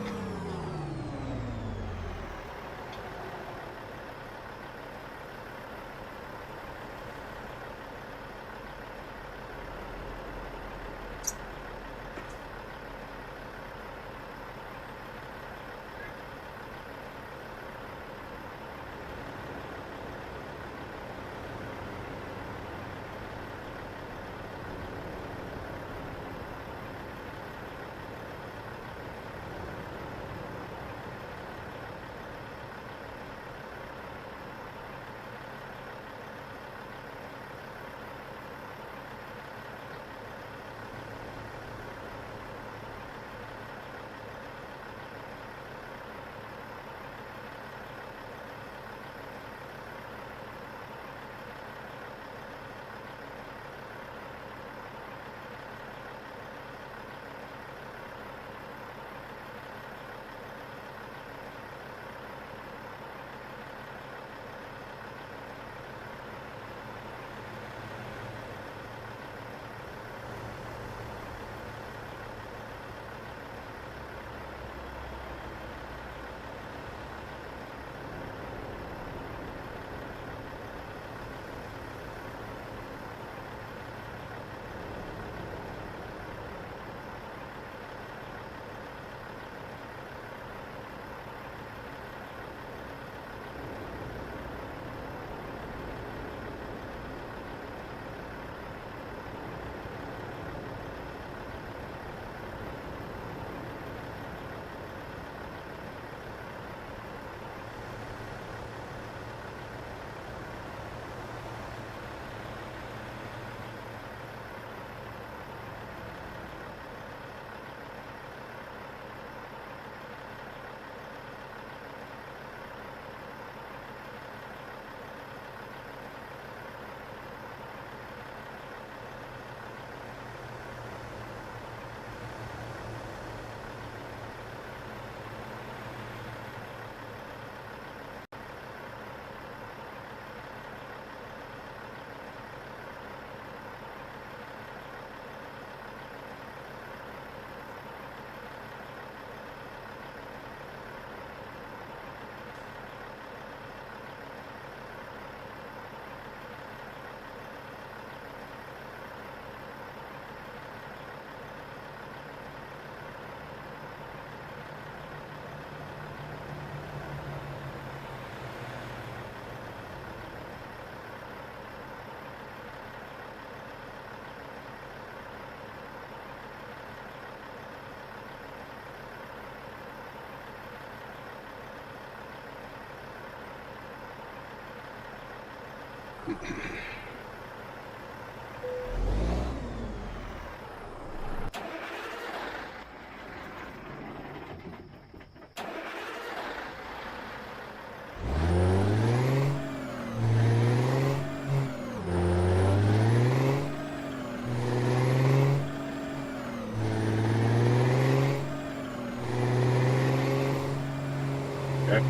Okay.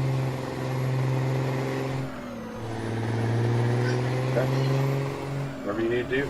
Okay. Whatever you need to do.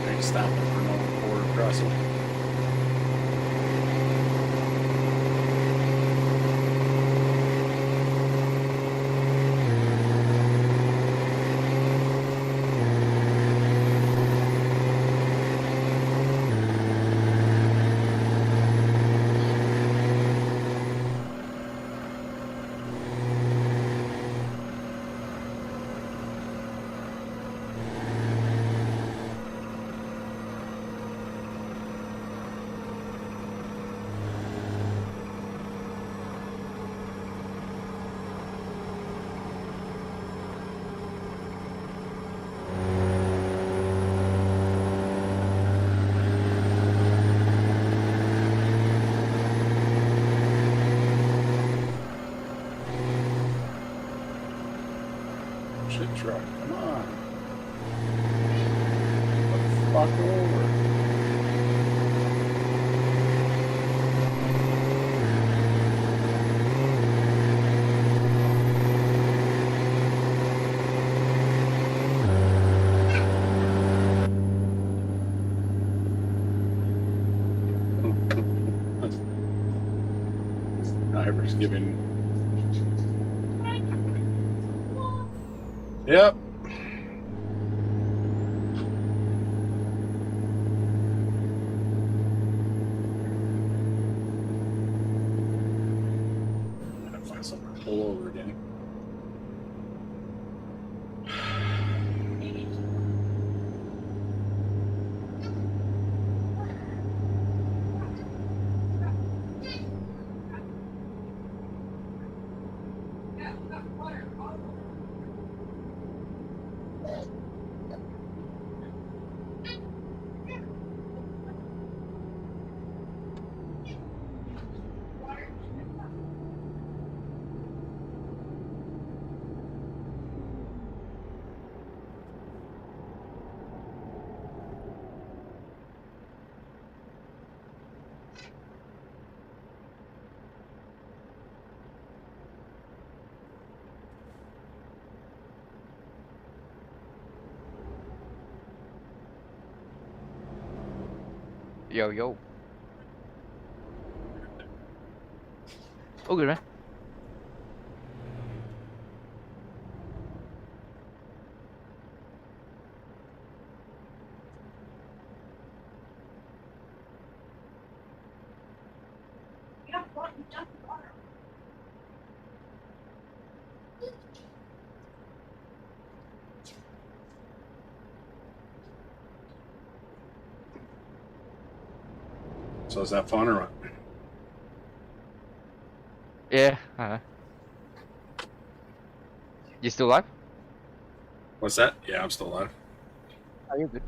Thanks, stopping for no border crossing. Shit truck, come on. The fuck over. Driver's giving. Yep. Gotta find somewhere to pull over again. Yo, yo. Oh, good, man. So is that fun or what? Yeah. You still alive? What's that? Yeah, I'm still alive. Oh, you're good.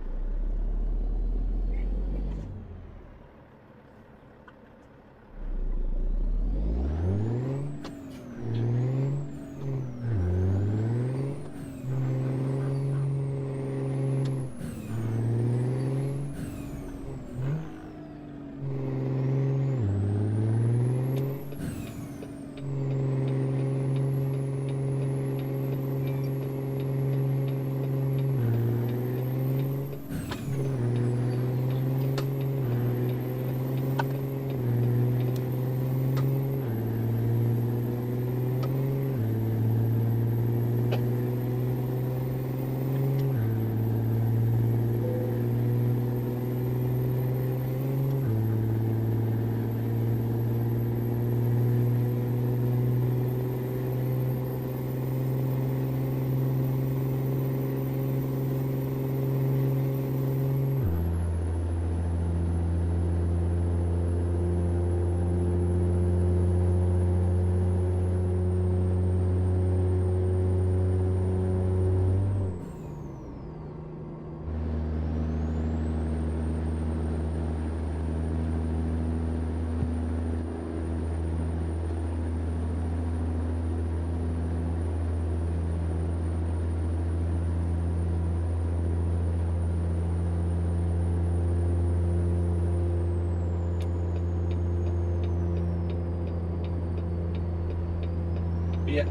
Shit.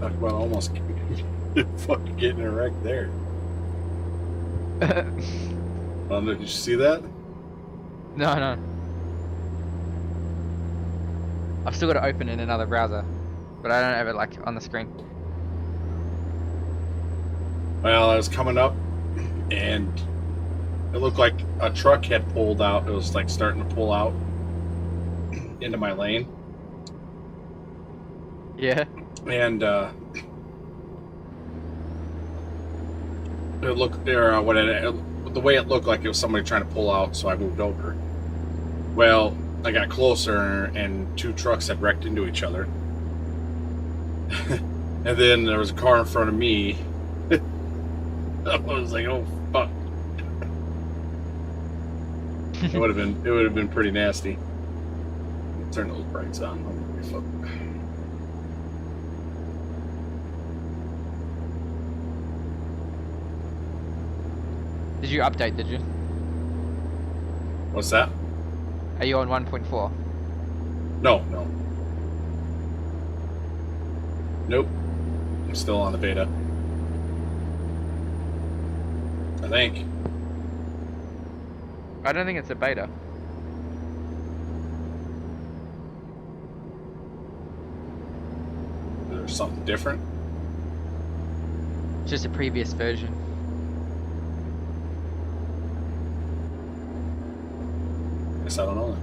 Talk about almost fucking getting a wreck there. Did you see that? No. I've still got it open in another browser, but I don't have it like on the screen. Well, I was coming up, and it looked like a truck had pulled out. It was like starting to pull out into my lane. Yeah. And it looked there. The way it looked like it was somebody trying to pull out, so I moved over. Well, I got closer, and two trucks had wrecked into each other. And then there was a car in front of me. I was like, "Oh fuck!" It would have been pretty nasty. Turn those brakes on. Fuck. Did you update? Did you? What's that? Are you on 1.4? No. Nope. I'm still on the beta. I think. I don't think it's a beta. There's something different. It's just a previous version. Guess I don't know.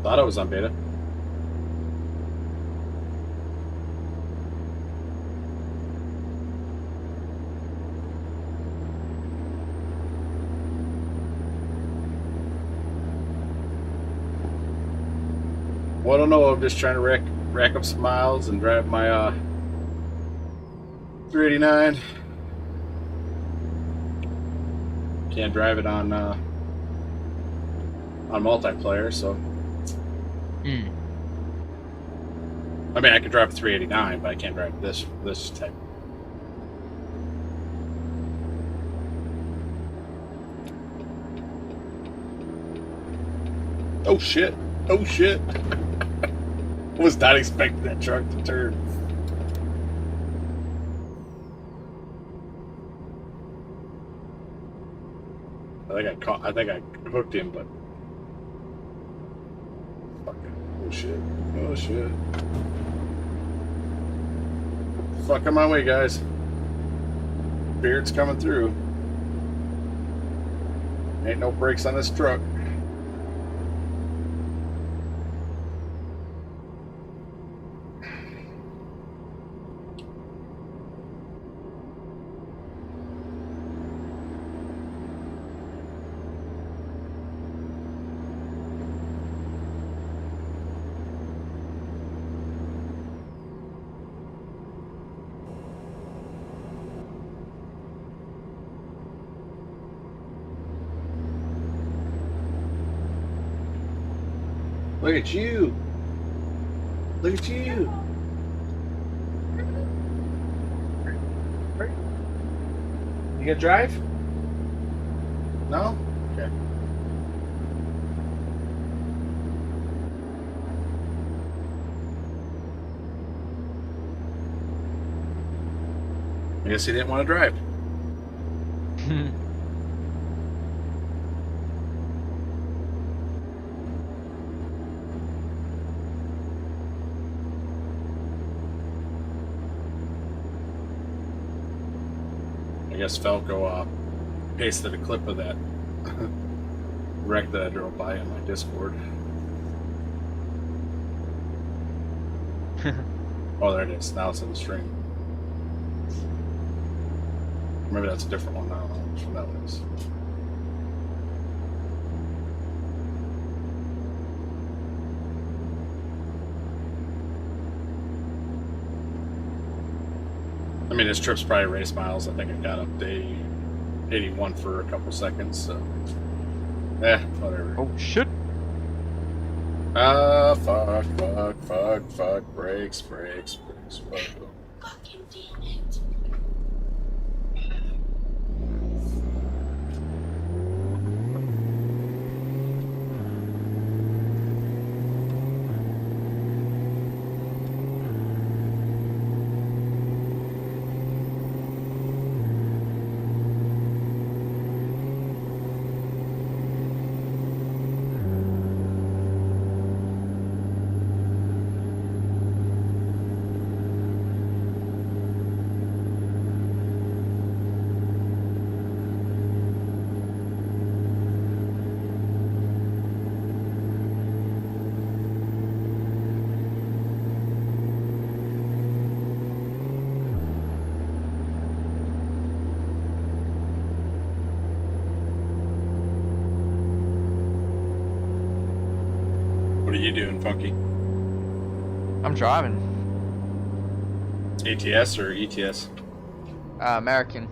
Thought I was on beta. Well, I don't know. I'm just trying to rack up some miles and drive my 389. Can't drive it on multiplayer, so. I mean, I can drive a 389, but I can't drive this type. Oh shit! Oh shit! Was not expecting that truck to turn. I think I hooked him, but fucking oh shit! Oh shit! Fuck on my way, guys. Beard's coming through. Ain't no brakes on this truck. Look at you. Look at you. You gonna drive? No? Okay. I guess he didn't want to drive. I guess Falco pasted a clip of that wreck that I drove by in my Discord. Oh, there it is. Now it's in the stream. Maybe that's a different one. I don't know which one that one is. I mean, this trip's probably race miles. I think I got up to 81 for a couple seconds, so. Whatever. Oh, shit. Fuck. Brakes. Fuck. What are you doing, Funky? I'm driving. ATS or ETS? American.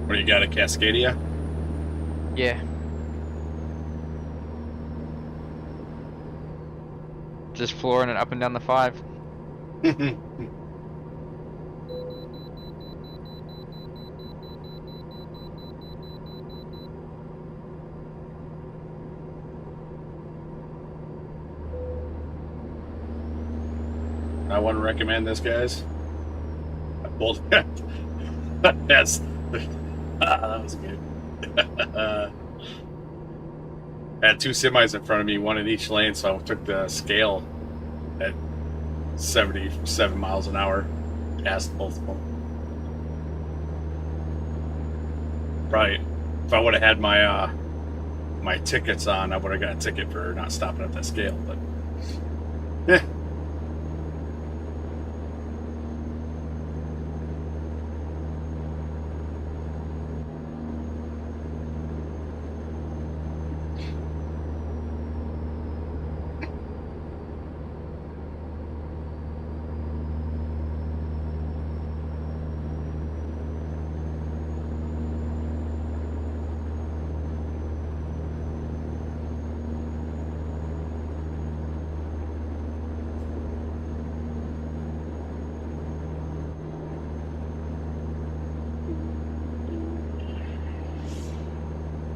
What do you got, a Cascadia? Yeah. Just flooring it up and down the 5. I wouldn't recommend this, guys. I pulled That's that was good. I had two semis in front of me, one in each lane, so I took the scale at 77 miles an hour, past both of them. Probably, if I would have had my my tickets on, I would have got a ticket for not stopping at that scale. But yeah.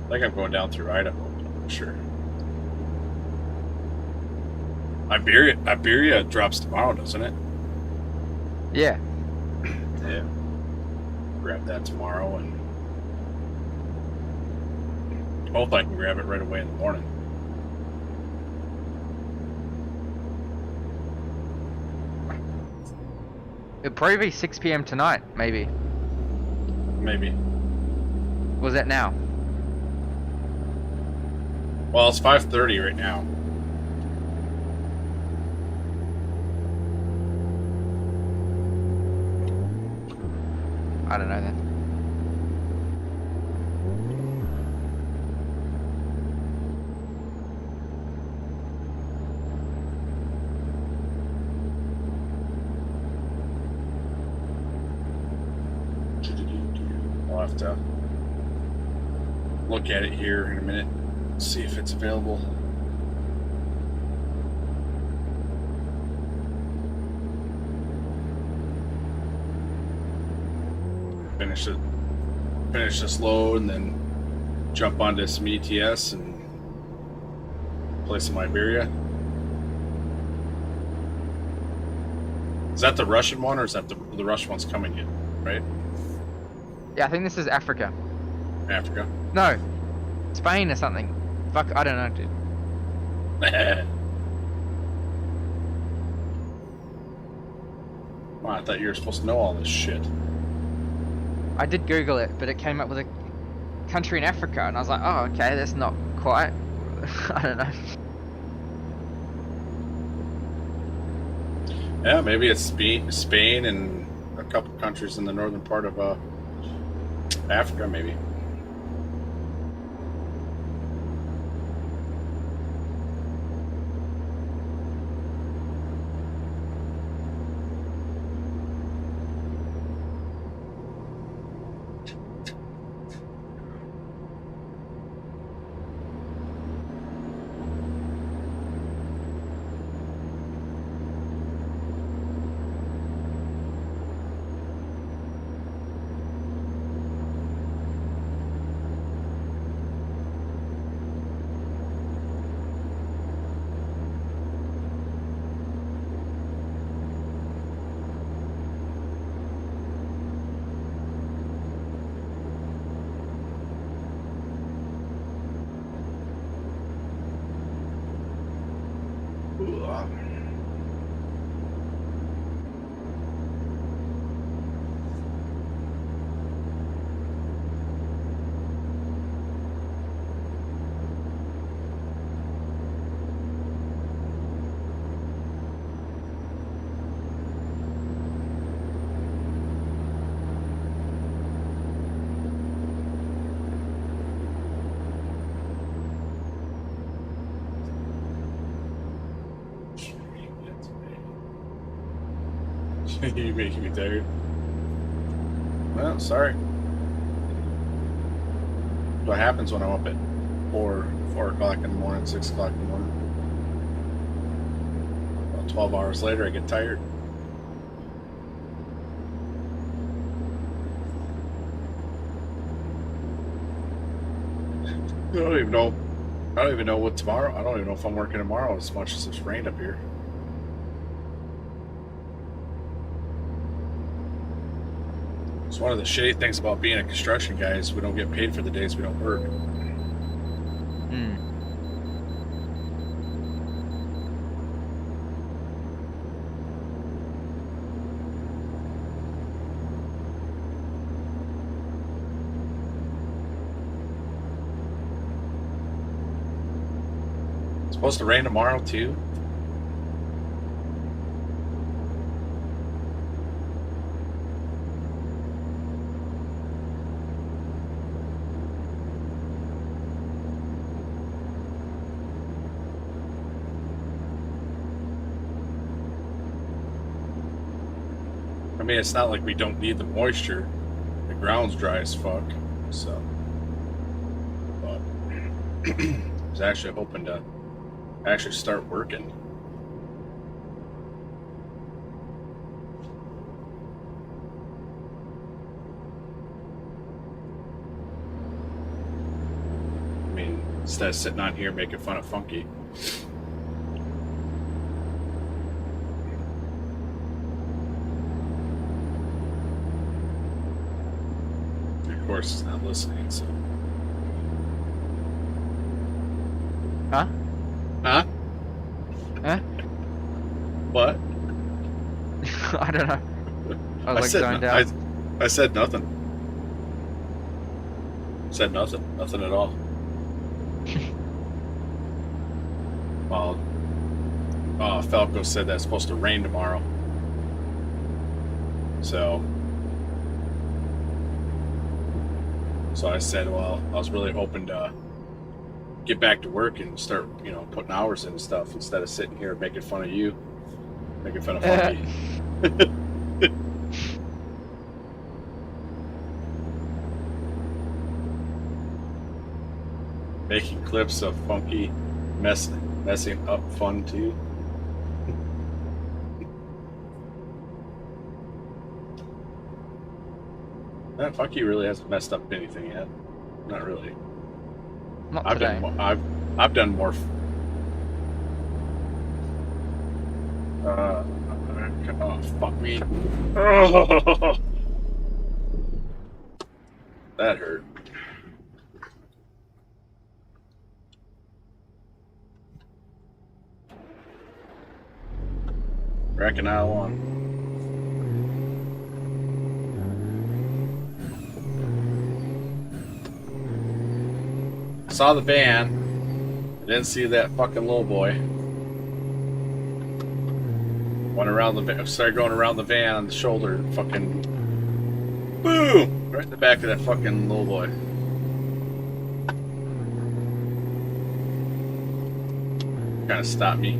I think I'm going down through Idaho, I'm not sure. Iberia drops tomorrow, doesn't it? Yeah. Yeah. Grab that tomorrow, and hope I can grab it right away in the morning. It'll probably be 6 p.m. tonight, maybe. Maybe. Was that now? Well, it's 5:30 right now. I don't know then. I'll have to look at it here in a minute, see if it's available. Finish this load, and then jump onto some ETS and play some Iberia. Is that the Russian one, or is that the Russian one's coming in, right? Yeah, I think this is Africa. Africa. No, Spain or something. Fuck, I don't know, dude. Wow, I thought you were supposed to know all this shit. I did Google it, but it came up with a country in Africa, and I was like, oh, okay, that's not quite. I don't know. Yeah, maybe it's Spain and a couple countries in the northern part of Africa, maybe. You making me tired. Well, sorry. What happens when I'm up at 4 o'clock in the morning, 6 o'clock in the morning? About 12 hours later, I get tired. I don't even know. I don't even know what tomorrow. I don't even know if I'm working tomorrow as much as it's rained up here. It's one of the shitty things about being a construction guy is we don't get paid for the days we don't work. It's supposed to rain tomorrow too. I mean, it's not like we don't need the moisture. The ground's dry as fuck, so. But I was actually hoping to actually start working. I mean, instead of sitting on here making fun of Funky. Of course, he's not listening, so. Huh? Huh? Huh? What? I don't know. I was like said zoned no- out. I said nothing. Said nothing. Nothing at all. Well, Falco said that it's supposed to rain tomorrow. So I said, well, I was really hoping to get back to work and start, putting hours in and stuff instead of sitting here making fun of you, making fun of Funky. Making clips of Funky messing up fun too. That Funky really hasn't messed up anything yet. Not really. Not I've today. I've done more. Oh fuck me! Oh, that hurt. Reckon I won. Saw the van. I didn't see that fucking little boy. Went around the started going around the van on the shoulder and fucking boom! Right in the back of that fucking little boy. Kinda stopped me.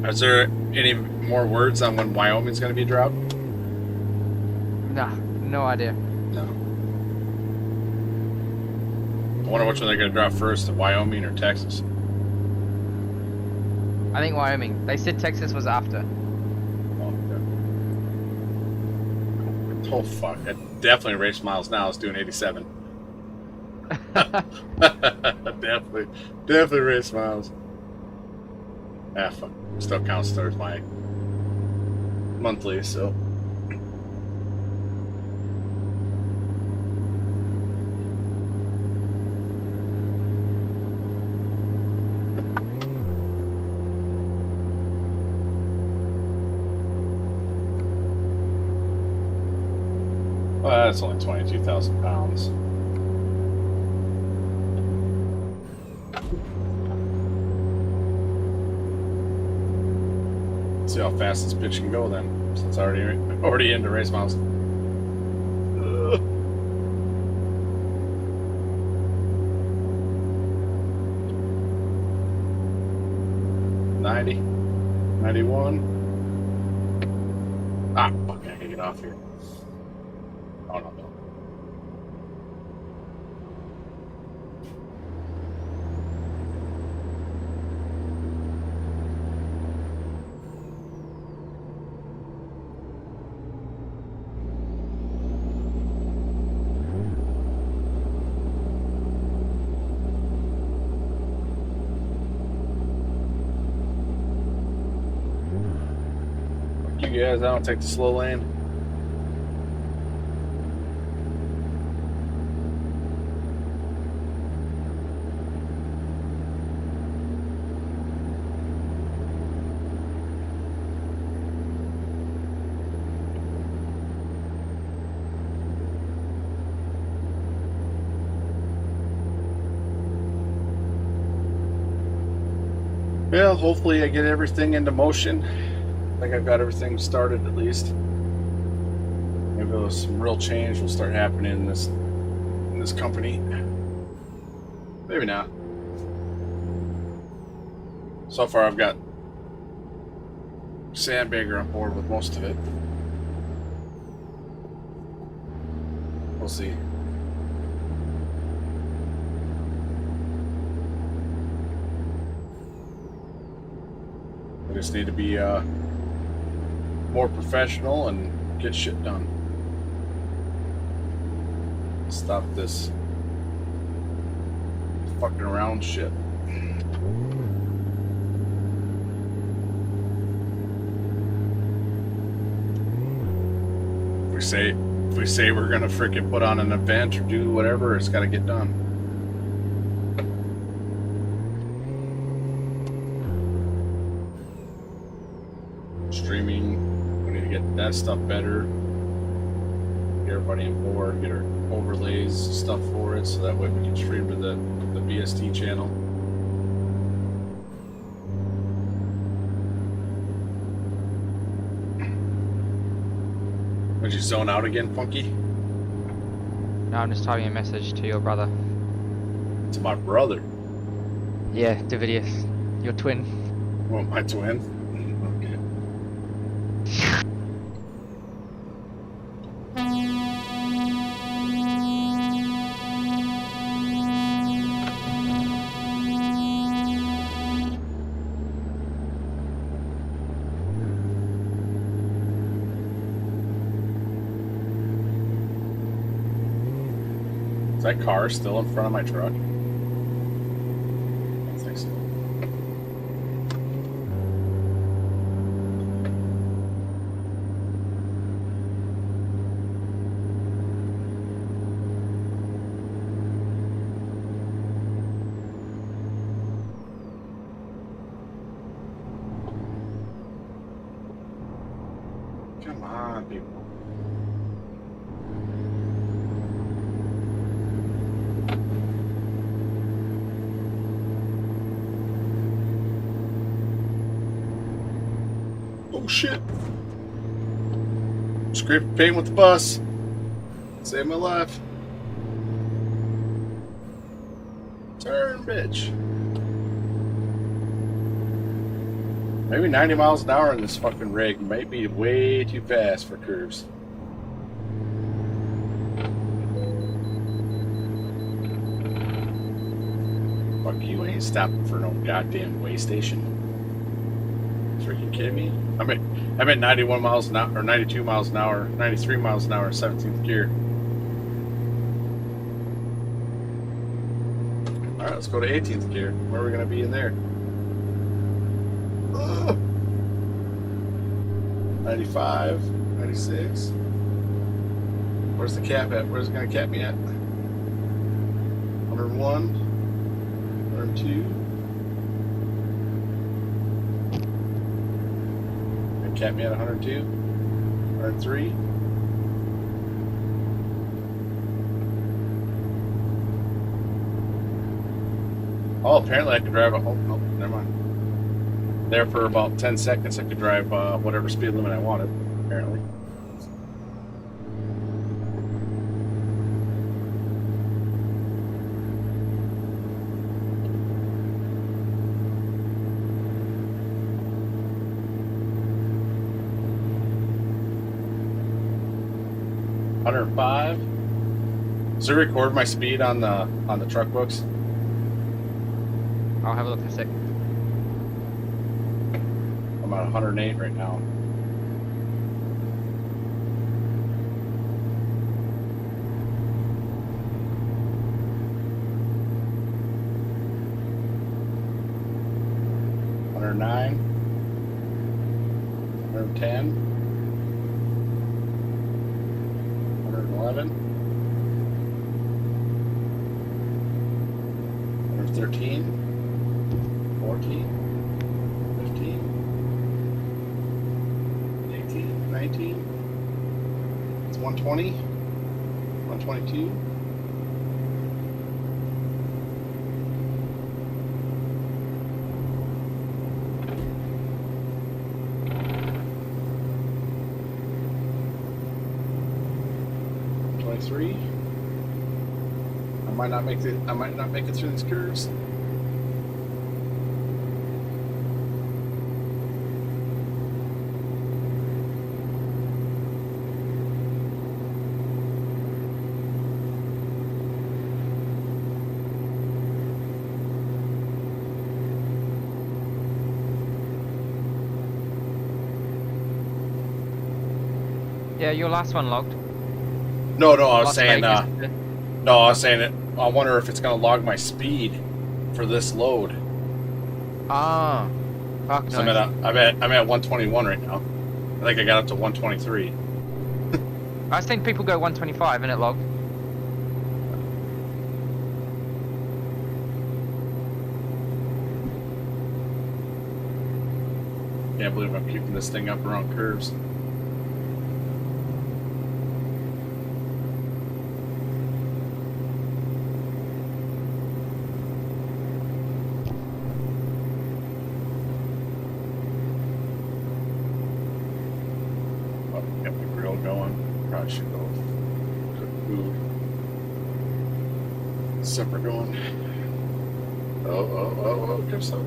Is there any more words on when Wyoming's going to be dropped? Nah, no idea. No. I wonder which one they're going to drop first, Wyoming or Texas. I think Wyoming. They said Texas was after. Oh fuck! It definitely race miles now. It's doing 87. definitely race miles. Ah, fuck. Still counts towards my monthly, so. Well, that's only 22,000 pounds. see how fast this bitch can go then, since it's already into race miles. Ugh. $90, $91. Ah, fuck! I gotta get off here. Oh no. You guys, I don't take the slow lane. Well, hopefully I get everything into motion. I think I've got everything started at least. Maybe some real change will start happening in this company. Maybe not. So far I've got Sandbagger on board with most of it. We'll see. We just need to be more professional and get shit done. Stop this fucking around shit. If we say we're gonna freaking put on an event or do whatever, it's gotta get done. Streaming, we need to get that stuff better. Get everybody on board, get our overlays stuff for it, so that way we can stream to the BST channel. Did you zone out again, Funky? No, I'm just typing a message to your brother. To my brother? Yeah, Davidius, your twin. Well, my twin? Okay. Is that car still in front of my truck? I don't think so. Come on, people. Oh shit. Scraped paint with the bus. Saved my life. Turn, bitch. Maybe 90 miles an hour in this fucking rig might be way too fast for curves. Fuck you, ain't stopping for no goddamn way station. Freaking kidding me? I'm at 91 miles an hour, or 92 miles an hour, 93 miles an hour, 17th gear. Alright, let's go to 18th gear. Where are we going to be in there? 95, 96. Where's the cap at? Where's it going to cap me at? 101, 102. Cap me at 102, 103. Oh, apparently I can drive a. Oh, no, never mind. There for about 10 seconds, I could drive whatever speed limit I wanted, apparently. $105. Does it record my speed on the truck books? I'll have a look in a sec. I'm at 108 right now. $109, $110, $111, $113, $14, $15, $18, $19. It's $120, $122. $23. I might not make it through these curves. Yeah, your last one logged. No, I was Las saying, Vegas. no, I was saying it. I wonder if it's gonna log my speed for this load. Ah, fuck So no. I'm at 121 right now. I think I got up to 123. I've seen people go 125 and it logged. Can't believe I'm keeping this thing up around curves. Oh, got my grill going. Probably should go cook food. Supper going. Oh, give some.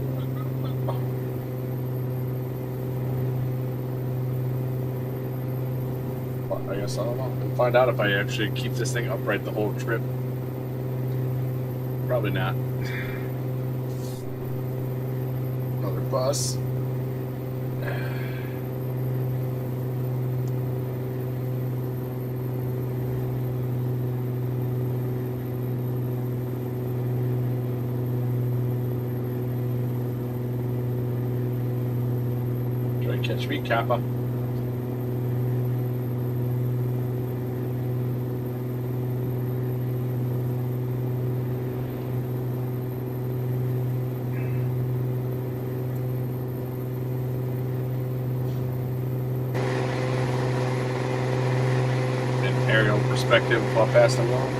I guess I don't know. We'll find out if I actually keep this thing upright the whole trip. Probably not. Another bus. Try to catch me, Kappa. Aerial perspective of how fast I'm going.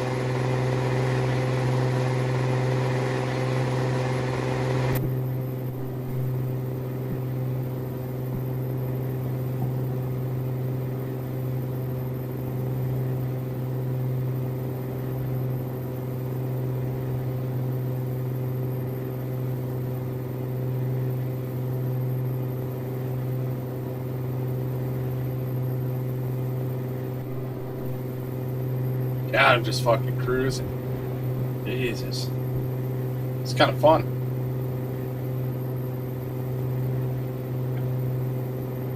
God, I'm just fucking cruising. Jesus. It's kind of fun.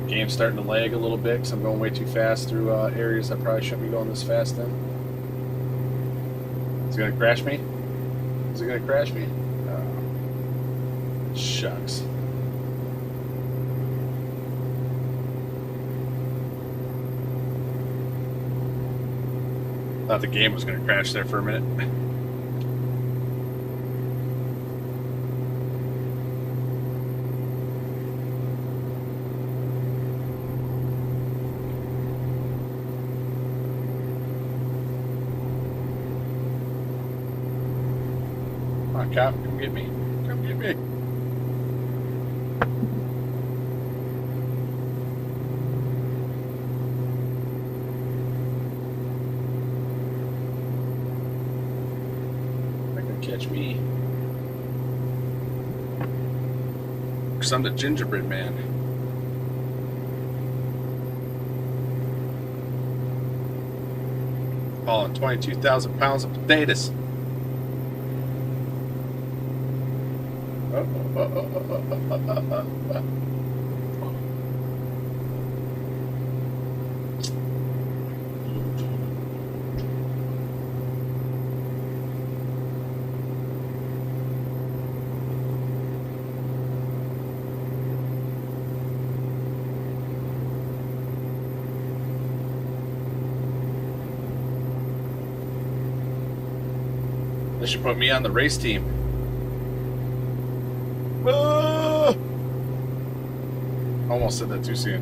Game's starting to lag a little bit because I'm going way too fast through areas I probably shouldn't be going this fast in. Is it going to crash me? Is it going to crash me? Shucks. Thought the game was going to crash there for a minute. Come on, cop, come get me. Come get me. catch me. Because I'm the gingerbread man. Hauling 22,000 pounds of potatoes. They should put me on the race team. Ah! Almost said that too soon.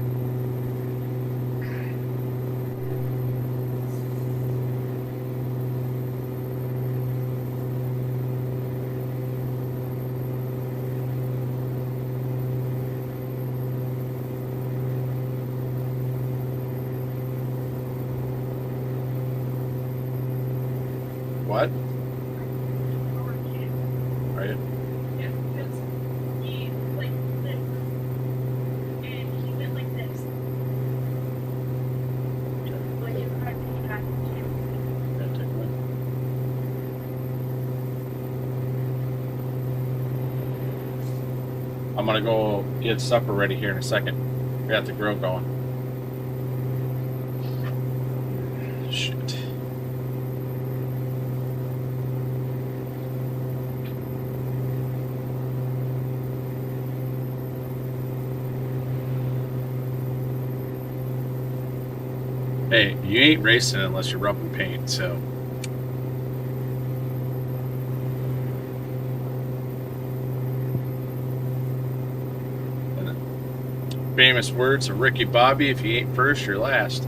What? Are you? I'm gonna go get supper ready here in a second. We got the grill going. Shit. Hey, you ain't racing unless you're rubbing paint, so. Famous words of Ricky Bobby, if you ain't first, you're last.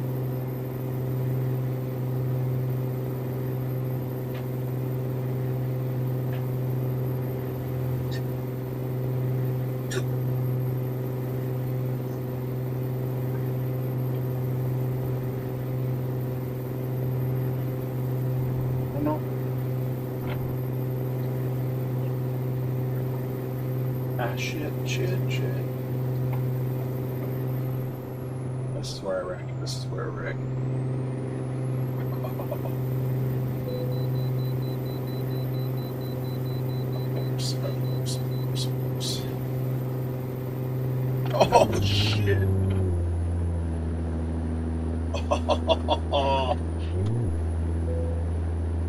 No. Ah, shit. This is where I wreck. Oops. Oh, shit.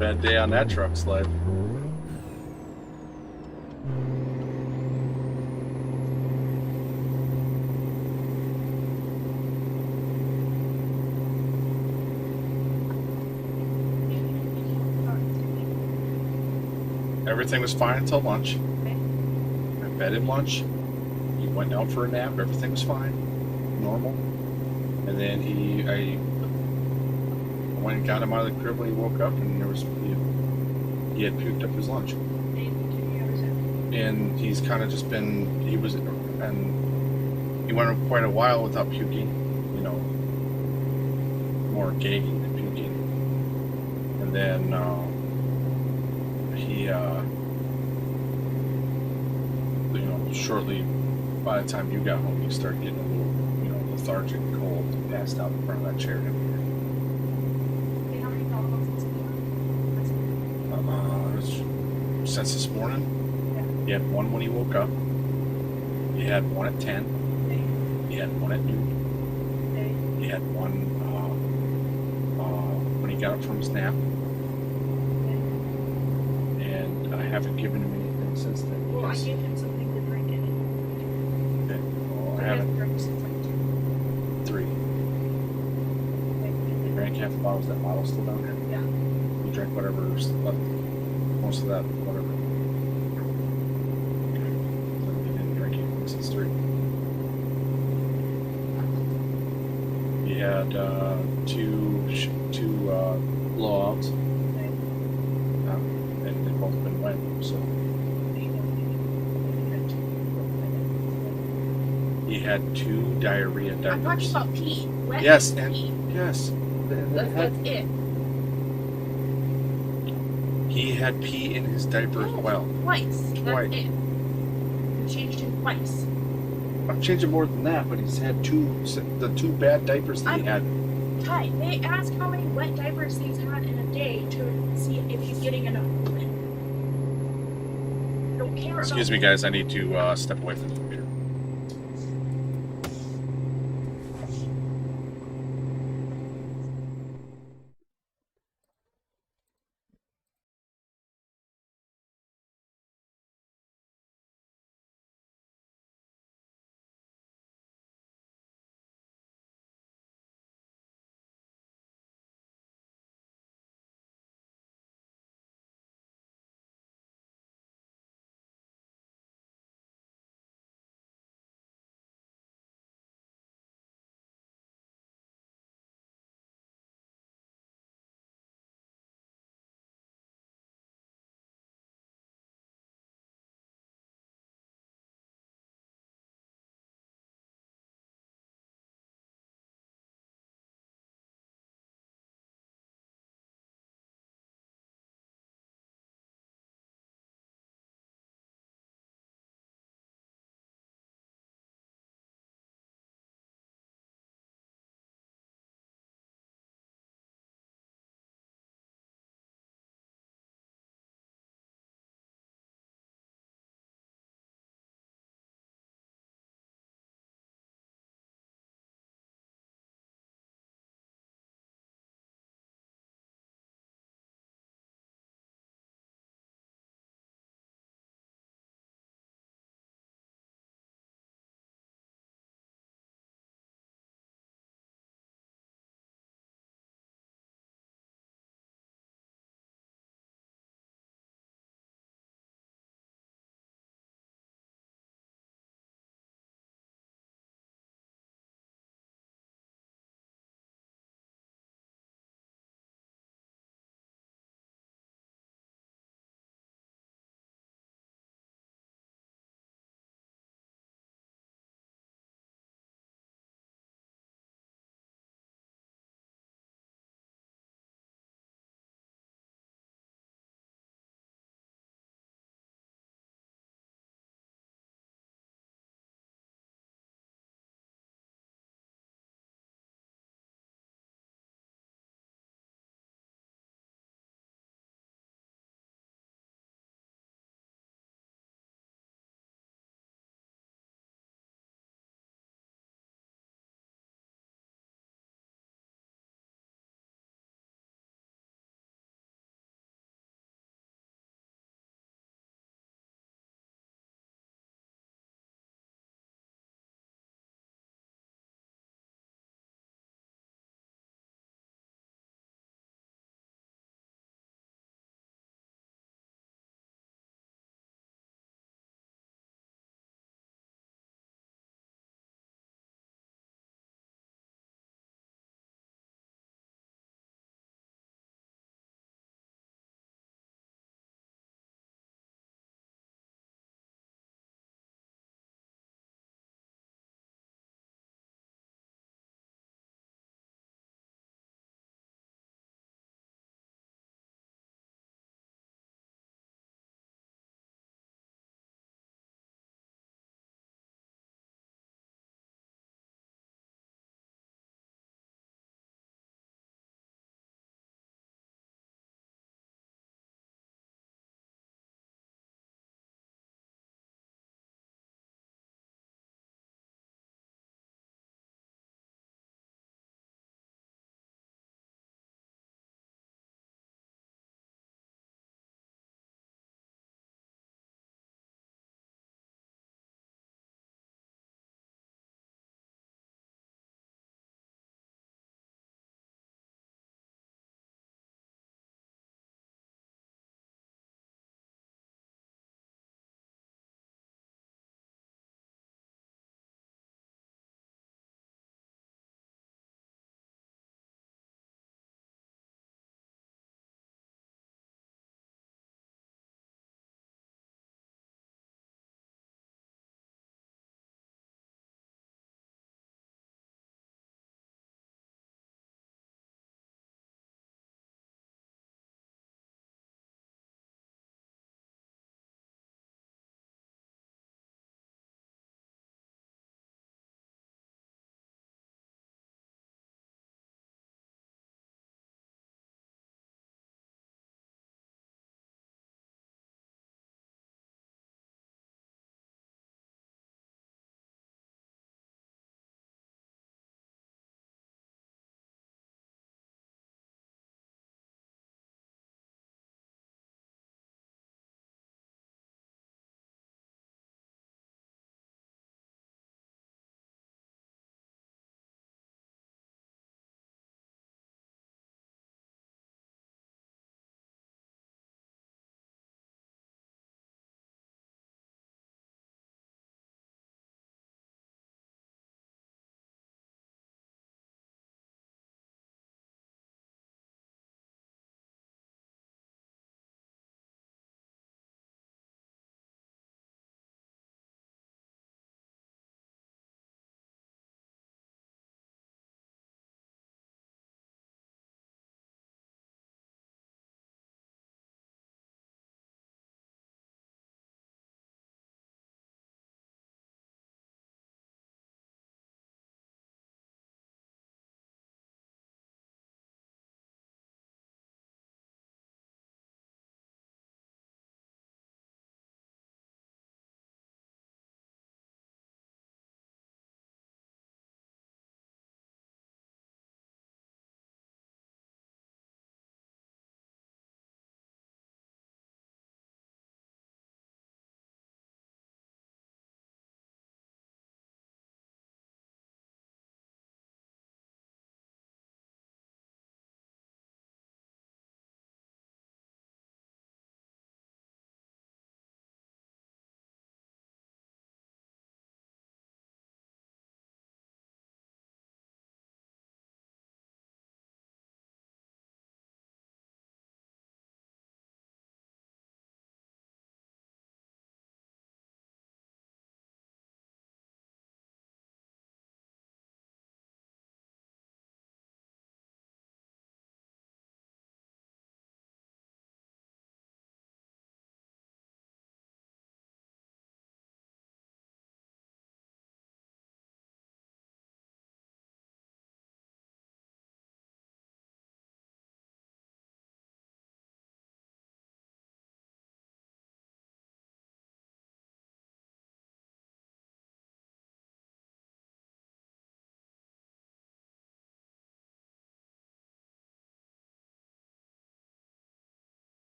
Bad day on that truck sled. Everything was fine until lunch. I fed him lunch. He went down for a nap. Everything was fine, normal. And then I went and got him out of the crib when he woke up, and he had puked up his lunch. And he's kind of just been, he went quite a while without puking, more gagging than puking. And then he shortly by the time you got home, he started getting a little, lethargic, cold, and passed out in front of that chair down here. Since this morning, he had one when he woke up. He had one at 10. He had one at noon. He had one when he got up from his nap. And I haven't given him anything since then. Well, I gave him something to drink in it. Okay. Well, I haven't. 3. He drank half the bottle. Is that bottle still down there? Yeah. He drank whatever's left. Most of that, whatever. Okay. He didn't drink anything since 3. He had two blowouts. And they've both been wet, so. He had 2 diarrhea diapers. I'm talking about pee. Wet Yes, pee. and yes. That's it. He had pee in his diaper as well. Twice. That's Twice. it. You changed him twice. I've changed it more than that, but he's had the two bad diapers that he had. Ty, they ask how many wet diapers he's had in a day to see if he's getting enough movement. I don't care Excuse about me, guys. I need to step away from the computer.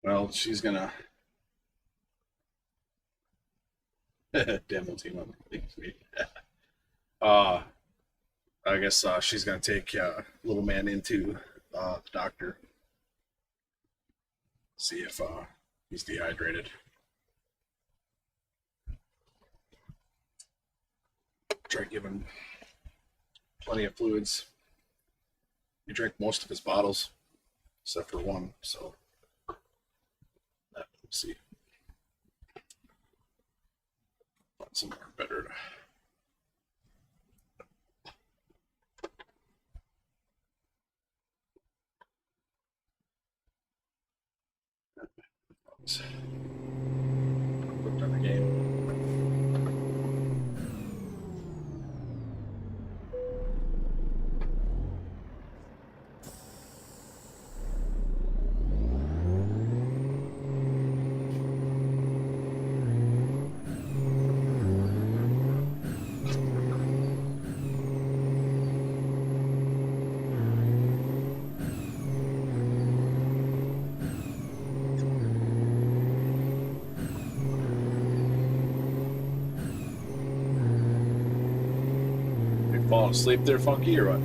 Well, she's gonna demo team up. I guess she's gonna take little man into the doctor. See if he's dehydrated. Try giving plenty of fluids. He drank most of his bottles, except for one. So let's see. Find somewhere better. Looked on the game. Falling asleep there, Funky, or what?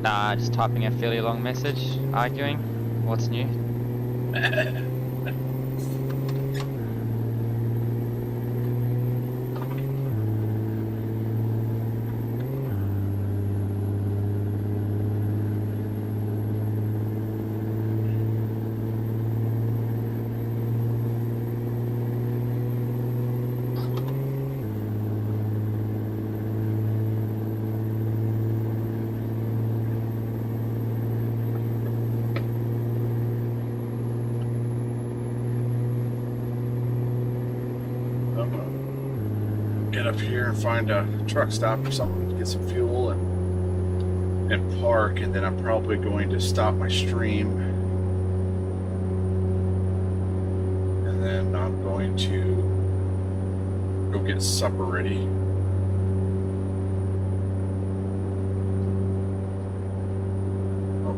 Nah, just typing a fairly long message, arguing. What's new? Get up here and find a truck stop or something, get some fuel and park, and then I'm probably going to stop my stream, and then I'm going to go get supper ready. Oh,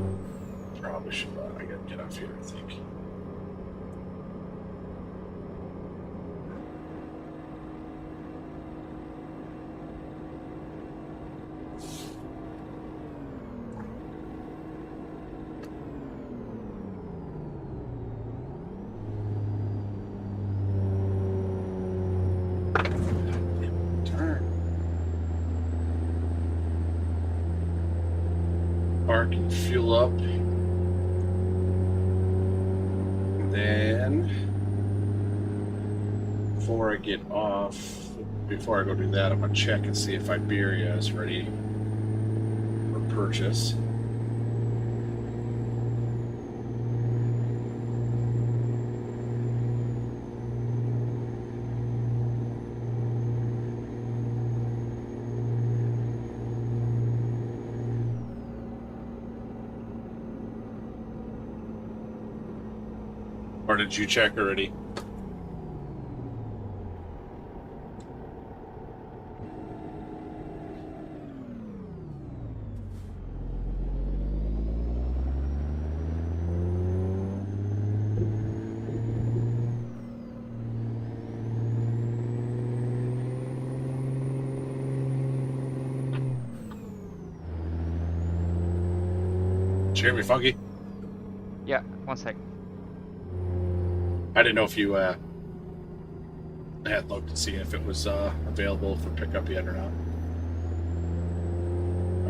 probably should. I gotta get off here, I think. Park and fuel up. And then before I get off, before I go do that, I'm gonna check and see if Iberia is ready for purchase. Or did you check already? Did you hear me, Funky? Yeah, one sec. I didn't know if you had looked to see if it was available for pickup yet or not.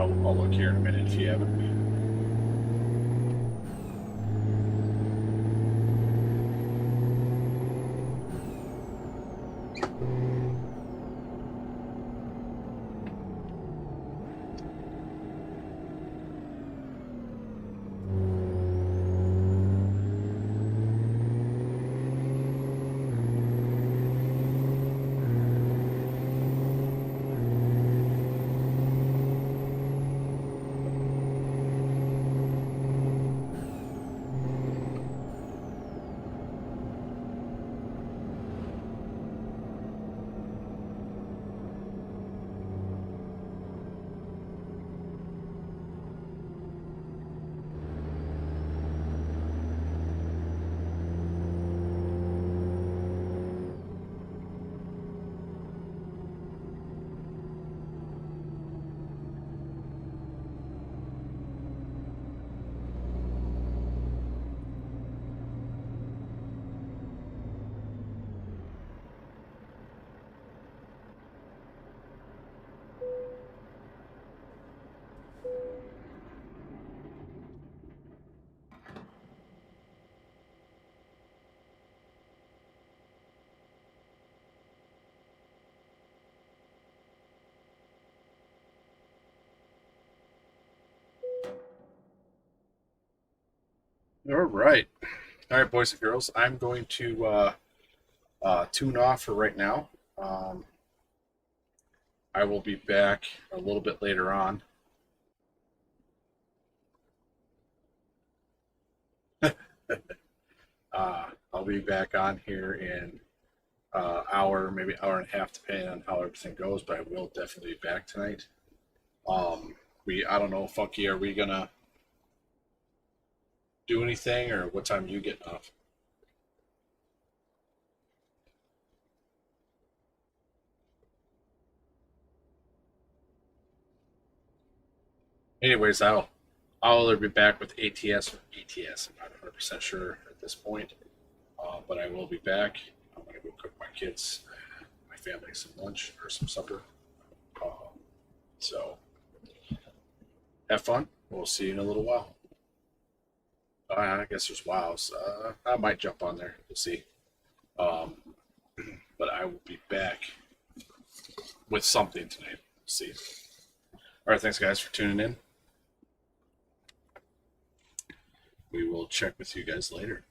I'll look here in a minute if you haven't. All right. All right, boys and girls. I'm going to tune off for right now. I will be back a little bit later on. I'll be back on here in hour, maybe hour and a half, depending on how everything goes. But I will definitely be back tonight. I don't know, Funky. Are we gonna do anything, or what time are you getting off? Anyways, I'll either be back with ATS or ETS. I'm not 100% sure at this point, but I will be back. I'm gonna go cook my kids, my family some lunch or some supper. So have fun. We'll see you in a little while. I guess there's wows. I might jump on there. We'll see. But I will be back with something tonight. We'll see. All right, thanks guys for tuning in. We will check with you guys later.